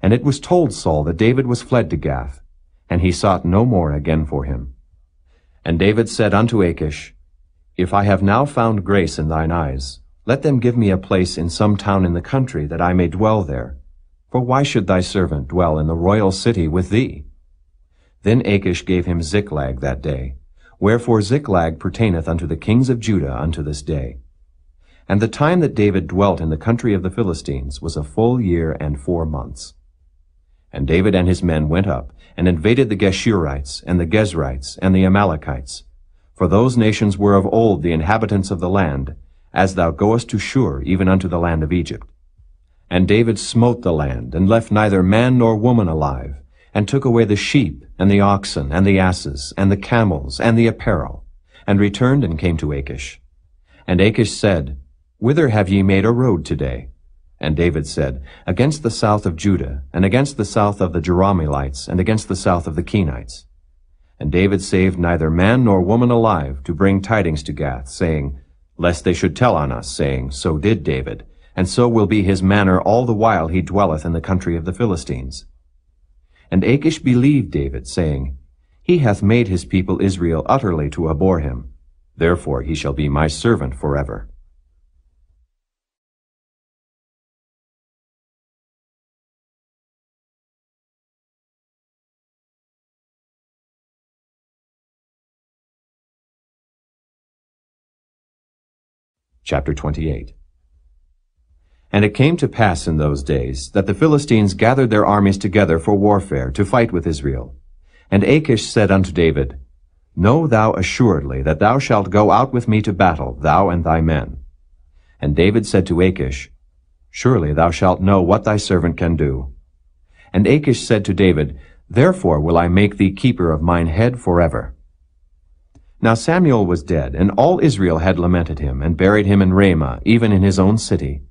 And it was told Saul that David was fled to Gath, and he sought no more again for him. And David said unto Achish, If I have now found grace in thine eyes, let them give me a place in some town in the country, that I may dwell there. For why should thy servant dwell in the royal city with thee? Then Achish gave him Ziklag that day, wherefore Ziklag pertaineth unto the kings of Judah unto this day. And the time that David dwelt in the country of the Philistines was a full year and 4 months. And David and his men went up, and invaded the Geshurites, and the Gezrites, and the Amalekites. For those nations were of old the inhabitants of the land, as thou goest to Shur, even unto the land of Egypt. And David smote the land, and left neither man nor woman alive, and took away the sheep, and the oxen, and the asses, and the camels, and the apparel, and returned and came to Achish. And Achish said, Whither have ye made a road today? And David said, Against the south of Judah, and against the south of the Jerahmeelites, and against the south of the Kenites. And David saved neither man nor woman alive, to bring tidings to Gath, saying, Lest they should tell on us, saying, So did David, and so will be his manner all the while he dwelleth in the country of the Philistines. And Achish believed David, saying, He hath made his people Israel utterly to abhor him. Therefore he shall be my servant forever. Chapter 28. And it came to pass in those days that the Philistines gathered their armies together for warfare, to fight with Israel. And Achish said unto David, Know thou assuredly that thou shalt go out with me to battle, thou and thy men. And David said to Achish, Surely thou shalt know what thy servant can do. And Achish said to David, Therefore will I make thee keeper of mine head forever. Now Samuel was dead, and all Israel had lamented him, and buried him in Ramah, even in his own city.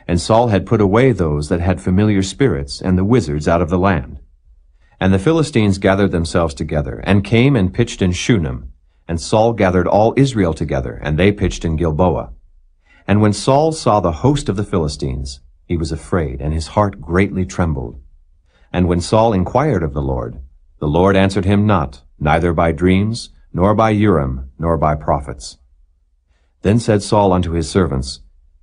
And Saul had put away those that had familiar spirits, and the wizards out of the land. And the Philistines gathered themselves together, and came and pitched in Shunem. And Saul gathered all Israel together, and they pitched in Gilboa. And when Saul saw the host of the Philistines, he was afraid, and his heart greatly trembled. And when Saul inquired of the Lord answered him not, neither by dreams, nor by Urim, nor by prophets. Then said Saul unto his servants,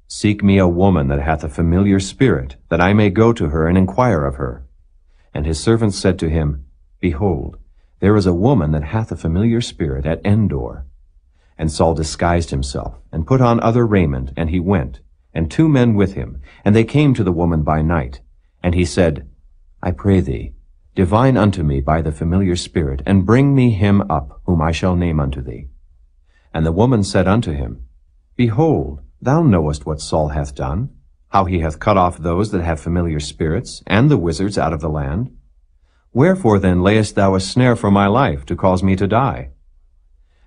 Seek me a woman that hath a familiar spirit, that I may go to her and inquire of her. And his servants said to him, Behold, there is a woman that hath a familiar spirit at Endor. And Saul disguised himself, and put on other raiment, and he went, and 2 men with him, and they came to the woman by night. And he said, I pray thee, divine unto me by the familiar spirit, and bring me him up, whom I shall name unto thee. And the woman said unto him, Behold, thou knowest what Saul hath done, how he hath cut off those that have familiar spirits, and the wizards out of the land. Wherefore then layest thou a snare for my life, to cause me to die?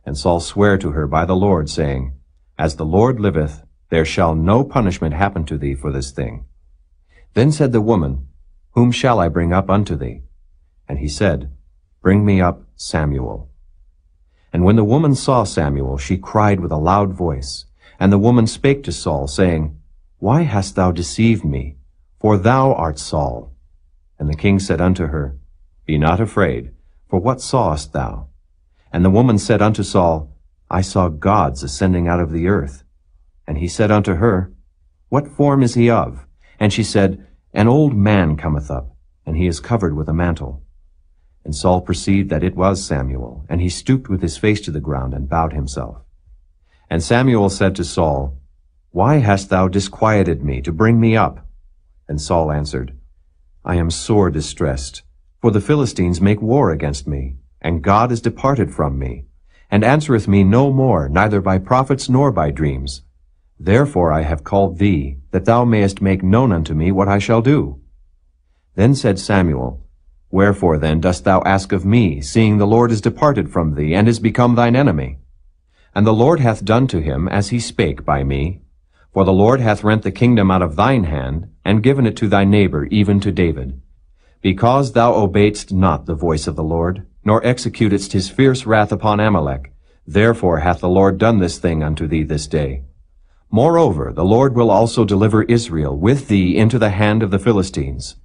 And Saul sware to her by the Lord, saying, As the Lord liveth, there shall no punishment happen to thee for this thing. Then said the woman, Whom shall I bring up unto thee? And he said, Bring me up Samuel. And when the woman saw Samuel, she cried with a loud voice. And the woman spake to Saul, saying, Why hast thou deceived me? For thou art Saul. And the king said unto her, Be not afraid, for what sawest thou? And the woman said unto Saul, I saw gods ascending out of the earth. And he said unto her, What form is he of? And she said, An old man cometh up, and he is covered with a mantle. And Saul perceived that it was Samuel, and he stooped with his face to the ground, and bowed himself. And Samuel said to Saul, Why hast thou disquieted me to bring me up? And Saul answered, I am sore distressed, for the Philistines make war against me, and God is departed from me, and answereth me no more, neither by prophets nor by dreams. Therefore I have called thee, that thou mayest make known unto me what I shall do. Then said Samuel, Wherefore then dost thou ask of me, seeing the Lord is departed from thee, and is become thine enemy? And the Lord hath done to him as he spake by me. For the Lord hath rent the kingdom out of thine hand, and given it to thy neighbor, even to David. Because thou obeyedst not the voice of the Lord, nor executedst his fierce wrath upon Amalek. Therefore hath the Lord done this thing unto thee this day. Moreover, the Lord will also deliver Israel with thee into the hand of the Philistines.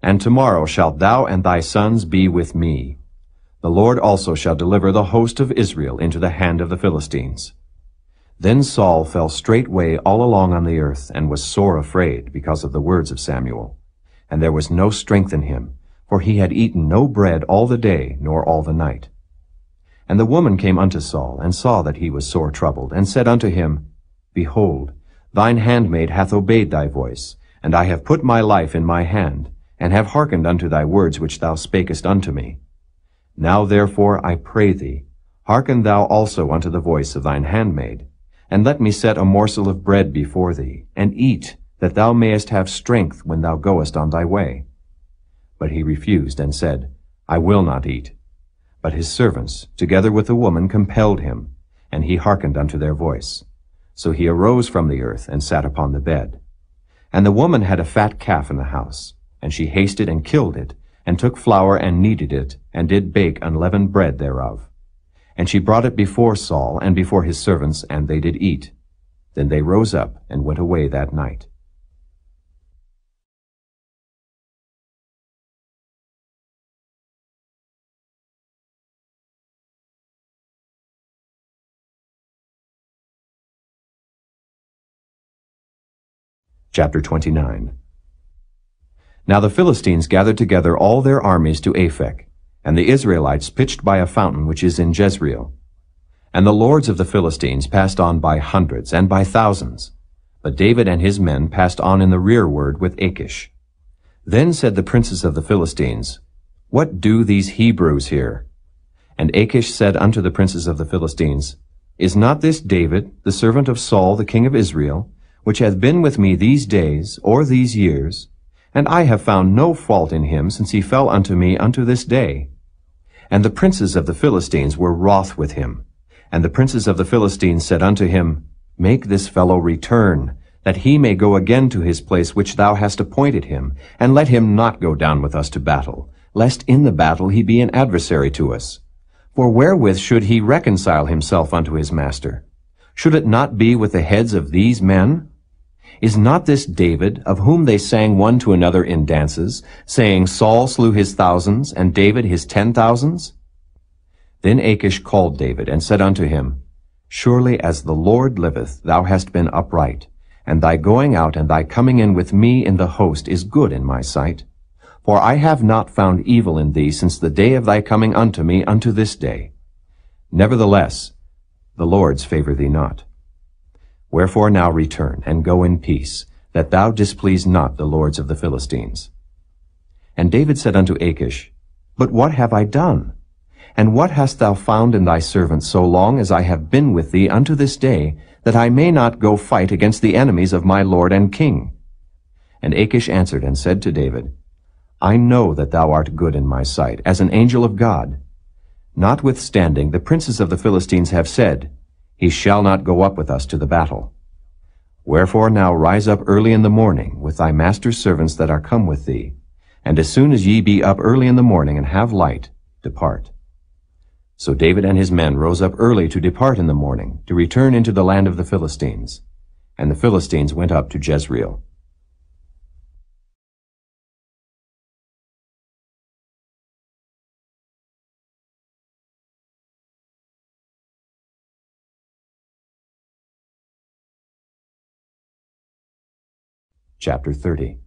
And tomorrow shalt thou and thy sons be with me. The Lord also shall deliver the host of Israel into the hand of the Philistines. Then Saul fell straightway all along on the earth, and was sore afraid because of the words of Samuel. And there was no strength in him, for he had eaten no bread all the day, nor all the night. And the woman came unto Saul, and saw that he was sore troubled, and said unto him, Behold, thine handmaid hath obeyed thy voice, and I have put my life in my hand, and have hearkened unto thy words which thou spakest unto me. Now therefore I pray thee, hearken thou also unto the voice of thine handmaid, and let me set a morsel of bread before thee, and eat, that thou mayest have strength when thou goest on thy way. But he refused, and said, I will not eat. But his servants, together with the woman, compelled him, and he hearkened unto their voice. So he arose from the earth, and sat upon the bed. And the woman had a fat calf in the house, and she hasted and killed it, and took flour and kneaded it, and did bake unleavened bread thereof. And she brought it before Saul and before his servants, and they did eat. Then they rose up and went away that night. Chapter 29. Now the Philistines gathered together all their armies to Aphek, and the Israelites pitched by a fountain which is in Jezreel. And the lords of the Philistines passed on by hundreds and by thousands, but David and his men passed on in the rearward with Achish. Then said the princes of the Philistines, What do these Hebrews here? And Achish said unto the princes of the Philistines, Is not this David, the servant of Saul the king of Israel, which hath been with me these days, or these years, and I have found no fault in him since he fell unto me unto this day? And the princes of the Philistines were wroth with him. And the princes of the Philistines said unto him, Make this fellow return, that he may go again to his place which thou hast appointed him, and let him not go down with us to battle, lest in the battle he be an adversary to us. For wherewith should he reconcile himself unto his master? Should it not be with the heads of these men? Is not this David, of whom they sang one to another in dances, saying, Saul slew his thousands, and David his 10,000s? Then Achish called David, and said unto him, Surely as the Lord liveth, thou hast been upright, and thy going out and thy coming in with me in the host is good in my sight. For I have not found evil in thee since the day of thy coming unto me unto this day. Nevertheless, the Lord's favor thee not. Wherefore now return, and go in peace, that thou displease not the lords of the Philistines. And David said unto Achish, But what have I done? And what hast thou found in thy servant so long as I have been with thee unto this day, that I may not go fight against the enemies of my lord and king? And Achish answered and said to David, I know that thou art good in my sight, as an angel of God. Notwithstanding, the princes of the Philistines have said, He shall not go up with us to the battle. Wherefore now rise up early in the morning with thy master's servants that are come with thee, and as soon as ye be up early in the morning and have light, depart. So David and his men rose up early to depart in the morning, to return into the land of the Philistines. And the Philistines went up to Jezreel. Chapter 30.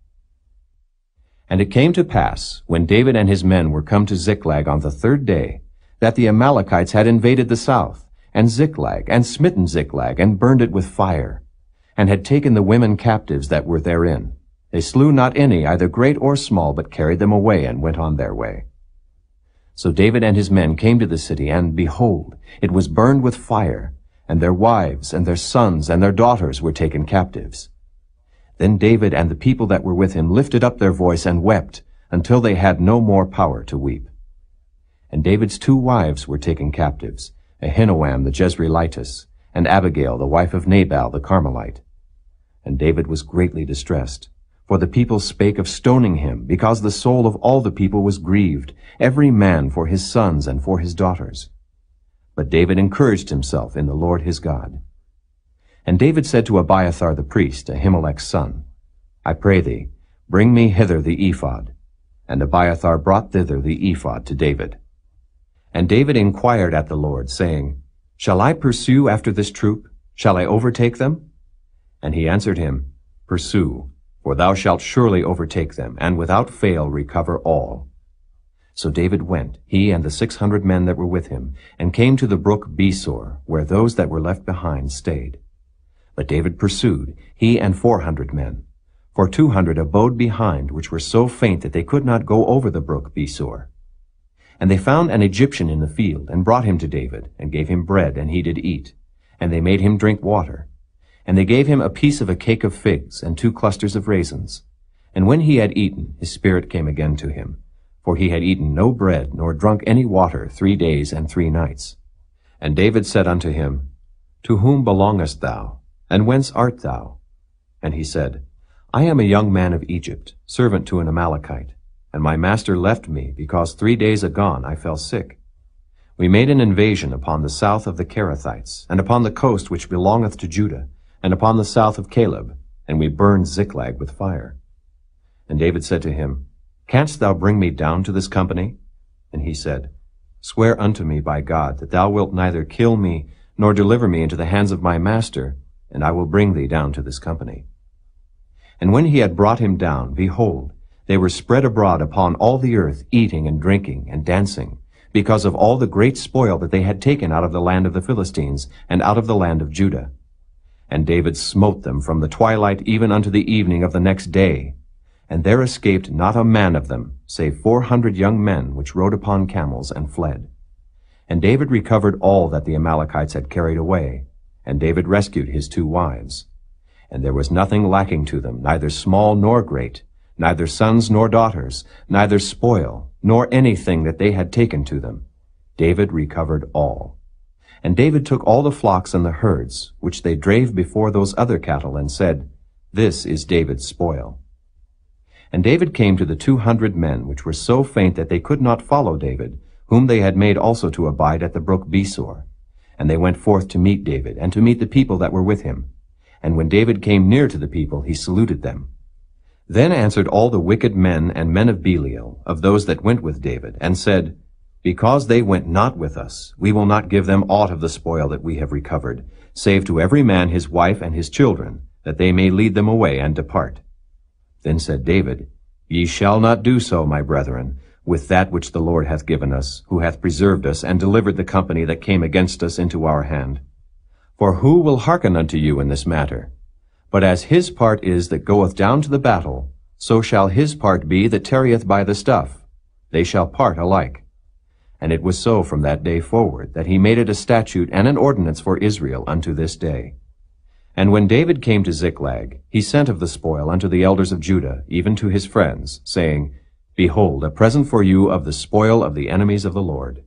And it came to pass, when David and his men were come to Ziklag on the third day, that the Amalekites had invaded the south, and Ziklag, and smitten Ziklag, and burned it with fire, and had taken the women captives that were therein. They slew not any, either great or small, but carried them away, and went on their way. So David and his men came to the city, and behold, it was burned with fire, and their wives, and their sons, and their daughters were taken captives. Then David and the people that were with him lifted up their voice and wept, until they had no more power to weep. And David's 2 wives were taken captives, Ahinoam the Jezreelitess, and Abigail the wife of Nabal the Carmelite. And David was greatly distressed, For the people spake of stoning him, because the soul of all the people was grieved, every man for his sons and for his daughters. But David encouraged himself in the Lord his God. And David said to Abiathar the priest, Ahimelech's son, I pray thee, bring me hither the ephod. And Abiathar brought thither the ephod to David. And David inquired at the Lord, saying, Shall I pursue after this troop? Shall I overtake them? And he answered him, Pursue, for thou shalt surely overtake them, and without fail recover all. So David went, he and the 600 men that were with him, and came to the brook Besor, where those that were left behind stayed. But David pursued, he and 400 men. For 200 abode behind, which were so faint that they could not go over the brook Besor. And they found an Egyptian in the field, and brought him to David, and gave him bread, and he did eat. And they made him drink water. And they gave him a piece of a cake of figs, and 2 clusters of raisins. And when he had eaten, his spirit came again to him. For he had eaten no bread, nor drunk any water 3 days and 3 nights. And David said unto him, To whom belongest thou? And whence art thou? And he said, I am a young man of Egypt, servant to an Amalekite. And my master left me, because 3 days agone I fell sick. We made an invasion upon the south of the Kerethites, and upon the coast which belongeth to Judah, and upon the south of Caleb, and we burned Ziklag with fire. And David said to him, Canst thou bring me down to this company? And he said, Swear unto me by God that thou wilt neither kill me, nor deliver me into the hands of my master, and I will bring thee down to this company. And when he had brought him down, behold, they were spread abroad upon all the earth, eating and drinking and dancing, because of all the great spoil that they had taken out of the land of the Philistines, and out of the land of Judah. And David smote them from the twilight even unto the evening of the next day. And there escaped not a man of them, save 400 young men which rode upon camels and fled. And David recovered all that the Amalekites had carried away, and David rescued his 2 wives. And there was nothing lacking to them, neither small nor great, neither sons nor daughters, neither spoil, nor anything that they had taken to them. David recovered all. And David took all the flocks and the herds, which they drave before those other cattle, and said, This is David's spoil. And David came to the 200 men, which were so faint that they could not follow David, whom they had made also to abide at the brook Besor. And they went forth to meet David, and to meet the people that were with him. And when David came near to the people, he saluted them. Then answered all the wicked men and men of Belial, of those that went with David, and said, Because they went not with us, we will not give them aught of the spoil that we have recovered, save to every man his wife and his children, that they may lead them away and depart. Then said David, Ye shall not do so, my brethren, with that which the Lord hath given us, who hath preserved us, and delivered the company that came against us into our hand. For who will hearken unto you in this matter? But as his part is that goeth down to the battle, so shall his part be that tarrieth by the stuff. They shall part alike. And it was so from that day forward, that he made it a statute and an ordinance for Israel unto this day. And when David came to Ziklag, he sent of the spoil unto the elders of Judah, even to his friends, saying, Behold, a present for you of the spoil of the enemies of the Lord.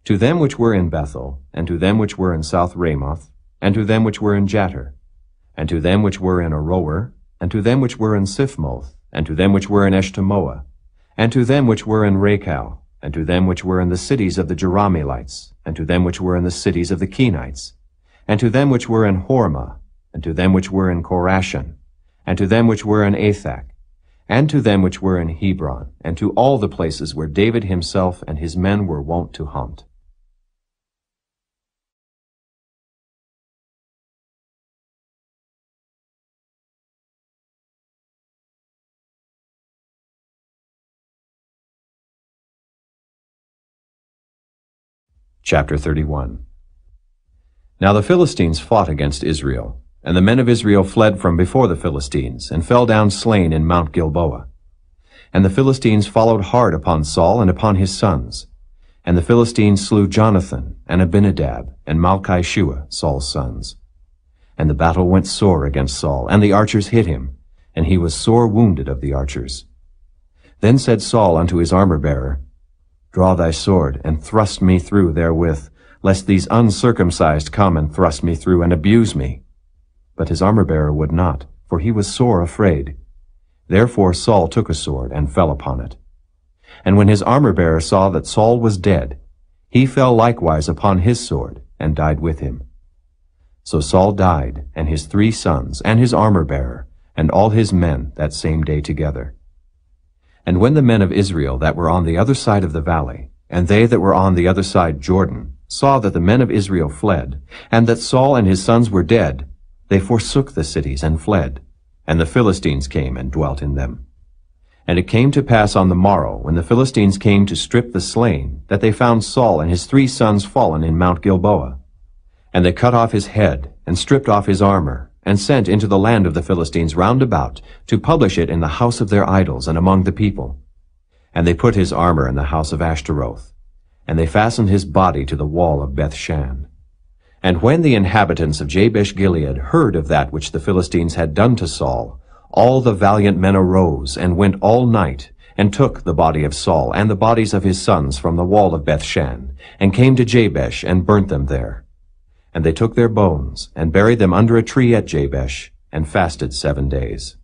To them which were in Bethel, and to them which were in South Ramoth, and to them which were in Jattir, and to them which were in Aroer, and to them which were in Siphmoth, and to them which were in Eshtemoa, and to them which were in Rachal, and to them which were in the cities of the Jerahmeelites, and to them which were in the cities of the Kenites, and to them which were in Hormah, and to them which were in Korashan, and to them which were in Athak, and to them which were in Hebron, and to all the places where David himself and his men were wont to hunt. Chapter 31. Now the Philistines fought against Israel, and the men of Israel fled from before the Philistines, and fell down slain in Mount Gilboa. And the Philistines followed hard upon Saul and upon his sons. And the Philistines slew Jonathan, and Abinadab, and Malchi-Shua, Saul's sons. And the battle went sore against Saul, and the archers hit him, and he was sore wounded of the archers. Then said Saul unto his armor-bearer, Draw thy sword, and thrust me through therewith, lest these uncircumcised come and thrust me through, and abuse me. But his armor-bearer would not, for he was sore afraid. Therefore Saul took a sword and fell upon it. And when his armor-bearer saw that Saul was dead, he fell likewise upon his sword, and died with him. So Saul died, and his 3 sons, and his armor-bearer, and all his men that same day together. And when the men of Israel that were on the other side of the valley, and they that were on the other side Jordan, saw that the men of Israel fled, and that Saul and his sons were dead, they forsook the cities and fled, and the Philistines came and dwelt in them. And it came to pass on the morrow, when the Philistines came to strip the slain, that they found Saul and his 3 sons fallen in Mount Gilboa. And they cut off his head, and stripped off his armor, and sent into the land of the Philistines round about, to publish it in the house of their idols and among the people. And they put his armor in the house of Ashtaroth, and they fastened his body to the wall of Bethshan. And when the inhabitants of Jabesh-Gilead heard of that which the Philistines had done to Saul, all the valiant men arose, and went all night, and took the body of Saul, and the bodies of his sons from the wall of Bethshan, and came to Jabesh, and burnt them there. And they took their bones, and buried them under a tree at Jabesh, and fasted 7 days.